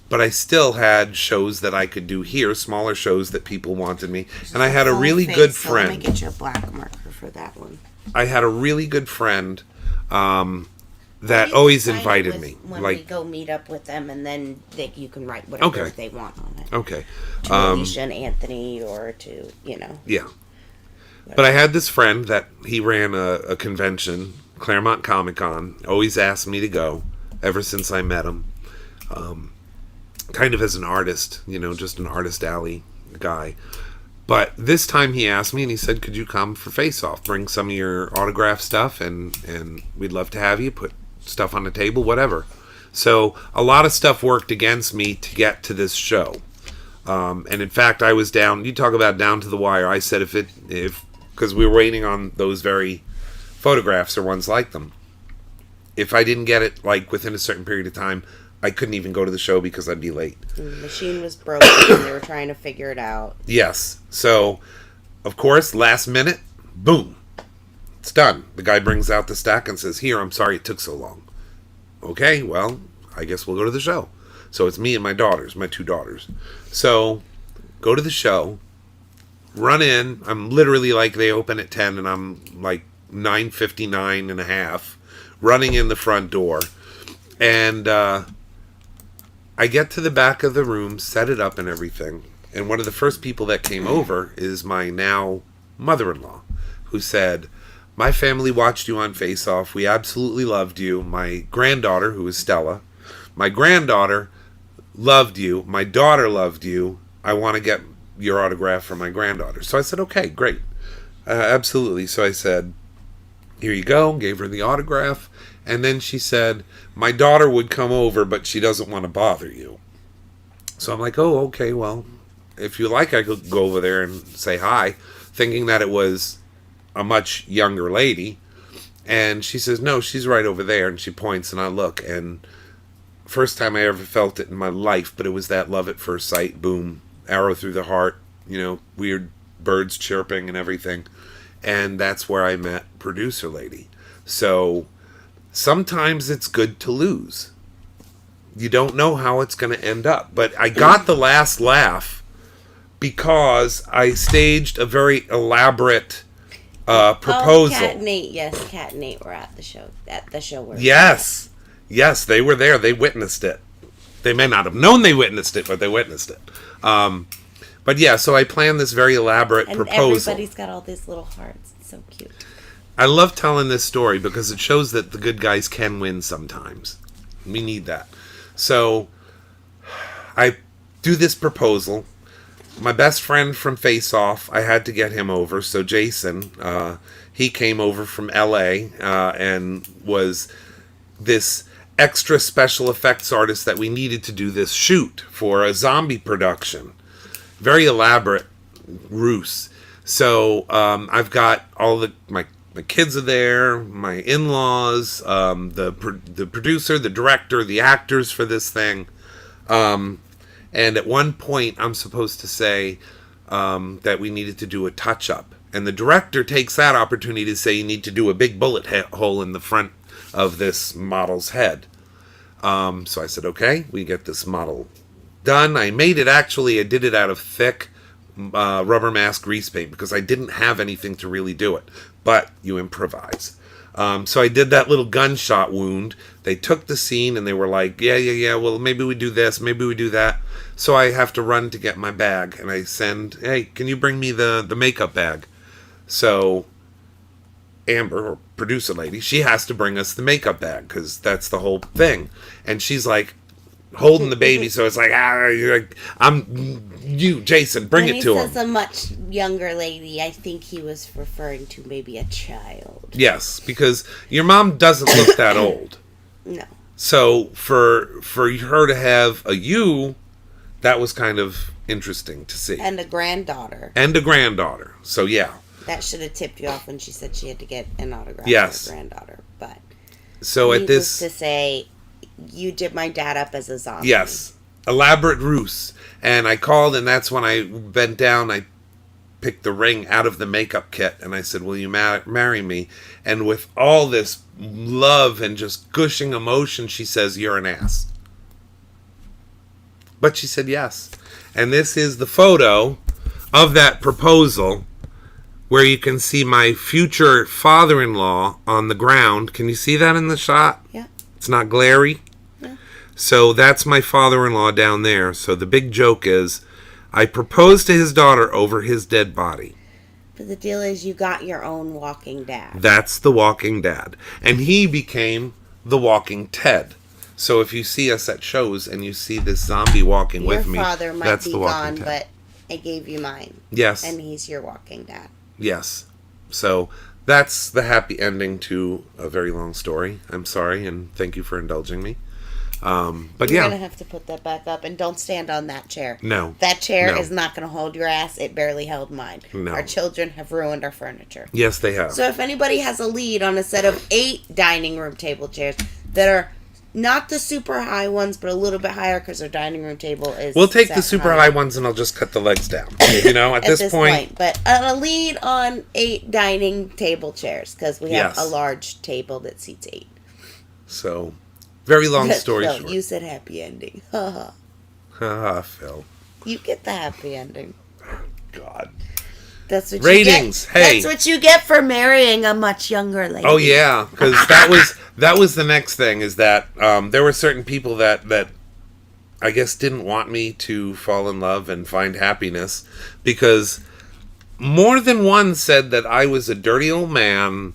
D: But I still had shows that I could do here, smaller shows that people wanted me. And I had a really good friend.
C: Let me get you a black marker for that one.
D: I had a really good friend that always invited me.
C: When we go meet up with them, and then you can write whatever they want on it.
D: Okay.
C: To Alicia and Anthony, or to,
D: Yeah.
C: Whatever.
D: But I had this friend that he ran a convention, Claremont Comic-Con, always asked me to go ever since I met him. Kind of as an artist, just an artist alley guy. But this time he asked me and he said, could you come for Face Off? Bring some of your autograph stuff and we'd love to have you. Put stuff on the table, whatever. So a lot of stuff worked against me to get to this show. And in fact, I was down, you talk about down to the wire. I said because we were waiting on those very photographs or ones like them. if I didn't get it like within a certain period of time, I couldn't even go to the show because I'd be late.
C: And the machine was broken and they were trying to figure it out.
D: Yes. So, of course, last minute, boom, it's done. The guy brings out the stack and says, "Here, I'm sorry it took so long." Okay, well, I guess we'll go to the show. So it's me and my daughters, my 2 daughters. So, go to the show, run in. I'm literally like, they open at 10 and I'm like 9:59 and a half, running in the front door. And I get to the back of the room, set it up and everything. And one of the first people that came over is my now mother-in-law, who said, "My family watched you on Face Off. We absolutely loved you. My granddaughter, who is Stella, my granddaughter loved you. My daughter loved you. I want to get your autograph for my granddaughter." So I said, "Okay, great. Absolutely." So I said, "Here you go." Gave her the autograph. And then she said, "My daughter would come over, but she doesn't want to bother you." So I'm like, "Oh, okay, well, if you like, I could go over there and say hi," thinking that it was a much younger lady. And she says, "No, she's right over there." And she points and I look, and first time I ever felt it in my life, but it was that love at first sight, boom, arrow through the heart, weird birds chirping and everything. And that's where I met Producer Lady. So sometimes it's good to lose. You don't know how it's going to end up. But I got the last laugh because I staged a very elaborate proposal.
C: Cat and Nate were at the show.
D: Yes, they were there. They witnessed it. They may not have known they witnessed it, but they witnessed it. But yeah, so I planned this very elaborate proposal.
C: Everybody's got all these little hearts. It's so cute.
D: I love telling this story because it shows that the good guys can win sometimes. We need that. So I do this proposal. My best friend from Face Off, I had to get him over. So Jason, he came over from LA and was this extra special effects artist that we needed to do this shoot for a zombie production. Very elaborate ruse. So I've got all my kids are there, my in-laws, the producer, the director, the actors for this thing. And at one point, I'm supposed to say that we needed to do a touch-up. And the director takes that opportunity to say you need to do a big bullet hole in the front of this model's head. So I said, okay, we get this model done. I did it out of thick rubber mask grease paint because I didn't have anything to really do it. But you improvise. So I did that little gunshot wound. They took the scene and they were like, yeah, well, maybe we do this, maybe we do that. So I have to run to get my bag. And I send, "Hey, can you bring me the makeup bag?" So Amber, or Producer Lady, she has to bring us the makeup bag because that's the whole thing. And she's like holding the baby, so it's like, Jason, bring it to him.
C: When he says a much younger lady, I think he was referring to maybe a child.
D: Yes, because your mom doesn't look that old.
C: No.
D: So for her to have a you, that was kind of interesting to see.
C: And a granddaughter.
D: So yeah.
C: That should have tipped you off when she said she had to get an autograph
D: Yes.
C: for her granddaughter. But
D: so at this,
C: to say, you did my dad up as a zombie.
D: Yes, elaborate ruse. And I called, and that's when I bent down. I picked the ring out of the makeup kit, and I said, "Will you marry me?" And with all this love and just gushing emotion, she says, "You're an ass." But she said yes. And this is the photo of that proposal, where you can see my future father-in-law on the ground. Can you see that in the shot?
C: Yeah.
D: It's not glary.
C: Yeah.
D: So that's my father-in-law down there. So the big joke is, I proposed to his daughter over his dead body.
C: But the deal is, you got your own walking dad.
D: That's the walking dad. And he became the walking Ted. So if you see us at shows and you see this zombie walking
C: your
D: with me,
C: father might
D: that's
C: be
D: the walking
C: gone,
D: Ted.
C: but I gave you mine.
D: Yes.
C: And he's your walking dad.
D: Yes. So that's the happy ending to a very long story. I'm sorry, and thank you for indulging me. But
C: You're
D: yeah.
C: gonna have to put that back up, and don't stand on that chair.
D: No.
C: That chair
D: No.
C: is not gonna hold your ass. It barely held mine.
D: No.
C: Our children have ruined our furniture.
D: Yes, they have.
C: So if anybody has a lead on a set of 8 dining room table chairs that are not the super high ones, but a little bit higher because their dining room table is.
D: We'll take the
C: set
D: super high ones and I'll just cut the legs down. You know, at this point.
C: But a lead on 8 dining table chairs because we have
D: Yes.
C: a large table that seats 8.
D: So, very long story
C: Phil,
D: short.
C: you said happy ending. Haha.
D: Haha, Phil.
C: You get the happy ending.
D: God.
C: That's what
D: Ratings.
C: You get.
D: Hey.
C: That's what you get for marrying a much younger lady.
D: Oh yeah, because that was the next thing is that there were certain people that I guess didn't want me to fall in love and find happiness because more than one said that I was a dirty old man.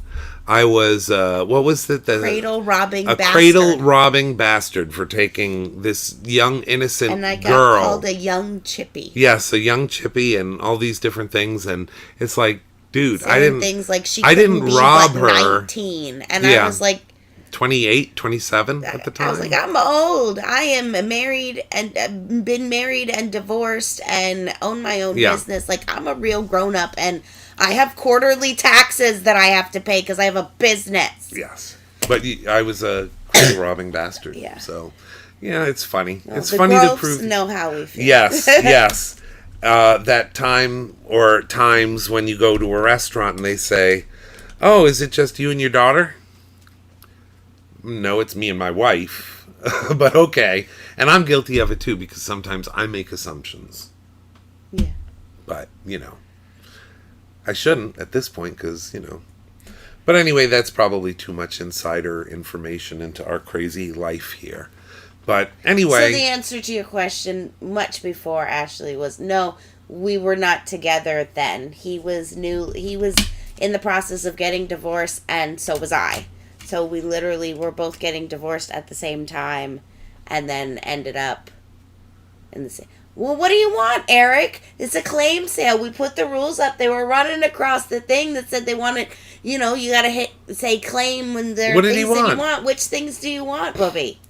D: I was what was it?
C: Cradle robbing
D: a
C: bastard.
D: cradle robbing bastard for taking this young innocent
C: and I got
D: girl.
C: called a young chippy.
D: Yes, a young chippy and all these different things, and it's like, dude,
C: Saying
D: I didn't.
C: things like she
D: I
C: couldn't
D: didn't
C: be
D: rob
C: but
D: her.
C: 19, and
D: Yeah.
C: I was like,
D: 28, 27 at the time.
C: I was like, I'm old. I am married and been married and divorced and own my own
D: Yeah.
C: business. Like I'm a real grown up, and I have quarterly taxes that I have to pay because I have a business.
D: Yes, but I was a cradle robbing bastard.
C: Yeah.
D: So, yeah, it's funny.
C: Well,
D: it's
C: the
D: funny to
C: Groves
D: prove.
C: know how we feel.
D: Yes, yes. That time or times when you go to a restaurant and they say, "Oh, is it just you and your daughter?" No, it's me and my wife. But okay, and I'm guilty of it too because sometimes I make assumptions.
C: Yeah.
D: But I shouldn't at this point because But anyway, that's probably too much insider information into our crazy life here. But anyway.
C: So the answer to your question, much before Ashley, was no. We were not together then. He was new. He was in the process of getting divorced, and so was I. So we literally were both getting divorced at the same time, and then ended up in the same. Well, what do you want, Eric? It's a claim sale. We put the rules up. They were running across the thing that said they wanted, you gotta say claim when there are
D: What did
C: things
D: he
C: that
D: want?
C: you want. Which things do you want, Bubby?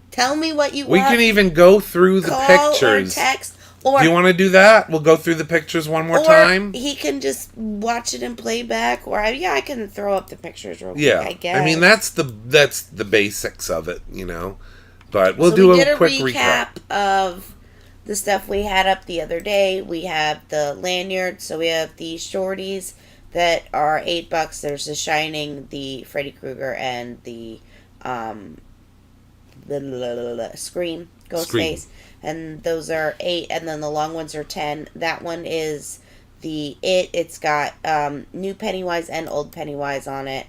C: Tell me what you
D: We
C: want.
D: can even go through the
C: Call
D: pictures.
C: or text. Or,
D: do you want to do that? We'll go through the pictures one more time.
C: He can just watch it in playback. Or I can throw up the pictures real quick.
D: Yeah,
C: I guess.
D: I mean that's the basics of it, But we'll do a quick recap
C: of the stuff we had up the other day. We have the lanyard, so we have the shorties that are $8. There's the Shining, the Freddy Krueger, and the Scream, Ghostface. And those are 8, and then the long ones are 10. That one is the It. It's got new Pennywise and old Pennywise on it.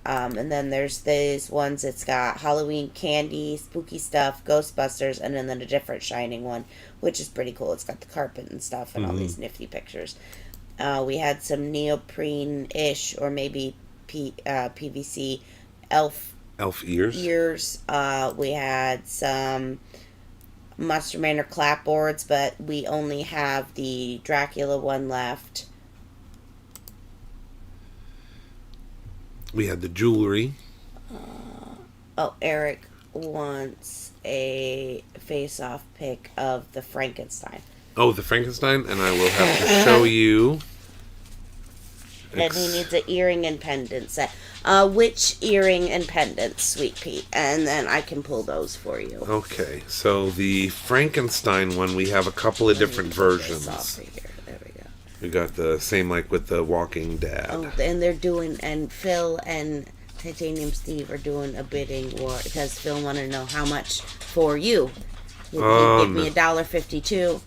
C: And then there's these ones. It's got Halloween candy, spooky stuff, Ghostbusters, and then a different Shining one, which is pretty cool. It's got the carpet and stuff and all these nifty pictures. We had some neoprene-ish or maybe PVC elf ears. We had some Monster Manor clapboards, but we only have the Dracula one left.
D: We had the jewelry.
C: Eric wants a face-off pic of the Frankenstein.
D: Oh, the Frankenstein, and I will have to show you.
C: And he needs an earring and pendant set. Which earring and pendants, Sweet Pete? And then I can pull those for you.
D: Okay, so the Frankenstein one, we have a couple of different versions.
C: There we go.
D: We got the same like with the Walking Dead.
C: Oh, and they're doing, and Phil and Titanium Steve are doing a bidding war because Phil wanted to know how much for you. He give me $1.52.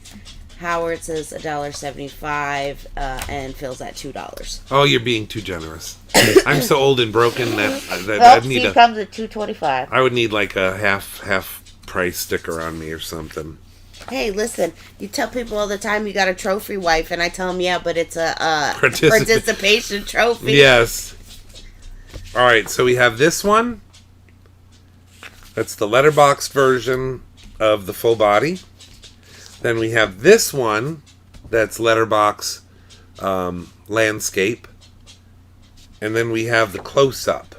C: Howard says $1.75, and Phil's at $2.
D: Oh, you're being too generous. I'm so old and broken that I'd need
C: Steve comes at $2.25.
D: I would need like a half price sticker on me or something.
C: Hey, listen, you tell people all the time you got a trophy wife, and I tell them, yeah, but it's a participation trophy.
D: Yes. All right, so we have this one. That's the letterboxed version of the full body. Then we have this one that's letterbox landscape. And then we have the close-up.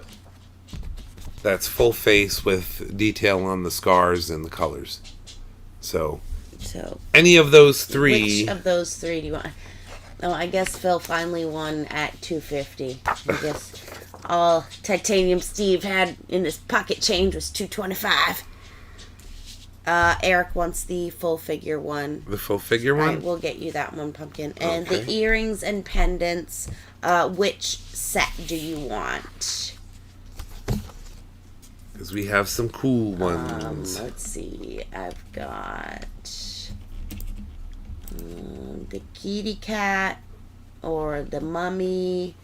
D: That's full face with detail on the scars and the colors. So any of those three.
C: Which of those three do you want? Oh, I guess Phil finally won at $250. I guess all Titanium Steve had in his pocket change was $225. Eric wants the full figure one.
D: The full figure one?
C: All right, we'll get you that one, Pumpkin. And
D: Okay.
C: the earrings and pendants, which set do you want?
D: Because we have some cool ones.
C: Let's see. I've got the kitty cat or the mummy,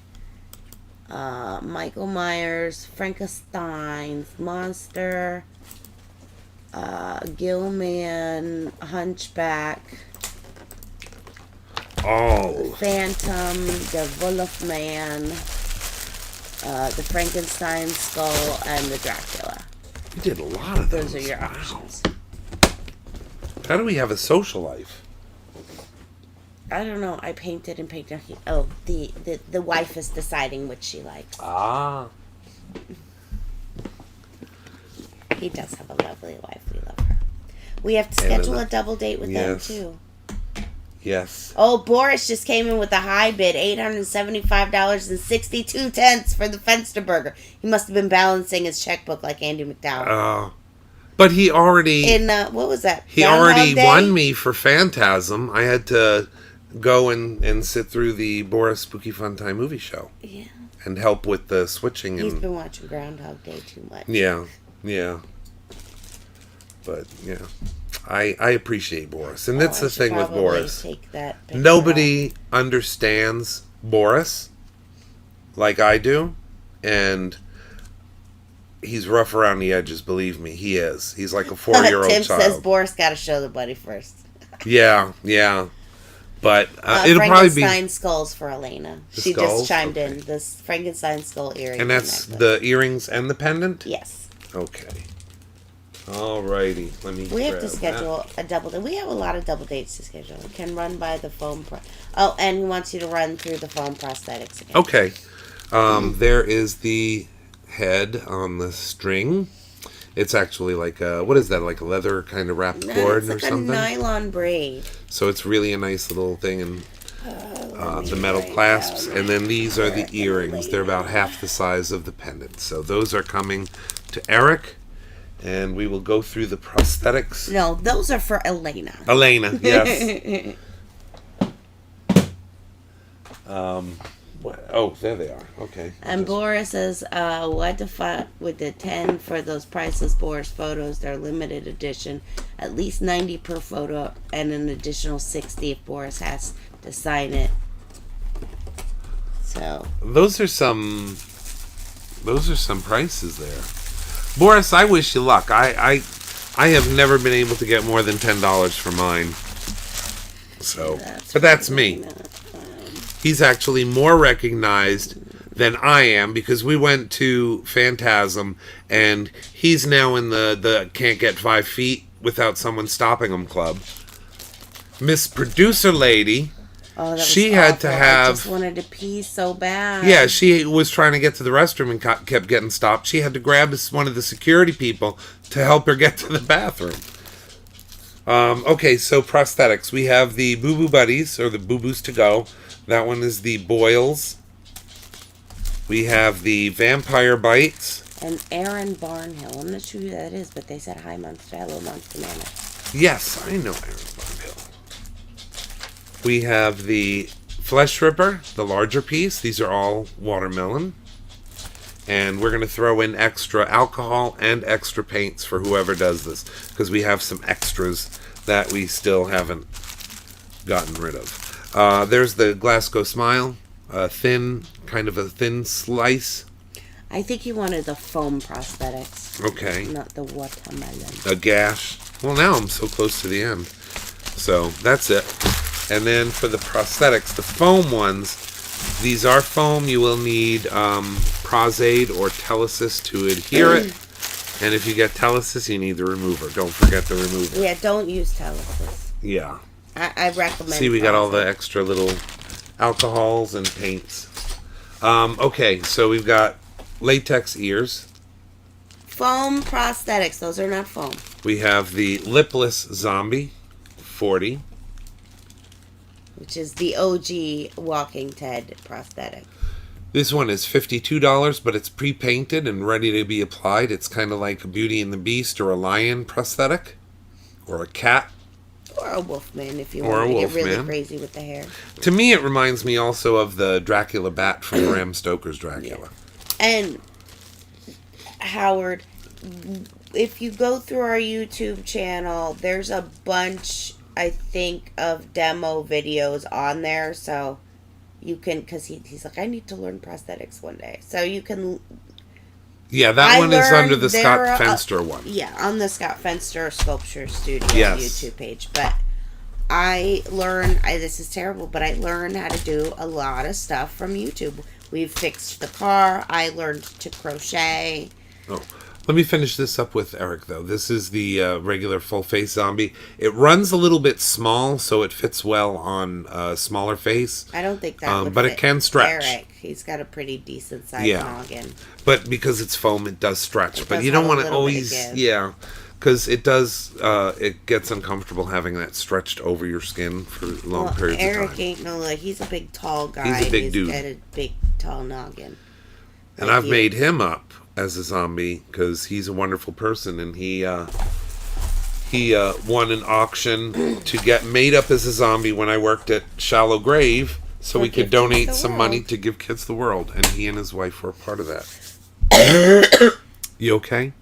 C: Michael Myers, Frankenstein's monster, Gilman, Hunchback,
D: Oh.
C: Phantom, the Wolfman, the Frankenstein skull, and the Dracula.
D: We did a lot of those.
C: Those are your
D: Wow.
C: options.
D: How do we have a social life?
C: I don't know. I painted and painted. Oh, the wife is deciding which she likes.
D: Ah.
C: He does have a lovely wife. We love her. We have to schedule a double date with them
D: Yes.
C: too.
D: Yes.
C: Oh, Boris just came in with a high bid, $875.62 for the Fensterburger. He must have been balancing his checkbook like Andy McDowell.
D: But he already...
C: In, what was that?
D: He
C: Groundhog
D: already
C: Day?
D: won me for Phantasm. I had to go and sit through the Boris Spooky Fun Time movie show.
C: Yeah.
D: And help with the switching.
C: He's
D: And
C: been watching Groundhog Day too much.
D: yeah. But, yeah. I appreciate Boris. And that's
C: I
D: the
C: should
D: thing with
C: probably
D: Boris.
C: take that picture
D: Nobody understands Boris like I do. And he's rough around the edges, believe me. He is. He's like a 4-year-old
C: Tim
D: child.
C: says Boris got to show the buddy first.
D: Yeah. But it'll probably be...
C: Frankenstein skulls for Elena.
D: The
C: She
D: skulls?
C: just chimed in. This Frankenstein skull earring.
D: And that's the earrings and the pendant?
C: Yes.
D: Okay. Alrighty. Let me
C: We have to
D: grab
C: schedule a double date. We have a lot of double dates to schedule. We can run by the foam. Oh, and he wants you to run through the foam prosthetics again.
D: Okay. There is the head on the string. It's actually like a, what is that, like a leather kind of wrapped cord
C: It's
D: or
C: like
D: something?
C: a nylon braid.
D: So it's really a nice little thing, and the metal clasps. And then these are the earrings. They're about half the size of the pendant. So those are coming to Eric, and we will go through the prosthetics.
C: No, those are for Elena.
D: Elena, yes. Oh, there they are. Okay.
C: And Boris says, what the fuck with the 10 for those priceless Boris photos? They're limited edition. At least 90 per photo and an additional 60 if Boris has to sign it. So.
D: Those are some prices there. Boris, I wish you luck. I have never been able to get more than $10 for mine. So, but that's me. He's actually more recognized than I am because we went to Phantasm and he's now in the can't get 5 feet without someone stopping him club. Miss Producer Lady,
C: Oh, that was
D: she had
C: awful.
D: to have...
C: I just wanted to pee so bad.
D: Yeah, she was trying to get to the restroom and kept getting stopped. She had to grab one of the security people to help her get to the bathroom. Okay, so prosthetics. We have the Boo Boo Buddies, or the Boo Boos to Go. That one is the Boils. We have the Vampire Bites.
C: And Aaron Barnhill. I'm not sure who that is, but they said hi, Monster. Hello, Monster Manor.
D: Yes, I know Aaron Barnhill. We have the Flesh Ripper, the larger piece. These are all watermelon. And we're going to throw in extra alcohol and extra paints for whoever does this, because we have some extras that we still haven't gotten rid of. There's the Glasgow Smile, kind of a thin slice.
C: I think he wanted the foam prosthetics.
D: Okay.
C: Not the watermelon.
D: A gash. Well, now I'm so close to the end. So that's it. And then for the prosthetics, the foam ones, these are foam. You will need Prozaid or Telesis to adhere it. And if you get Telesis, you need the remover. Don't forget the remover.
C: Yeah, don't use Telesis.
D: Yeah.
C: I recommend.
D: See, we got all the extra little alcohols and paints. Okay, so we've got latex ears.
C: foam prosthetics. Those are not foam.
D: We have the lipless zombie, 40.
C: Which is the OG Walking Dead prosthetic.
D: This one is $52, but it's pre-painted and ready to be applied. It's kind of like a Beauty and the Beast or a lion prosthetic. Or a cat.
C: Or a wolfman, if you
D: Or
C: want
D: a
C: to get really
D: wolfman.
C: crazy with the hair.
D: To me, it reminds me also of the Dracula bat from Bram Stoker's Dracula.
C: And, Howard, if you go through our YouTube channel, there's a bunch, I think, of demo videos on there, so you can, because he's like, I need to learn prosthetics one day. So you can...
D: Yeah, that one is under the Scott Fenster one.
C: Yeah, on the Scott Fenster Sculpture Studio YouTube page. But this is terrible, but I learned how to do a lot of stuff from YouTube. We've fixed the car. I learned to crochet.
D: Oh, let me finish this up with Eric, though. This is the regular full-face zombie. It runs a little bit small, so it fits well on a smaller face.
C: I don't think that would
D: but
C: fit
D: it can stretch.
C: Eric. He's got a pretty decent size noggin.
D: But because it's foam, it does stretch. But
C: does
D: you don't
C: have a
D: want to
C: little bit of
D: always...
C: give.
D: Yeah, because it does... it gets uncomfortable having that stretched over your skin for long periods of time.
C: Eric ain't no, like, he's a big, tall guy.
D: He's a big dude.
C: He's got a big, tall noggin.
D: And I've made him up as a zombie because he's a wonderful person, and he won an auction to get made up as a zombie when I worked at Shallow Grave, so we could donate some money to Give Kids the World, and he and his wife were a part of that. You okay?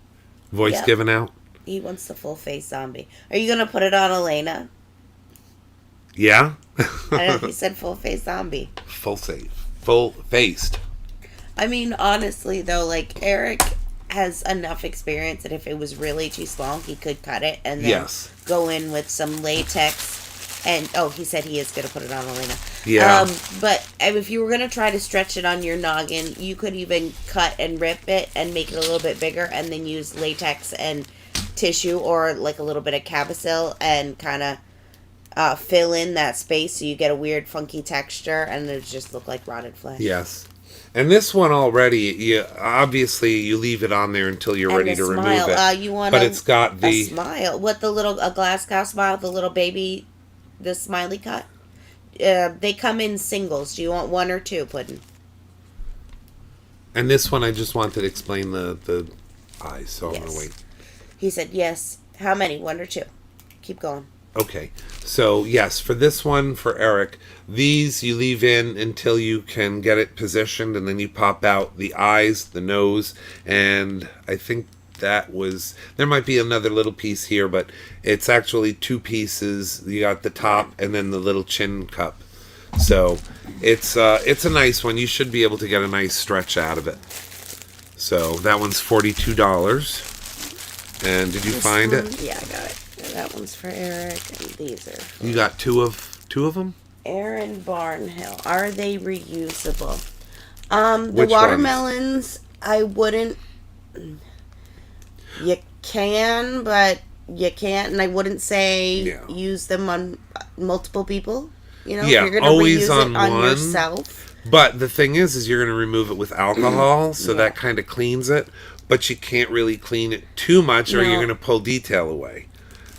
D: Voice giving out?
C: He wants the full face zombie. Are you gonna put it on Elena?
D: Yeah.
C: I don't know. He said full face zombie.
D: Full faced.
C: I mean, honestly, though, like, Eric has enough experience that if it was really too small, he could cut it and then go in with some latex. And, he said he is going to put it on Elena.
D: Yeah.
C: But if you were going to try to stretch it on your noggin, you could even cut and rip it and make it a little bit bigger and then use latex and tissue or, like, a little bit of Cabicil and kind of fill in that space so you get a weird, funky texture and it just look like rotted flesh.
D: Yes. And this one already, obviously you leave it on there until you're ready to remove it. But it's got the
C: smile. What a glass cow smile, the little baby, the smiley cut. They come in singles. Do you want one or two, Puddin'?
D: And this one, I just wanted to explain the eyes, so I'm gonna wait.
C: He said yes. How many? One or two? Keep going.
D: Okay, so yes, for this one, for Eric, these you leave in until you can get it positioned, and then you pop out the eyes, the nose, and I think that was, there might be another little piece here, but it's actually two pieces. You got the top and then the little chin cup. So it's a nice one. You should be able to get a nice stretch out of it. So that one's $42. And did you find it?
C: Yeah, I got it. That one's for Eric, and these are for
D: You got two of them?
C: Aaron Barnhill. Are they reusable? The
D: Which
C: watermelons, I wouldn't. You can, but you can't, and I wouldn't say use them on multiple people. You know,
D: Yeah,
C: you're gonna
D: always
C: reuse
D: on
C: it on
D: one.
C: yourself.
D: But the thing is you're going to remove it with alcohol, so that kind of cleans it. But you can't really clean it too much, or you're going to pull detail away.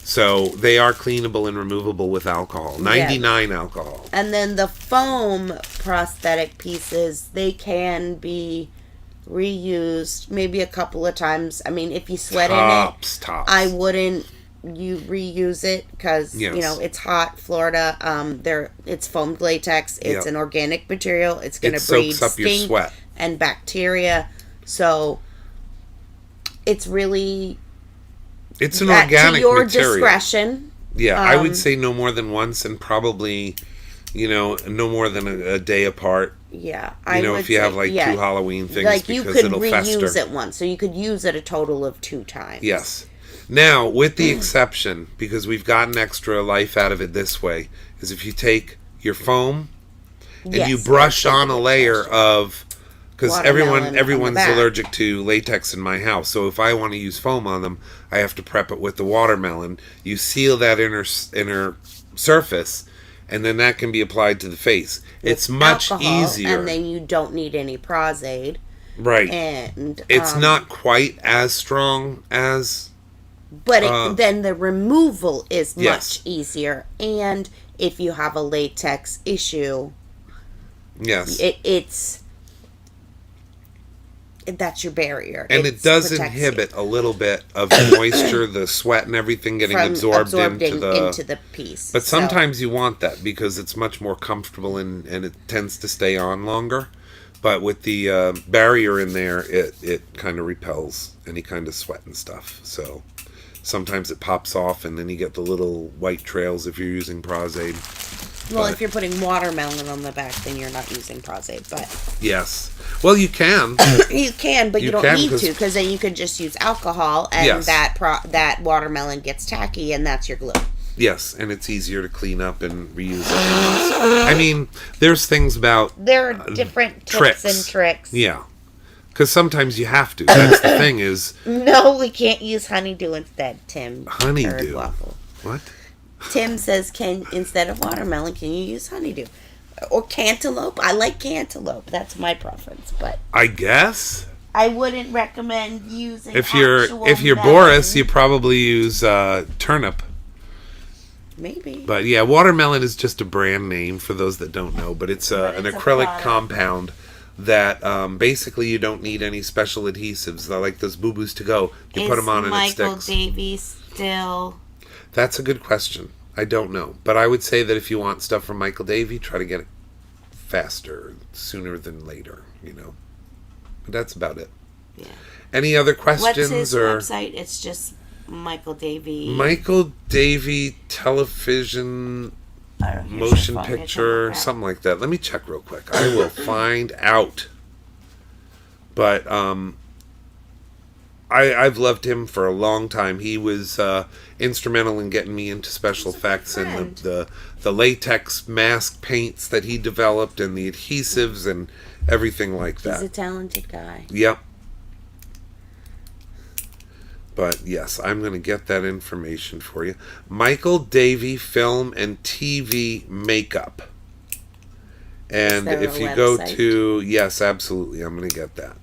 D: So they are cleanable and removable with alcohol. 99 alcohol.
C: And then the foam prosthetic pieces, they can be reused maybe a couple of times. I mean, if you sweat in it, I wouldn't reuse it because you know it's hot. Florida, it's foamed latex. It's an organic material. It's going to breed
D: soaks up your
C: stink
D: sweat
C: and bacteria. So it's really
D: it's an organic
C: to your
D: material.
C: Discretion.
D: Yeah, I would say no more than once, and probably no more than a day apart.
C: Yeah,
D: if you have like two Halloween things,
C: like
D: because
C: you could
D: it'll
C: reuse
D: fester.
C: it once, so you could use it a total of 2 times.
D: Yes. Now, with the exception, because we've gotten extra life out of it this way, is if you take your foam and you brush on a layer of, because everyone's allergic to latex in my house, so if I want to use foam on them, I have to prep it with the watermelon. You seal that inner surface, and then that can be applied to the face. It's much
C: alcohol,
D: easier.
C: and then you don't need any Prozaid.
D: Right.
C: And
D: it's not quite as strong as...
C: But then the removal is
D: Yes.
C: much easier. And if you have a latex issue...
D: Yes.
C: That's your barrier.
D: And it does inhibit a little bit of the moisture, the sweat and everything getting absorbed into the
C: piece.
D: But sometimes you want that because it's much more comfortable and it tends to stay on longer. But with the barrier in there, it kind of repels any kind of sweat and stuff. So sometimes it pops off and then you get the little white trails if you're using Prozaid.
C: Well, if you're putting watermelon on the back, then you're not using Prozaid, but...
D: Yes. Well, you can.
C: You can, but you don't need to, because then you could just use alcohol, and that watermelon gets tacky, and that's your glue.
D: Yes, and it's easier to clean up and reuse it. I mean, there's things about...
C: There are different tips and tricks.
D: Yeah. Because sometimes you have to. That's the thing is...
C: No, we can't use honeydew instead, Tim.
D: Honeydew?
C: Waffle.
D: What?
C: Tim says, instead of watermelon, can you use honeydew? Or cantaloupe? I like cantaloupe. That's my preference, but...
D: I guess?
C: I wouldn't recommend using
D: If you're Boris, you probably use turnip.
C: Maybe.
D: But yeah, watermelon is just a brand name for those that don't know, but it's an acrylic compound that basically you don't need any special adhesives. They're like those boo-boos to go. You put them on and it sticks.
C: Michael Davies still...
D: That's a good question. I don't know. But I would say that if you want stuff from Michael Davey, try to get it faster, sooner than later, But that's about it. Yeah. Any other questions?
C: What's his website? It's just Michael Davey.
D: Michael Davey Television Motion Picture, something like that. Let me check real quick. I will find out. But I've loved him for a long time. He was instrumental in getting me into special effects and the latex mask paints that he developed and the adhesives and everything like that.
C: He's a talented guy.
D: Yep. But yes, I'm going to get that information for you. Michael Davey Film and TV Makeup. And if you go to... Yes, absolutely. I'm going to get that.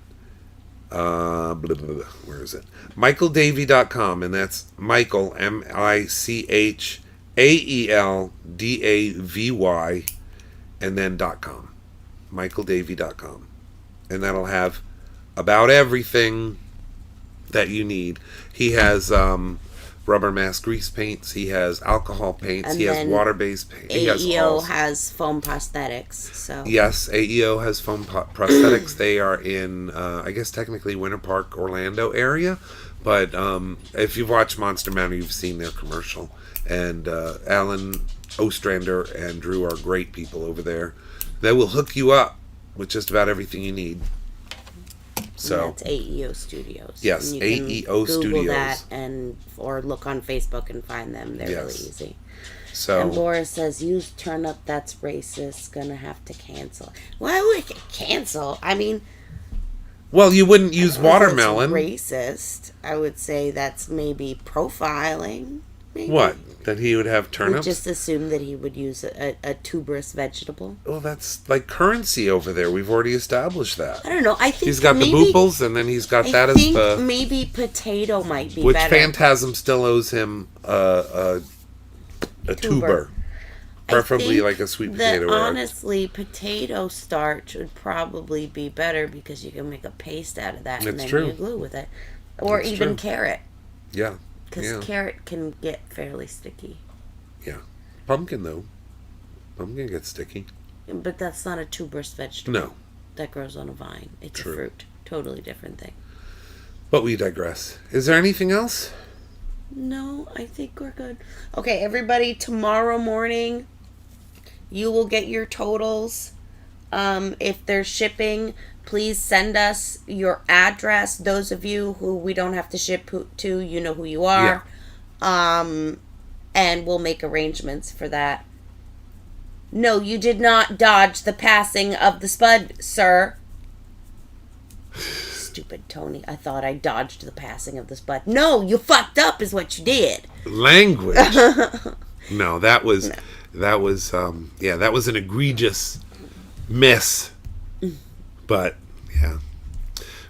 D: Where is it? MichaelDavey.com, and that's Michael, MichaelDavy, and then .com. MichaelDavey.com. And that'll have about everything that you need. He has rubber mask grease paints. He has alcohol paints.
C: And
D: he has water-based paint.
C: AEO has foam prosthetics. So
D: yes, AEO has foam prosthetics. They are in, I guess technically Winter Park, Orlando area. But if you've watched Monster Manor, you've seen their commercial. And Alan Ostrander and Drew are great people over there. They will hook you up with just about everything you need. So
C: that's AEO Studios.
D: Yes,
C: and
D: AEO
C: Google
D: Studios.
C: That or look on Facebook and find them. They're really easy.
D: So
C: and Laura says, "Use turnip. That's racist. Gonna have to cancel." Why would I cancel? I mean,
D: well, you wouldn't use watermelon.
C: Racist. I would say that's maybe profiling. Maybe.
D: What? That he would have turnips?
C: We just assume that he would use a tuberous vegetable.
D: Well, that's like currency over there. We've already established that.
C: I don't know. I think
D: he's got the booples, and then he's got that as the...
C: maybe potato might be
D: which
C: better.
D: Phantasm still owes him a tuber. Preferably like a sweet potato.
C: Honestly, potato starch would probably be better because you can make a paste out of that and then you glue with it. Or
D: That's
C: even
D: true.
C: carrot.
D: Yeah.
C: Because carrot can get fairly sticky.
D: Yeah. Pumpkin, though. Pumpkin gets sticky.
C: But that's not a tuberous vegetable.
D: No.
C: That grows on a vine. It's a fruit. Totally different thing.
D: But we digress. Is there anything else?
C: No, I think we're good. Okay, everybody, tomorrow morning, you will get your totals. If they're shipping, please send us your address. Those of you who we don't have to ship to, you know who you are. Yeah. And we'll make arrangements for that. No, you did not dodge the passing of the spud, sir. Stupid Tony. I thought I dodged the passing of the spud. No, you fucked up is what you did.
D: Language. No, that was an egregious miss. But yeah.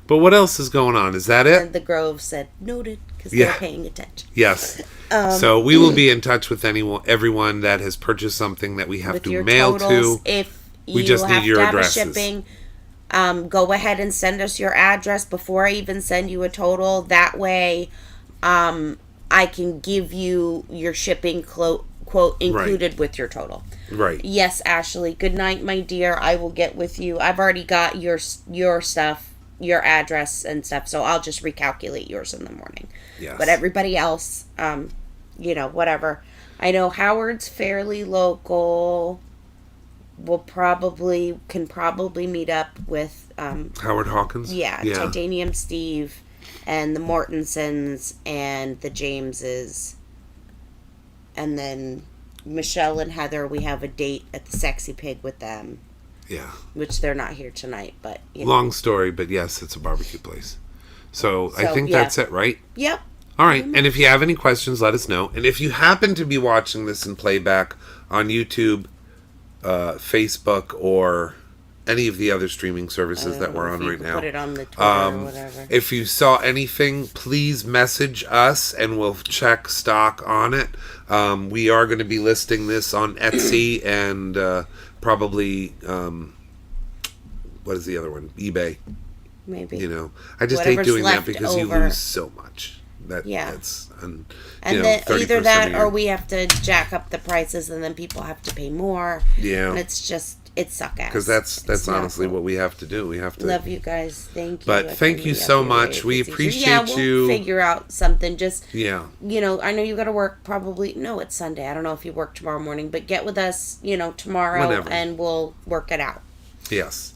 D: But what else is going on? Is that it?
C: And the Grove said noted because
D: Yeah.
C: they're paying attention.
D: Yes. So we will be in touch with everyone that has purchased something that we have
C: With
D: to
C: your
D: mail
C: totals,
D: to.
C: if
D: We
C: you
D: just need
C: have
D: your
C: to have
D: addresses.
C: a shipping, go ahead and send us your address before I even send you a total. That way, I can give you your shipping quote included with your total.
D: Right.
C: Yes, Ashley. Good night, my dear. I will get with you. I've already got your stuff, your address and stuff, so I'll just recalculate yours in the morning.
D: Yes.
C: But everybody else, whatever. I know Howard's fairly local. Can probably meet up with
D: Howard Hawkins?
C: yeah, Titanium Steve and the Mortensons and the Jameses. And then Michelle and Heather, we have a date at the Sexy Pig with them.
D: Yeah.
C: Which they're not here tonight, but you know.
D: Long story, but yes, it's a barbecue place. So I think
C: yeah.
D: that's it, right?
C: Yep.
D: All right. And if you have any questions, let us know. And if you happen to be watching this in playback on YouTube, Facebook, or any of the other streaming services that we're on right now,
C: put it on the Twitter or whatever.
D: if you saw anything, please message us and we'll check stock on it. We are going to be listing this on Etsy and probably what is the other one? eBay.
C: Maybe.
D: You know, I just
C: Whatever's
D: hate doing that
C: left
D: because you
C: over.
D: lose so much. That's
C: and
D: you know,
C: then
D: 30%
C: either that
D: of your-
C: or we have to jack up the prices and then people have to pay more.
D: Yeah.
C: And it's just suck ass.
D: because that's
C: It's not
D: honestly
C: cool.
D: what we have to do. We have to
C: Love you guys. Thank you.
D: But
C: I
D: thank
C: really
D: you so
C: appreciate
D: much.
C: it.
D: We
C: It's easy.
D: appreciate
C: we'll
D: you.
C: Figure out something. Just
D: Yeah.
C: I know you got to work. Probably no. It's Sunday. I don't know if you work tomorrow morning, but get with us. Tomorrow,
D: Whenever.
C: and we'll work it out.
D: Yes.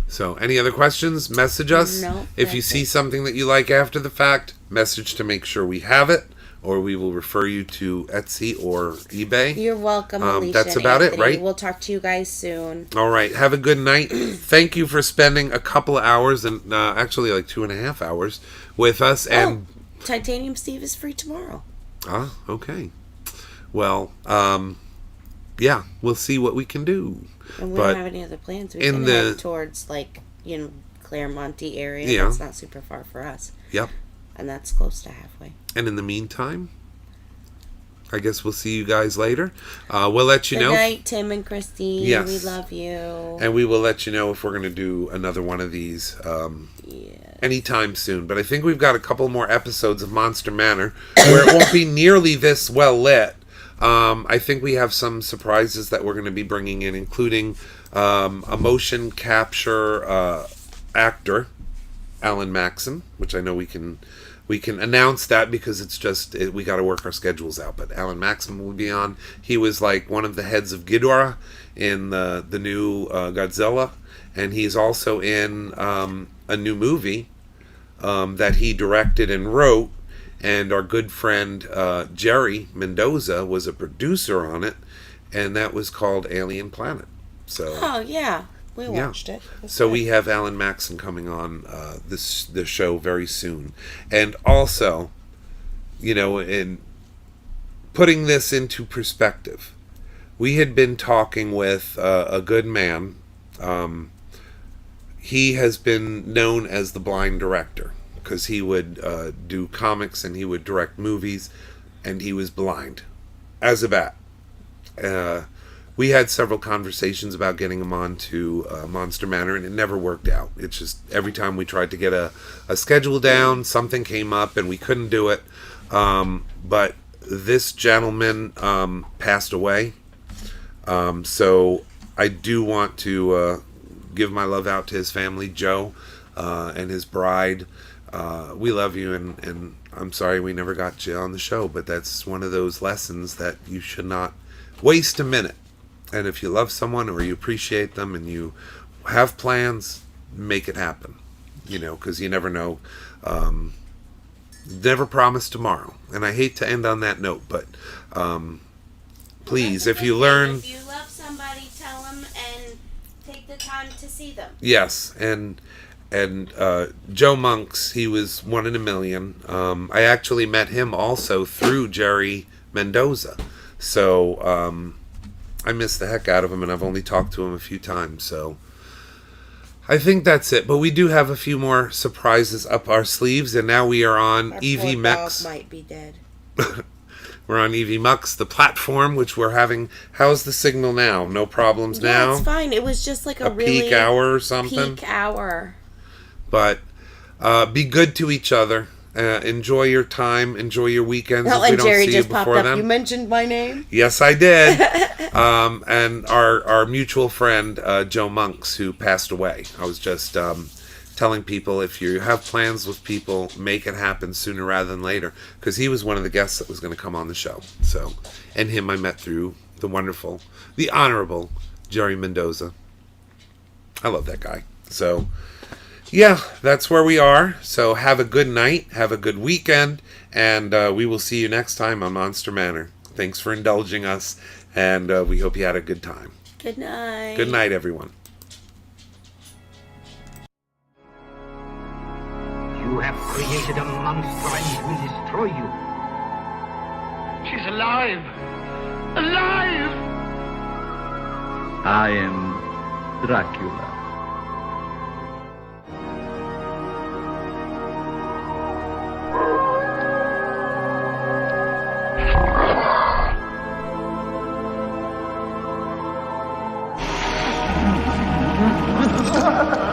D: So, any other questions? Message us.
C: No,
D: if you
C: that's
D: see
C: it.
D: something that you like after the fact, message to make sure we have it, or we will refer you to Etsy or eBay.
C: You're welcome, Alicia.
D: That's
C: and
D: about it,
C: Anthony.
D: right?
C: We'll talk to you guys soon.
D: All right. Have a good night. Thank you for spending a couple of hours, and actually like 2.5 hours, with us. And
C: Titanium Steve is free tomorrow.
D: okay. Well, yeah, we'll see what we can do.
C: And we
D: But
C: don't have any other plans. We
D: in
C: can
D: the-
C: head towards Claremont area.
D: Yeah.
C: That's not super far for us.
D: Yep.
C: And that's close to halfway.
D: And in the meantime, I guess we'll see you guys later. We'll let you
C: Good
D: know.
C: night, Tim and Christine.
D: Yes.
C: We love you.
D: And we will let you know if we're going to do another one of these anytime soon. But I think we've got a couple more episodes of Monster Manor where it won't be nearly this well lit. I think we have some surprises that we're going to be bringing in, including a motion capture actor, Alan Maxon, which I know we can announce that because it's just we got to work our schedules out. But Alan Maxon will be on. He was like one of the heads of Ghidorah in the new Godzilla, and he's also in a new movie that he directed and wrote. And our good friend Jerry Mendoza was a producer on it, and that was called Alien Planet. So
C: Oh, yeah. We watched it.
D: So we have Alan Maxon coming on the show very soon. And also, in putting this into perspective, we had been talking with a good man. He has been known as the blind director because he would do comics and he would direct movies, and he was blind as a bat. We had several conversations about getting him on to Monster Manor, and it never worked out. It's just every time we tried to get a schedule down, something came up and we couldn't do it. But this gentleman passed away. So I do want to give my love out to his family, Joe, and his bride. We love you, and I'm sorry we never got you on the show, but that's one of those lessons that you should not waste a minute. And if you love someone or you appreciate them and you have plans, make it happen. Because you never know. Never promise tomorrow. And I hate to end on that note, but please, if you learn...
C: If you love somebody, tell them and take the time to see them.
D: Yes, and Joe Monks, he was 1 in a million. I actually met him also through Jerry Mendoza. So I miss the heck out of him, and I've only talked to him a few times. So I think that's it. But we do have a few more surprises up our sleeves, and now we are on
C: Our
D: EV
C: poor
D: Mex.
C: dog might be dead.
D: We're on EV Mux, the platform, which we're having. How's the signal now? No problems now?
C: Yeah, it's fine. It was just like a really
D: peak hour or something?
C: Peak hour.
D: But be good to each other. Enjoy your time. Enjoy your weekends.
C: Oh,
D: if we
C: and
D: don't
C: Jerry
D: see
C: just
D: you
C: popped
D: before
C: up.
D: then.
C: You mentioned my name?
D: Yes, I did. And our mutual friend, Joe Monks, who passed away. I was just telling people, if you have plans with people, make it happen sooner rather than later. Because he was one of the guests that was going to come on the show. So, and him I met through the wonderful, the honorable Jerry Mendoza. I love that guy. So, yeah, that's where we are. So have a good night. Have a good weekend. And we will see you next time on Monster Manor. Thanks for indulging us. And we hope you had a good time.
C: Good night.
D: Good night, everyone.
A: You have created a monster and it will destroy you. She's alive! Alive!
B: I am Dracula.
F: Ha ha ha!